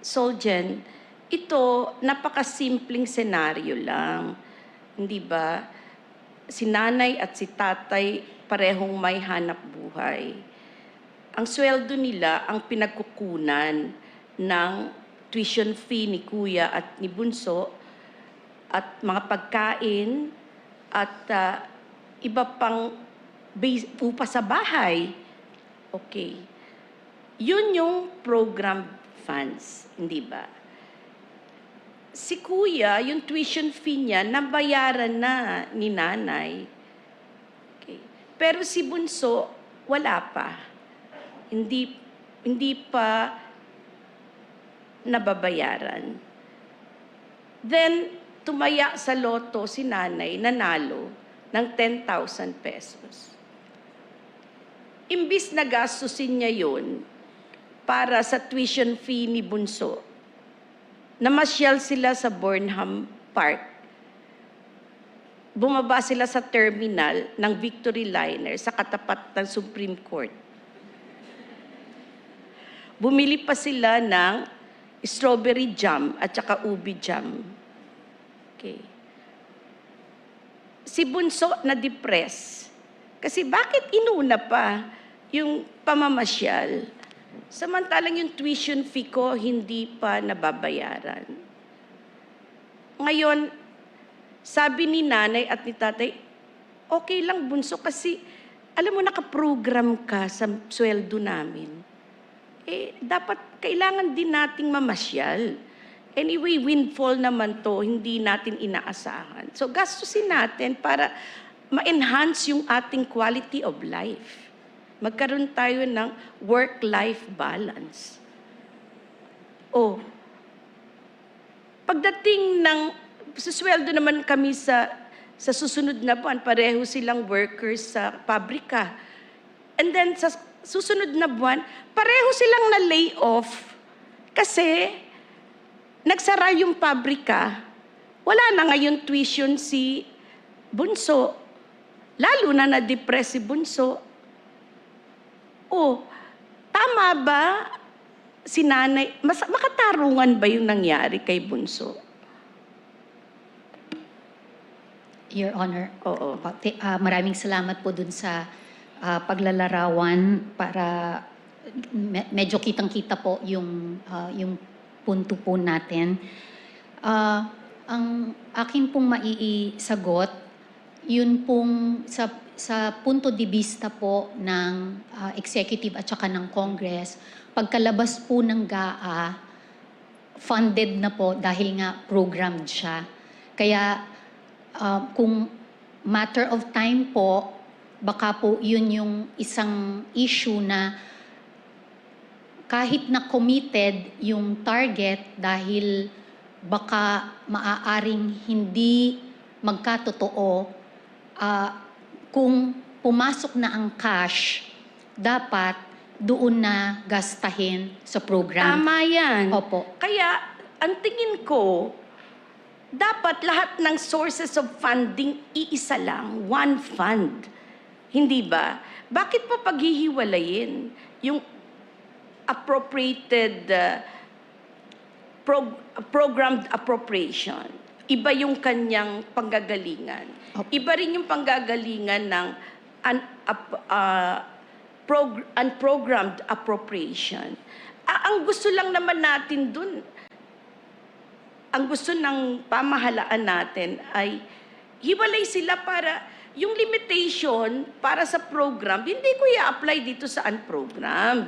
Soljen, ito napakasimpleng senaryo lang. Hindi ba? Si nanay at si tatay parehong may hanap buhay. Ang sweldo nila ang pinagkukunan ng tuition fee ni kuya at ni bunso at mga pagkain at iba pang upa sa bahay. Okay. Yun yung program funds, hindi ba? Si kuya, yung tuition fee niya, nabayaran na ni nanay. Okay. Pero si bunso, wala pa. Hindi pa nababayaran. Then, tumaya sa loto si nanay, nanalo ng 10,000 pesos. Imbis na gastusin niya yun para sa tuition fee ni bunso, namasyal sila sa Burnham Park. Bumaba sila sa terminal ng Victory Liner sa katapat ng Supreme Court. Bumili pa sila ng strawberry jam at saka ubi jam. Okay. Si bunso na-depress. Kasi bakit inuna pa yung pamamasyal? Samantalang yung tuition fee ko hindi pa nababayaran. Ngayon, sabi ni nanay at ni tatay, okay lang bunso kasi alam mo nakaprogram ka sa sweldo namin. Dapat kailangan din nating mamasyal. Anyway, windfall naman to, hindi natin inaasahan. So gastusin natin para ma-enhance yung ating quality of life. Magkaroon tayo ng work-life balance. Pagdating ng susweldo naman kami sa susunod na buwan, pareho silang workers sa pabrika. And then sa susunod na buwan, pareho silang na-lay off kasi nagsara yung pabrika. Wala na ngayon tuition si bunso. Lalo na na-depress si bunso. Tama ba si nanay? Makatarungan ba yung nangyari kay bunso? Your Honor, Oo. Maraming salamat po dun sa paglalarawan para medyo kitang-kita po yung punto po natin. Ang akin pong maiisagot, yun pong sa punto de vista po ng executive at saka ng Congress, pagkalabas po ng GAA, funded na po dahil nga programmed siya. Kaya kung matter of time po, baka po yun yung isang issue na kahit na committed yung target dahil baka maaaring hindi magkatotoo, kung pumasok na ang cash, dapat doon na gastahin sa program. Tama yan. Opo. Kaya, ang tingin ko, dapat lahat ng sources of funding iisa lang, one fund. Hindi ba? Bakit pa paghihiwalayin yung appropriated programmed appropriation? Iba yung kanyang panggagalingan. Iba rin yung panggagalingan ng unprogrammed appropriation. Ang gusto lang naman natin dun, ang gusto ng pamahalaan natin ay hiwalay sila para yung limitation para sa program, hindi ko i-apply dito sa unprogrammed.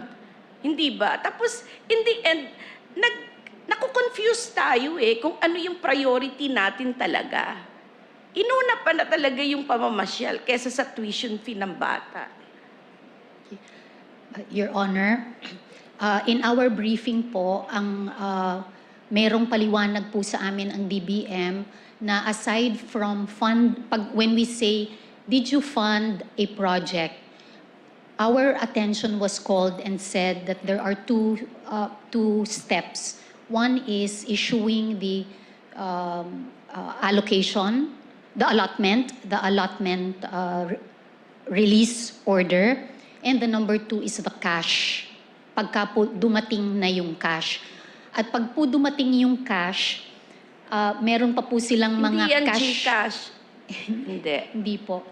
Hindi ba? Tapos, in the end, naku-confuse tayo kung ano yung priority natin talaga. Inuna pa na talaga yung pamamasyal kesa sa tuition fee ng bata. Your Honor, in our briefing po, merong paliwanag po sa amin ang DBM na aside from when we say, did you fund a project? Our attention was called and said that there are two steps. One is issuing the allocation, the allotment release order, and the number two is the cash. Pagka po dumating na yung cash. At pag po dumating yung cash, meron pa po silang mga Hindi yan cash. GCash. Hindi. Hindi po.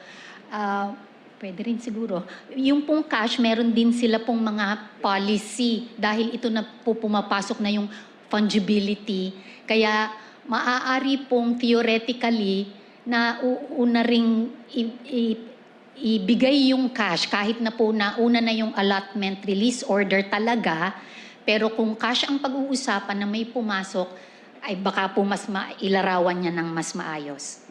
Pwede rin siguro. Yung pong cash, meron din sila pong mga policy dahil ito na po pumapasok na yung fungibility. Kaya maaari pong theoretically na una ring ibigay yung cash kahit na po nauna na yung allotment release order talaga. Pero kung cash ang pag-uusapan na may pumasok, ay baka po mas mailarawan niya ng mas maayos.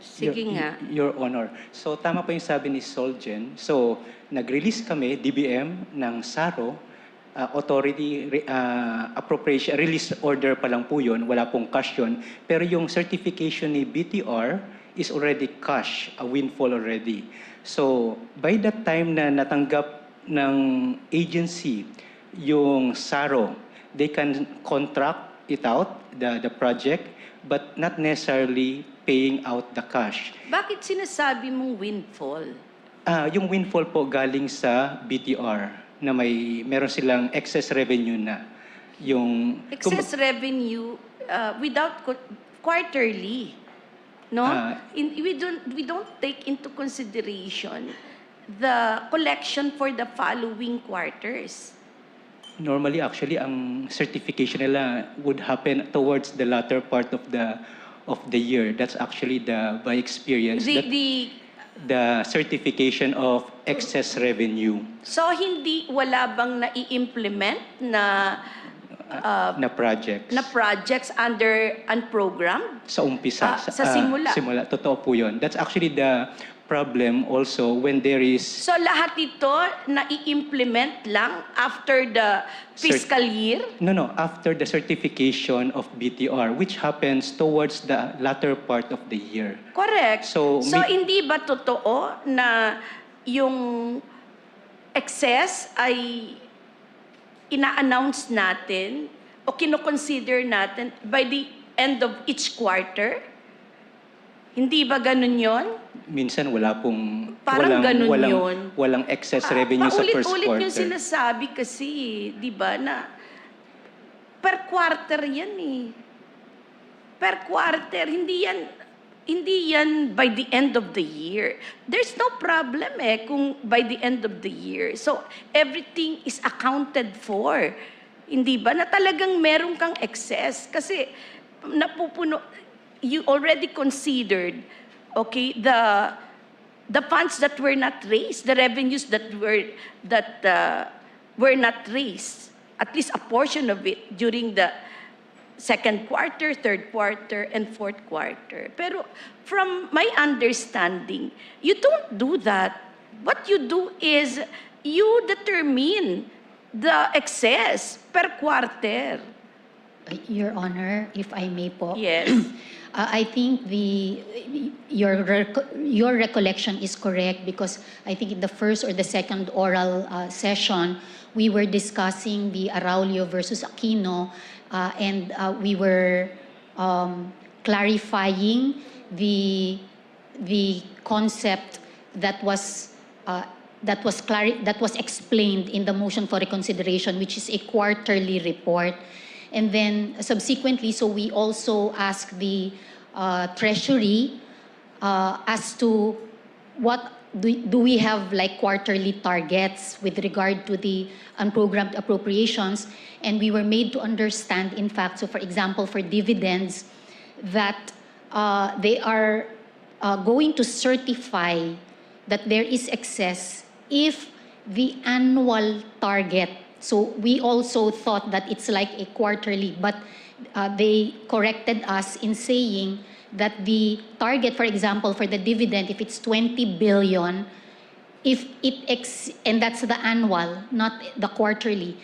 Sige nga. Your Honor. So, tama po yung sabi ni Solgen. So, nag-release kami, DBM, ng SARO, authority appropriation, release order pa lang po yun, wala pong cash yun. Pero yung certification ni BTR is already cash, a windfall already. So, by that time na natanggap ng agency yung SARO, they can contract it out, the project, but not necessarily paying out the cash. Bakit sinasabi mong windfall? Yung windfall po galing sa BTR na meron silang excess revenue na. Yung Excess revenue without quarterly. No? We don't take into consideration the collection for the following quarters. Normally, actually, ang certification nila would happen towards the latter part of the year. That's actually by experience, the certification of excess revenue. So, wala bang nai-implement na projects under unprogrammed? Sa umpisa. Sa simula. Simula. Totoo po yun. That's actually the problem also when there is... So lahat ito nai-implement lang after the fiscal year? No. After the certification of BTR, which happens towards the latter part of the year. Correct. So hindi ba totoo na yung excess ay ina-announce natin o kino-consider natin by the end of each quarter? Hindi ba ganun yon? Minsan Parang ganun yun. Walang excess revenue sa first quarter. Paulit-ulit yung sinasabi kasi, di ba, na per quarter yan Per quarter, hindi yan by the end of the year. There's no problem kung by the end of the year. So, everything is accounted for. Hindi ba? Na talagang meron kang excess. Kasi, you already considered, the funds that were not raised, the revenues that were not raised, at least a portion of it during the second quarter, third quarter, and fourth quarter. Pero from my understanding, you don't do that. What you do is you determine the excess per quarter. Your Honor, if I may po. Yes. I think your recollection is correct because I think in the first or the second oral session, we were discussing the Araulio versus Aquino, and we were clarifying the concept that was explained in the motion for reconsideration, which is a quarterly report. And then subsequently, so we also asked the Treasury as to what do we have like quarterly targets with regard to the unprogrammed appropriations. And we were made to understand, in fact, so for example, for dividends, that they are going to certify that there is excess if the annual target. So we also thought that it's like a quarterly, but they corrected us in saying that the target, for example, for the dividend, if it's 20 billion, and that's the annual, not the quarterly.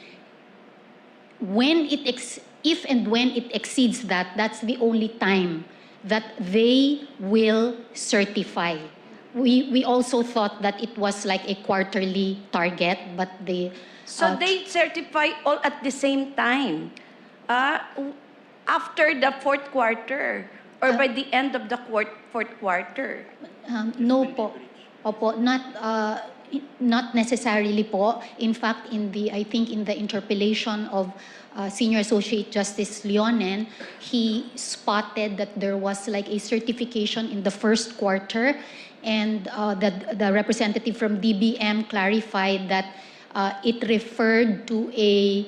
If and when it exceeds that, that's the only time that they will certify. We also thought that it was like a quarterly target, but they... So they certify all at the same time, after the fourth quarter, or by the end of the fourth quarter? No po. Opo, not necessarily po. In fact, I think in the interpellation of Senior Associate Justice Leonen, he spotted that there was like a certification in the first quarter, and the representative from DBM clarified that it referred to a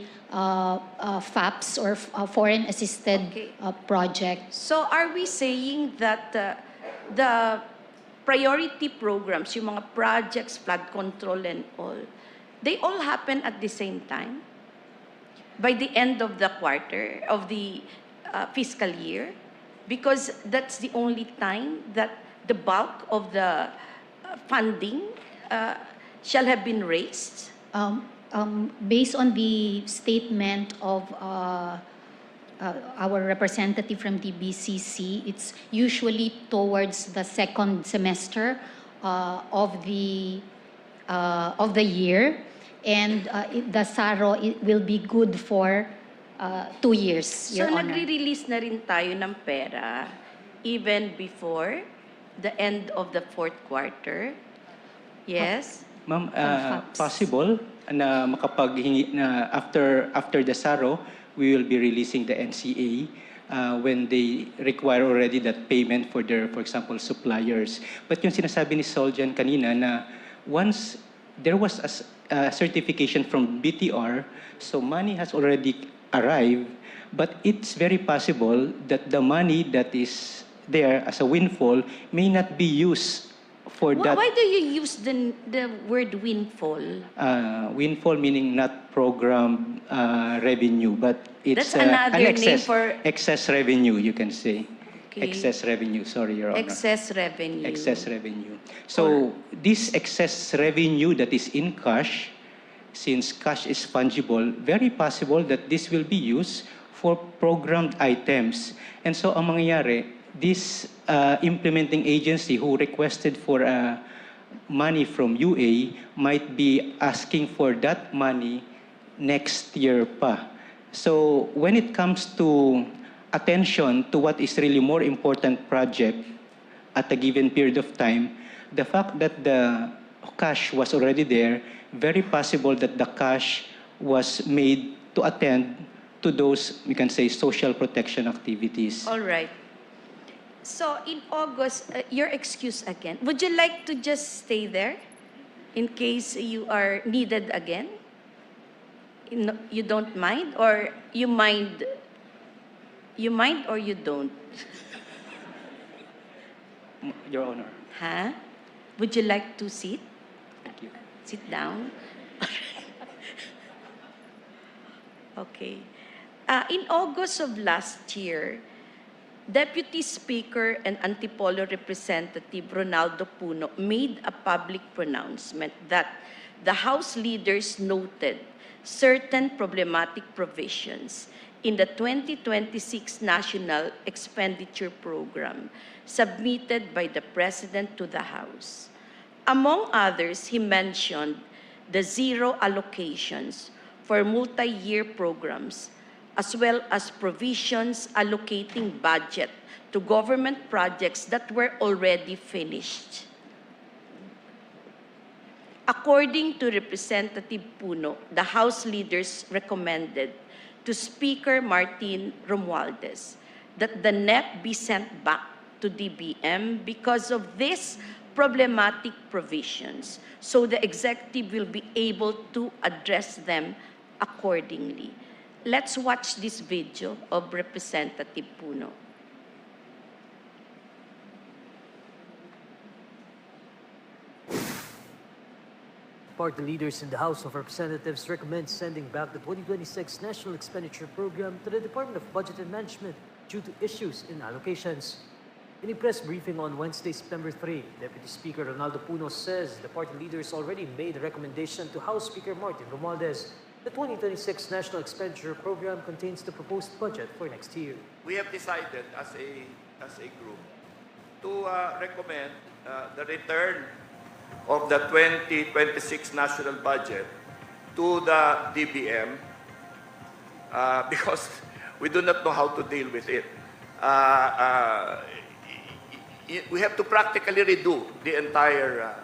FAPS or Foreign Assisted Project. So are we saying that the priority programs, yung mga projects, flood control and all, they all happen at the same time? By the end of the quarter, of the fiscal year? Because that's the only time that the bulk of the funding shall have been raised? Based on the statement of our representative from DBCC, it's usually towards the second semester of the year, and the SARO will be good for 2 years, Your So Honor. nagre-release na rin tayo ng pera even before the end of the fourth quarter? Yes? Ma'am, possible na makapaghingi na after the SARO, we will be releasing the NCA when they require already that payment for their, for example, suppliers. But yung sinasabi ni Soljan kanina na once there was a certification from BTR, so money has already arrived, but it's very possible that the money that is there as a windfall may not be used for that. Why do you use the word windfall? Windfall meaning not program revenue, but it's That's another an name for... excess revenue, you can say. Okay. Excess revenue, sorry, Your Honor. Excess revenue. Excess revenue. So this excess revenue that is in cash, since cash is fungible, very possible that this will be used for programmed items. And so ang mangyayari, this implementing agency who requested for money from UA might be asking for that money next year pa. So when it comes to attention to what is really more important project at a given period of time, the fact that the cash was already there, very possible that the cash was made to attend to those, we can say, social protection activities. All right. So in August, your excuse again. Would you like to just stay there in case you are needed again? You don't mind, or you mind? You mind or you don't? Your Honor. Huh? Would you like to sit? Thank you. Sit down. Okay. In August of last year, Deputy Speaker and Antipolo Representative Ronaldo Puno made a public pronouncement that the House leaders noted certain problematic provisions in the 2026 National Expenditure Program submitted by the President to the House. Among others, he mentioned the zero allocations for multi-year programs, as well as provisions allocating budget to government projects that were already finished. According to Representative Puno, the House leaders recommended to Speaker Martin Romualdez that the NEP be sent back to DBM because of these problematic provisions, so the executive will be able to address them accordingly. Let's watch this video of Representative Puno. Party leaders in the House of Representatives recommend sending back the 2026 National Expenditure Program to the Department of Budget and Management due to issues in allocations. In a press briefing on Wednesday, September 3, Deputy Speaker Ronaldo Puno says the party leaders already made a recommendation to House Speaker Martin Romualdez. The 2026 National Expenditure Program contains the proposed budget for next year. We have decided as a group to recommend the return of the 2026 national budget to the DBM because we do not know how to deal with it. We have to practically redo the entire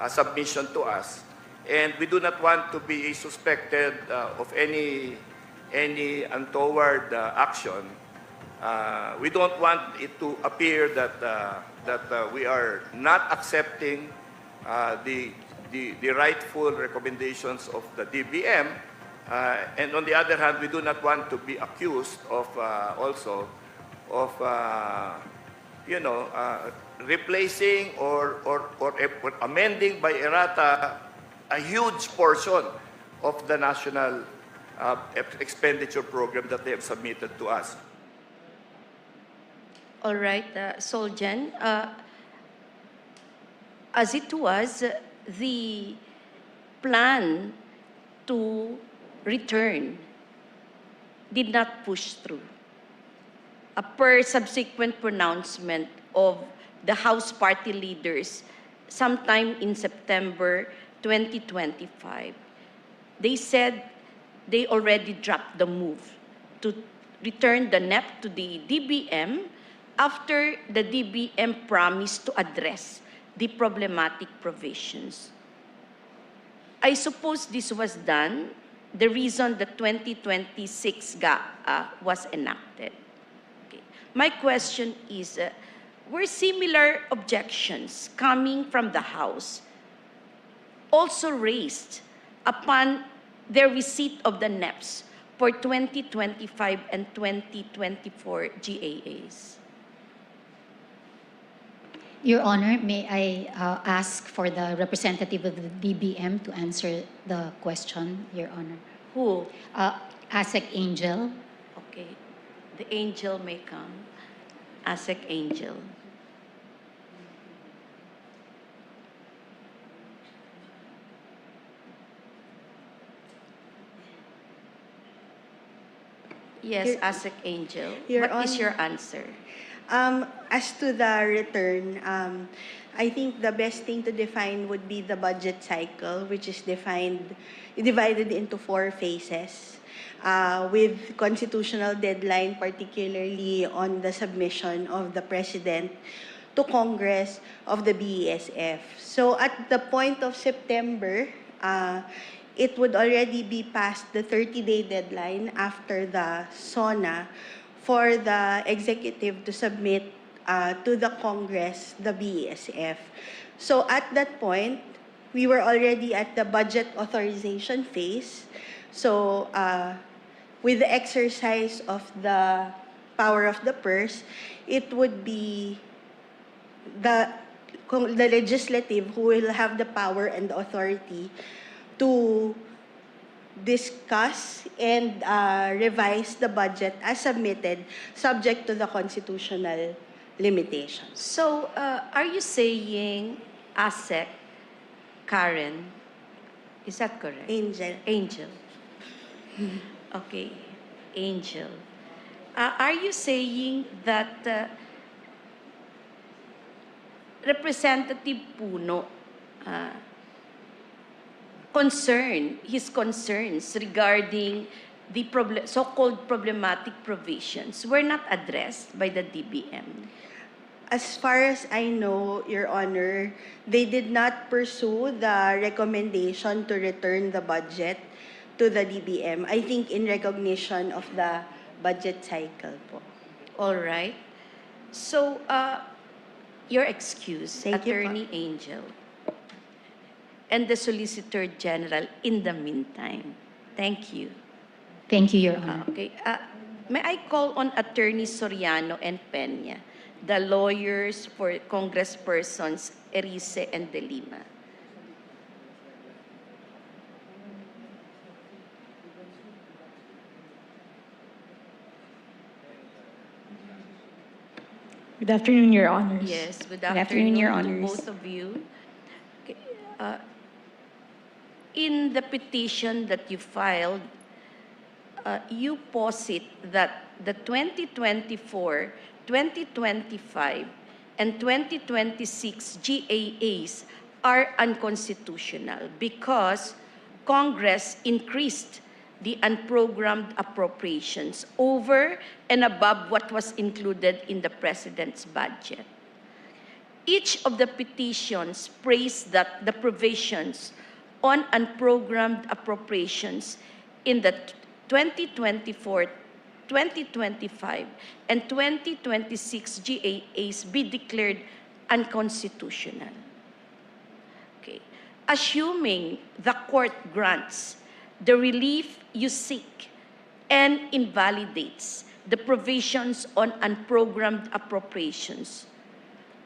submission to us, and we do not want to be suspected of any untoward action. We don't want it to appear that we are not accepting the rightful recommendations of the DBM, and on the other hand, we do not want to be accused of also of replacing or amending by errata a huge portion of the national expenditure program that they have submitted to us. All right, Soljan. As it was, the plan to return did not push through. Per subsequent pronouncement of the House party leaders sometime in September 2025, they said they already dropped the move to return the NEP to the DBM after the DBM promised to address the problematic provisions. I suppose this was done, the reason the 2026 GAA was enacted. Okay. My question is, were similar objections coming from the House also raised upon their receipt of the NEPs for 2025 and 2024 GAAs? Your Honor, may I ask for the representative of the DBM to answer the question, Your Honor? Who? ASEC Angel. Okay. The angel may come. ASEC Angel. Yes, ASEC Angel. What is your answer? As to the return, I think the best thing to define would be the budget cycle, which is divided into 4 phases, with constitutional deadline, particularly on the submission of the President to Congress of the BESF. So at the point of September, it would already be past the 30-day deadline after the SONA for the executive to submit to the Congress the BESF. So at that point, we were already at the budget authorization phase. So with the exercise of the power of the purse, it would be the legislative who will have the power and the authority to discuss and revise the budget as submitted, subject to the constitutional limitations. So, are you saying ASEC, Karen? Is that correct? Angel. Angel. Okay, Angel. Are you saying that Representative Puno his concerns regarding the so-called problematic provisions were not addressed by the DBM? As far as I know, Your Honor, they did not pursue the recommendation to return the budget to the DBM. I think in recognition of the budget cycle po. All right. So, your excuse, Thank you po. Attorney Angel, and the Solicitor General in the meantime. Thank you. Thank you, Your Honor. Okay. May I call on Attorney Soriano and Peña, the lawyers for Congresspersons Erice and De Lima? Good afternoon, Your Honors. Yes, good afternoon, Your to Honors. both of you. Okay, in the petition that you filed, you posit that the 2024, 2025, and 2026 GAAs are unconstitutional because Congress increased the unprogrammed appropriations over and above what was included in the President's budget. Each of the petitions praised that the provisions on unprogrammed appropriations in the 2024, 2025, and 2026 GAAs be declared unconstitutional. Okay. Assuming the court grants the relief you seek and invalidates the provisions on unprogrammed appropriations,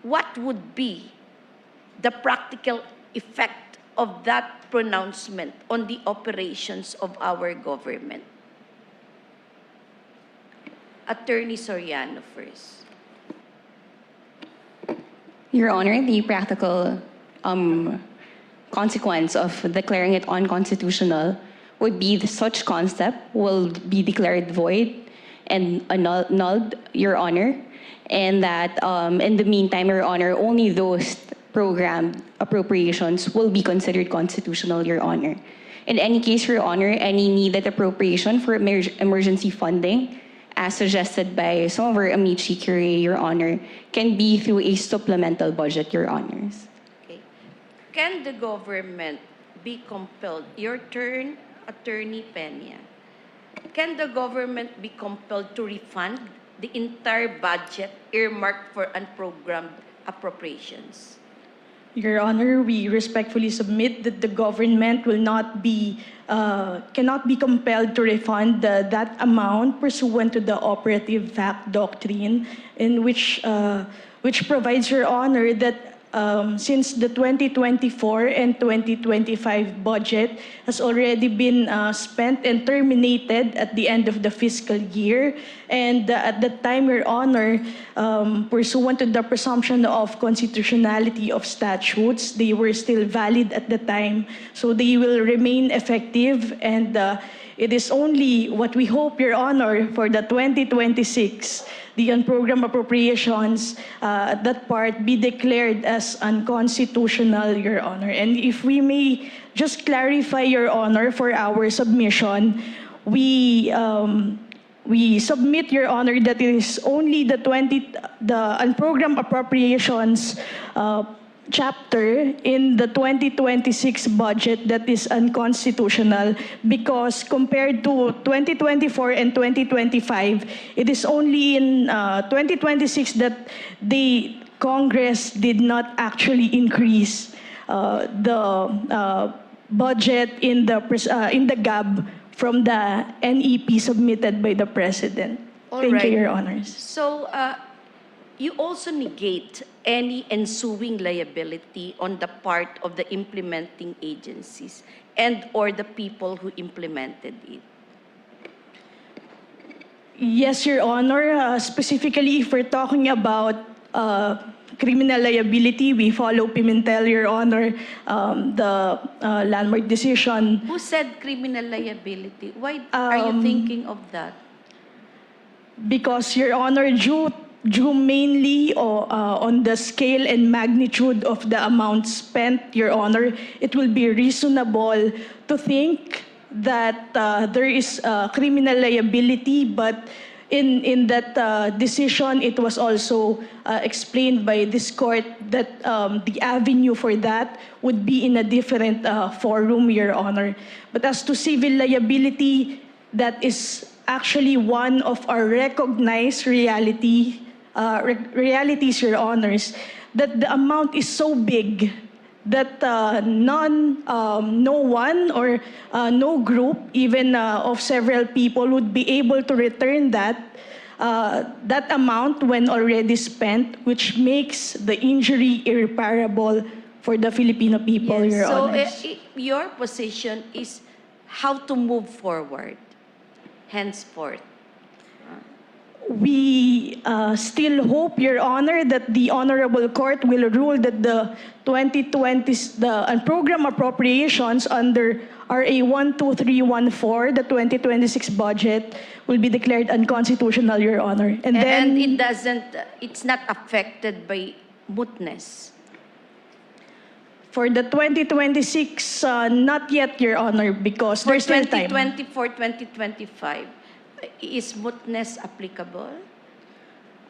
what would be the practical effect of that pronouncement on the operations of our government? Attorney Soriano first. Your Honor, the practical consequence of declaring it unconstitutional would be such concept will be declared void and annulled, Your Honor, and that in the meantime, Your Honor, only those programmed appropriations will be considered constitutional, Your Honor. In any case, Your Honor, any needed appropriation for emergency funding, as suggested by some of our amici curiae, Your Honor, can be through a supplemental budget, Your Honors. Okay. Can the government be compelled? Your turn, Attorney Peña. Can the government be compelled to refund the entire budget earmarked for unprogrammed appropriations? Your Honor, we respectfully submit that the government will not be, cannot be compelled to refund that amount pursuant to the operative fact doctrine, in which provides, Your Honor, that since the 2024 and 2025 budget has already been spent and terminated at the end of the fiscal year, and at that time, Your Honor, pursuant to the presumption of constitutionality of statutes, they were still valid at the time, so they will remain effective, and it is only what we hope, Your Honor, for the 2026, the unprogrammed appropriations, that part be declared as unconstitutional, Your Honor. And if we may just clarify, Your Honor, for our submission, we submit, Your Honor, that it is only the unprogrammed appropriations chapter in the 2026 budget that is unconstitutional, because compared to 2024 and 2025, it is only in 2026 that the Congress did not actually increase the budget in the GAB from the NEP submitted by the President. All Thank right. you, Your Honors. So, you also negate any ensuing liability on the part of the implementing agencies and or the people who implemented it. Yes, Your Honor. Specifically, if we're talking about criminal liability, we follow Pimentel, Your Honor, the landmark decision. Who said criminal liability? Why are you thinking of that? Because, Your Honor, due mainly on the scale and magnitude of the amount spent, Your Honor, it will be reasonable to think that there is criminal liability, but in that decision, it was also explained by this court that the avenue for that would be in a different forum, Your Honor. But as to civil liability, that is actually one of our recognized realities, Your Honors, that the amount is so big that no one or no group, even of several people, would be able to return that amount when already spent, which makes the injury irreparable for the Filipino people, Yes. Your So Honors. your position is how to move forward, henceforth. We still hope, Your Honor, that the Honorable Court will rule that the 2020 program appropriations under RA 12314, the 2026 budget, will be declared unconstitutional, Your Honor. And then it's not affected by mootness. for the 2026, not yet, Your Honor, because For there's still time. 2024, 2025, is mootness applicable?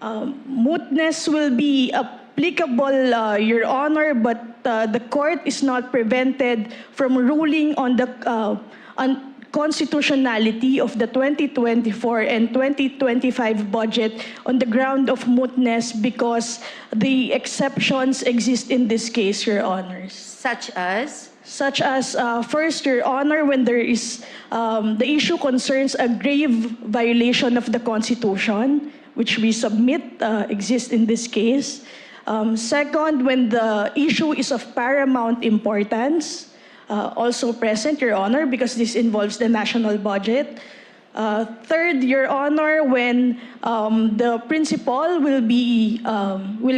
Mootness will be applicable, Your Honor, but the court is not prevented from ruling on the constitutionality of the 2024 and 2025 budget on the ground of mootness because the exceptions exist in this case, Your Honors. Such as? Such as, first, Your Honor, when there is, the issue concerns a grave violation of the Constitution, which we submit exists in this case. Second, when the issue is of paramount importance, also present, Your Honor, because this involves the national budget. Third, Your Honor, when the principal will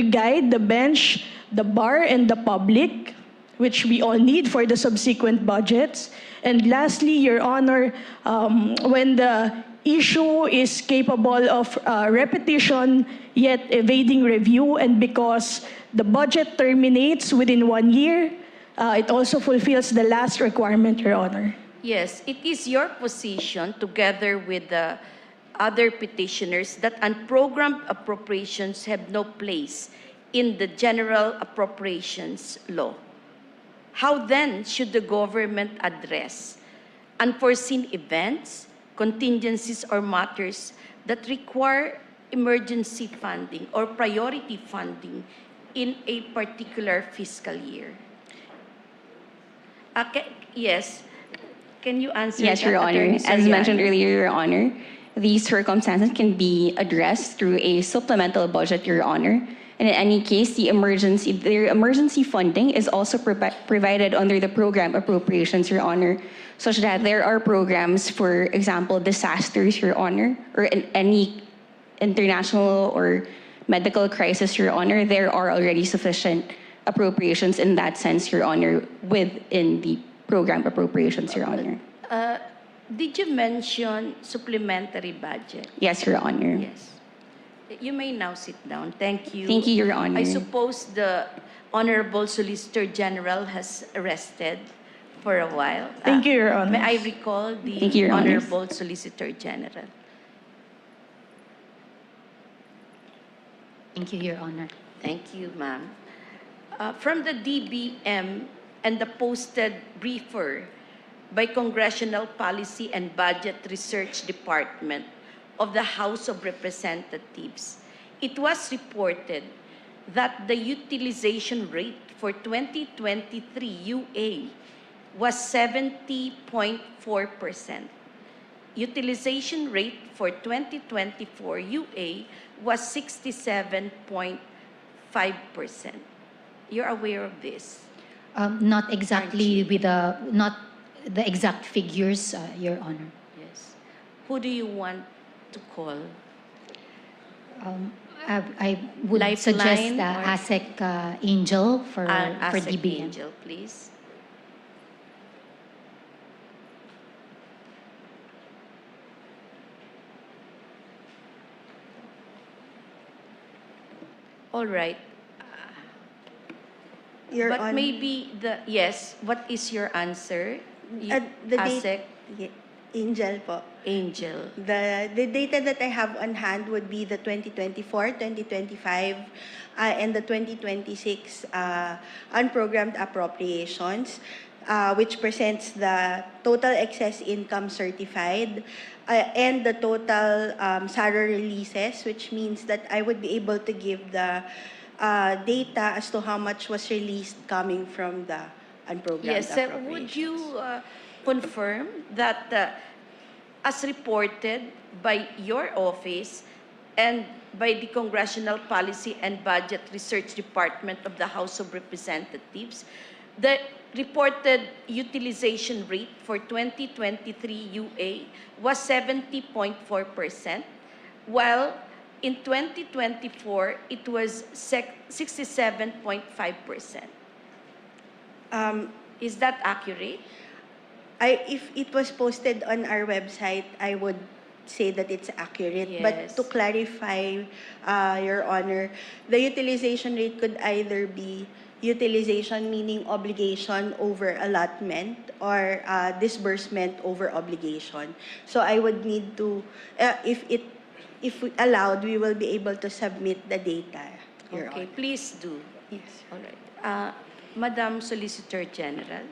guide the bench, the bar, and the public, which we all need for the subsequent budgets. And lastly, Your Honor, when the issue is capable of repetition yet evading review, and because the budget terminates within 1 year, it also fulfills the last requirement, Your Honor. Yes, it is your position, together with the other petitioners, that unprogrammed appropriations have no place in the general appropriations law. How then should the government address unforeseen events, contingencies, or matters that require emergency funding or priority funding in a particular fiscal year? Yes. Can you answer Yes, that, Your Honor. Attorney As Soriano? mentioned earlier, Your Honor, these circumstances can be addressed through a supplemental budget, Your Honor. And in any case, their emergency funding is also provided under the program appropriations, Your Honor, such that there are programs, for example, disasters, Your Honor, or in any international or medical crisis, Your Honor, there are already sufficient appropriations in that sense, Your Honor, within the program appropriations, Your Honor. Did you mention supplementary budget? Yes, Your Honor. Yes. You may now sit down. Thank you. Thank you, Your Honor. I suppose the Honorable Solicitor General has rested for a while. Thank you, Your Honor. May I recall the Thank you, Your Honor. Honorable Solicitor General? Thank you, Your Honor. Thank you, ma'am. From the DBM and the posted briefer by Congressional Policy and Budget Research Department of the House of Representatives, it was reported that the utilization rate for 2023 UA was 70.4%. Utilization rate for 2024 UA was 67.5%. You're aware of this? Not exactly with not the exact figures, Your Honor. Yes. Who do you want to call? I would suggest Lifeline or- ASEC Angel for ASEC DBM. Angel, please. All right. Your But Honor. maybe yes, what is your answer? The ASEC Angel po. Angel. The data that I have on hand would be the 2024, 2025, and the 2026 unprogrammed appropriations, which presents the total excess income certified and the total SARA releases, which means that I would be able to give the data as to how much was released coming from the unprogrammed Yes, appropriations. would you confirm that as reported by your office and by the Congressional Policy and Budget Research Department of the House of Representatives, the reported utilization rate for 2023 UA was 70.4%, while in 2024, it was 67.5%. Is that accurate? If it was posted on our website, I would say that it's accurate. But Yes. to clarify, Your Honor, the utilization rate could either be utilization, meaning obligation over allotment, or disbursement over obligation. So I would need to, if allowed, we will be able to submit the data, Your Okay, Honor. please do. Yes. All right. Madam Solicitor General,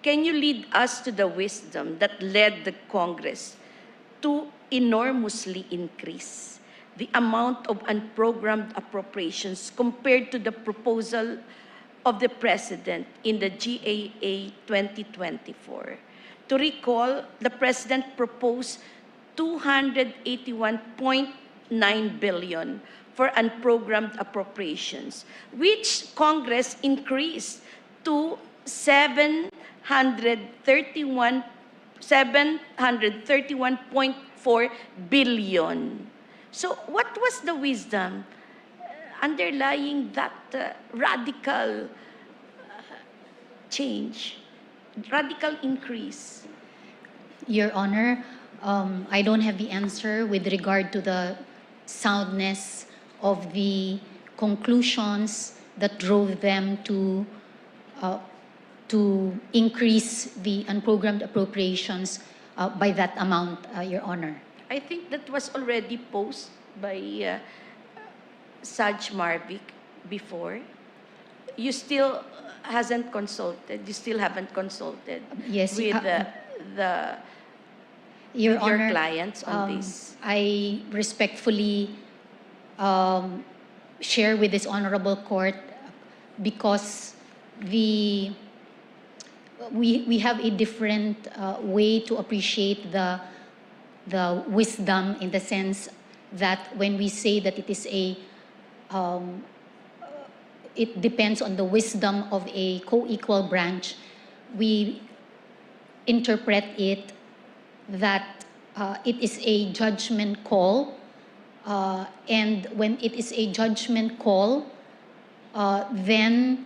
can you lead us to the wisdom that led the Congress to enormously increase the amount of unprogrammed appropriations compared to the proposal of the President in the GAA 2024? To recall, the President proposed 281.9 billion for unprogrammed appropriations, which Congress increased to 731.4 billion. So what was the wisdom underlying that radical change, radical increase? Your Honor, I don't have the answer with regard to the soundness of the conclusions that drove them to increase the unprogrammed appropriations by that amount, Your Honor. I think that was already posed by Saj Marvick before. You still hasn't consulted. You still haven't consulted Yes, with Your your Honor, clients on this. I respectfully share with this honorable court because we have a different way to appreciate the wisdom, in the sense that when we say that it is it depends on the wisdom of a co-equal branch, we interpret it that it is a judgment call, and when it is a judgment call, then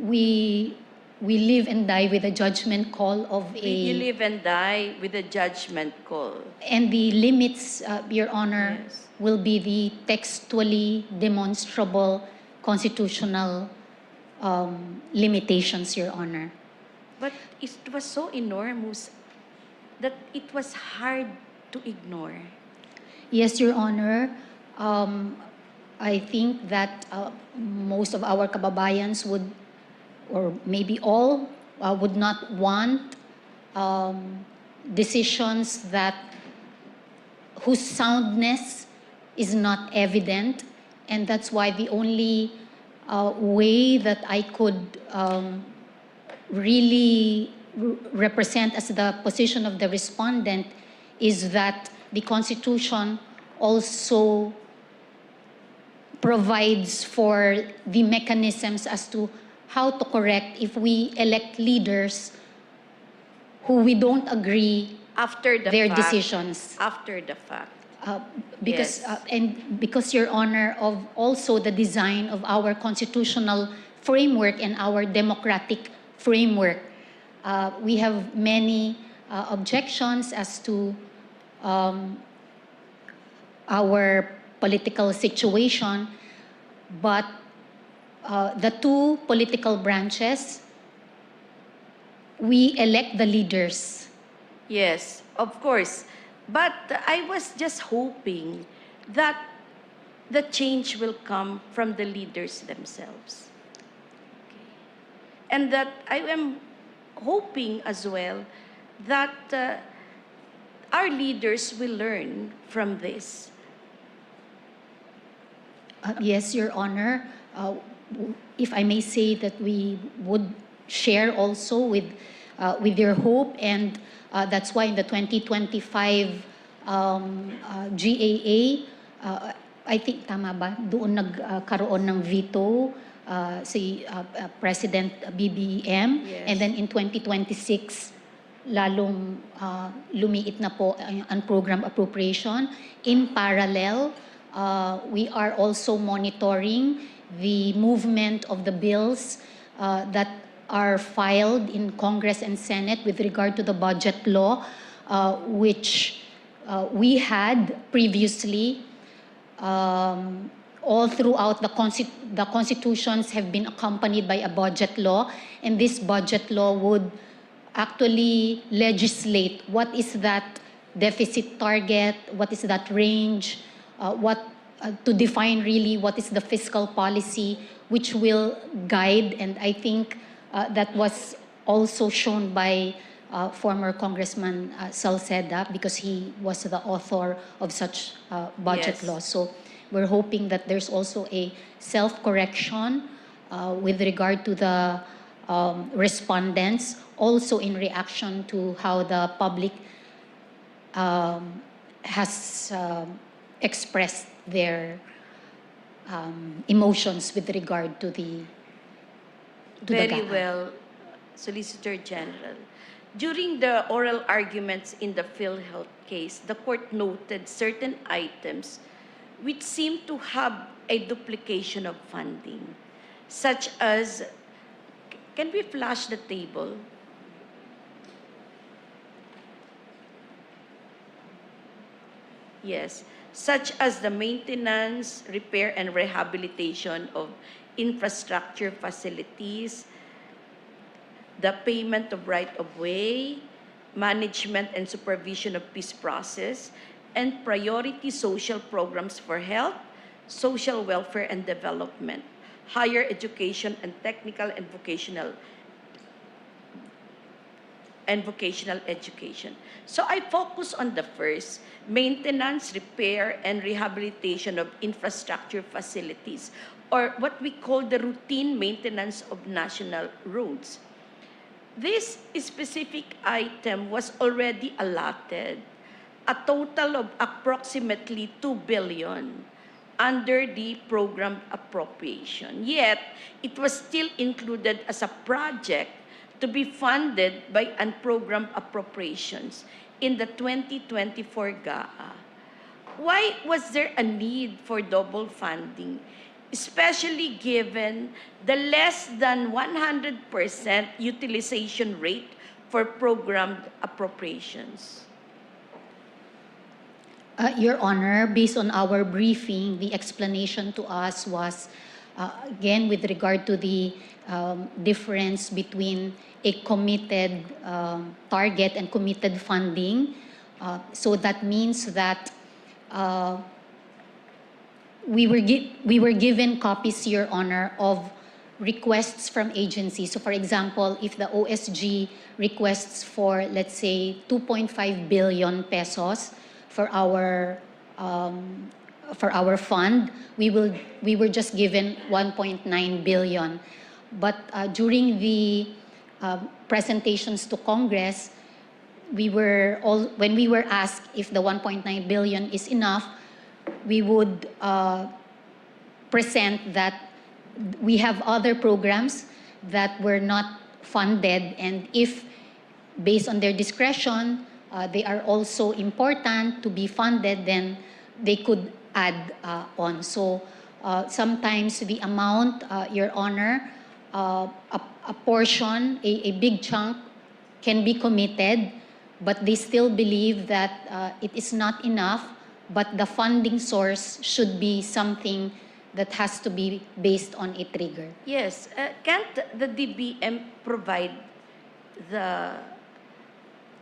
we live and die with a judgment call of You a, live and die with a judgment call. and the limits, Your Honor, Yes. will be the textually demonstrable constitutional limitations, Your Honor. But it was so enormous that it was hard to ignore. Yes, Your Honor. I think that most of our kababayans would, or maybe all, would not want decisions whose soundness is not evident, and that's why the only way that I could really represent as the position of the respondent is that the Constitution also provides for the mechanisms as to how to correct if we elect leaders who we don't agree After the their fact. decisions. After the fact. Because Yes. and because, Your Honor, of also the design of our constitutional framework and our democratic framework, we have many objections as to our political situation, but the two political branches, we elect the leaders. Yes, of course. But I was just hoping that the change will come from the leaders themselves. And that I am hoping as well that our leaders will learn from this. Yes, Your Honor. If I may say that we would share also with your hope, and that's why in the 2025 GAA, I think tama ba? Doon nagkaroon ng veto si President BBM, Yes. and then in 2026 lalong lumiit na po ang program appropriation. In parallel, we are also monitoring the movement of the bills that are filed in Congress and Senate with regard to the budget law, which we had previously. All throughout the constitutions have been accompanied by a budget law, and this budget law would actually legislate what is that deficit target, what is that range, to define really what is the fiscal policy which will guide, and I think that was also shown by former Congressman Salceda, because he was the author of such budget Yes. law. So we're hoping that there's also a self-correction with regard to the respondents, also in reaction to how the public has expressed their emotions with regard to the Very GAA. well, Solicitor General. During the oral arguments in the PhilHealth case, the court noted certain items which seem to have a duplication of funding, such as, can we flash the table? Yes, such as the maintenance, repair, and rehabilitation of infrastructure facilities, the payment of right-of-way, management and supervision of peace process, and priority social programs for health, social welfare and development, higher education and technical and vocational education. So I focus on the first, maintenance, repair, and rehabilitation of infrastructure facilities, or what we call the routine maintenance of national roads. This specific item was already allotted a total of approximately 2 billion under the program appropriation. Yet, it was still included as a project to be funded by unprogrammed appropriations in the 2024 GAA. Why was there a need for double funding, especially given the less than 100% utilization rate for programmed appropriations? Your Honor, based on our briefing, the explanation to us was, again, with regard to the difference between a committed target and committed funding. So that means that we were given copies, Your Honor, of requests from agencies. So for example, if the OSG requests for, let's say, 2.5 billion pesos for our fund, we were just given 1.9 billion. But during the presentations to Congress, when we were asked if the 1.9 billion is enough, we would present that we have other programs that were not funded, and if based on their discretion, they are also important to be funded, then they could add on. So sometimes the amount, Your Honor, a portion, a big chunk can be committed, but they still believe that it is not enough, but the funding source should be something that has to be based on a trigger. Yes, can't the DBM provide the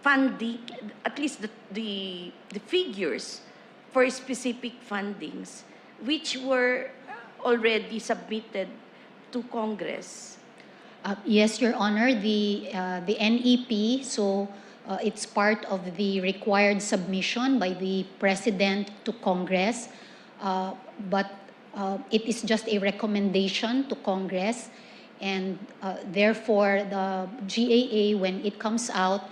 funding, at least the figures for specific fundings, which were already submitted to Congress? Yes, Your Honor, the NEP, so it's part of the required submission by the President to Congress, but it is just a recommendation to Congress, and therefore the GAA, when it comes out,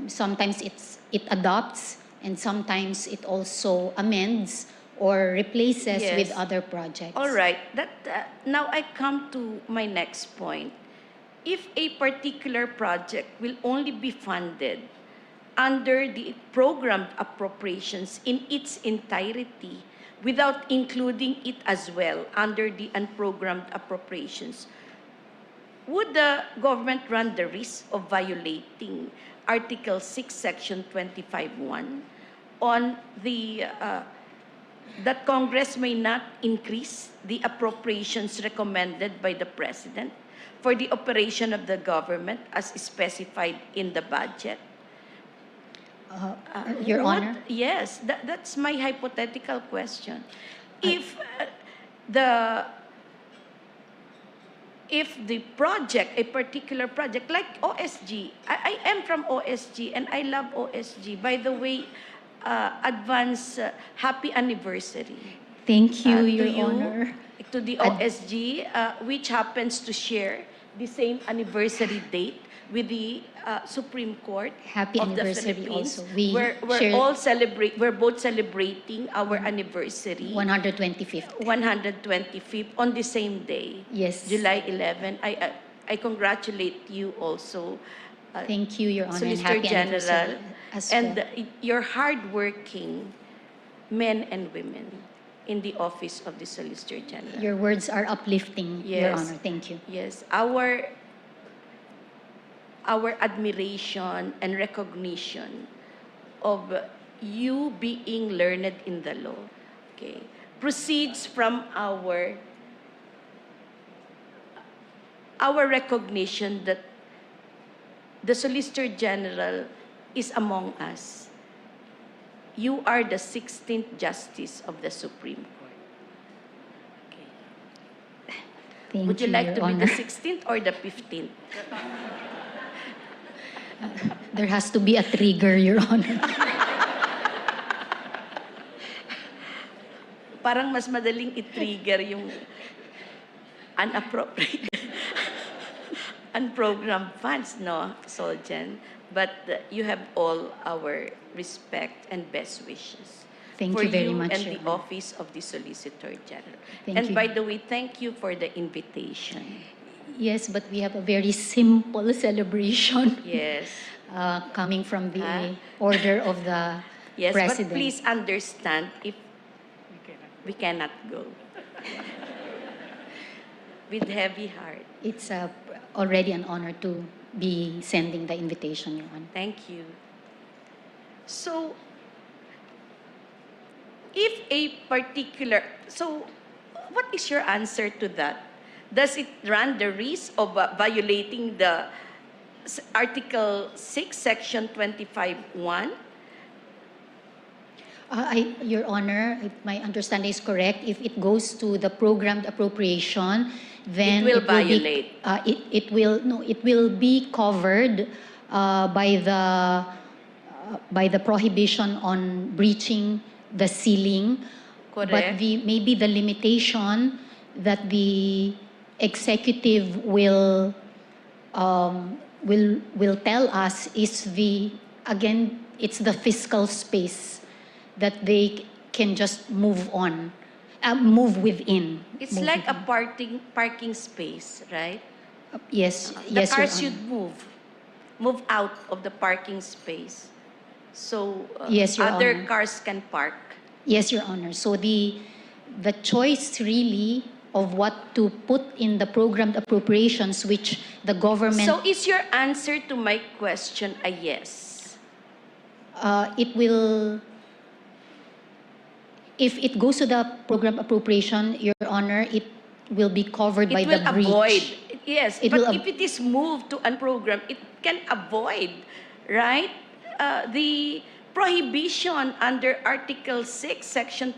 sometimes it adopts, and sometimes it also amends or replaces Yes. with other projects. All right. Now I come to my next point. If a particular project will only be funded under the programmed appropriations in its entirety, without including it as well under the unprogrammed appropriations, would the government run the risk of violating Article 6, Section 25(1) on the that Congress may not increase the appropriations recommended by the President for the operation of the government as specified in the budget? Your Honor? Yes, that's my hypothetical question. If the project, a particular project, like OSG, I am from OSG and I love OSG. By the way, advance happy anniversary. Thank you, To Your you, Honor. to the OSG, which happens to share the same anniversary date with the Supreme Court Happy of the anniversary Philippines. also. We We're we're both celebrating our anniversary. 125th. 125th on the same day. Yes. July 11. I congratulate you also. Thank you, Your Honor, and Solicitor happy General, anniversary as and well. your hardworking men and women in the office of the Solicitor General. Your words are uplifting, Your Yes. Honor. Thank you. Yes, our admiration and recognition of you being learned in the law, okay, proceeds from our recognition that the Solicitor General is among us. You are the 16th Justice of the Supreme Court. Okay. Thank Would you you, like Your to be Honor. the 16th or the 15th? There has to be a trigger, Your Honor. Parang mas madaling i-trigger yung unappropriate, unprogrammed funds, no, Solgen? But you have all our respect and best wishes. Thank for you very much, and Your the Honor. Office of the Solicitor General. Thank And you. by the way, thank you for the invitation. Yes, but we have a very simple celebration. Yes. Coming from the order of the Yes, President. but please understand if we cannot go. With heavy heart. It's already an honor to be sending the invitation, Your Honor. Thank you. So, if a particular, so what is your answer to that? Does it run the risk of violating the Article 6, Section 25(1)? Your Honor, if my understanding is correct, if it goes to the programmed appropriation, then It will be, it will be covered by the prohibition on breaching the ceiling. Correct. But maybe the limitation that the executive will tell us is it's the fiscal space that they can just move on. Move within. It's Move like a within. parking space, right? Yes, The yes, Your cars Honor. should move out of the parking space. So Yes, Your other Honor. cars can park. Yes, Your Honor. So the choice really of what to put in the programmed appropriations, which the government, So is your answer to my question a yes? it will, if it goes to the program appropriation, Your Honor, it will be covered by It the will breach. avoid. Yes, It but will if it is moved to a program, it can avoid, right? The prohibition under Article 6, Section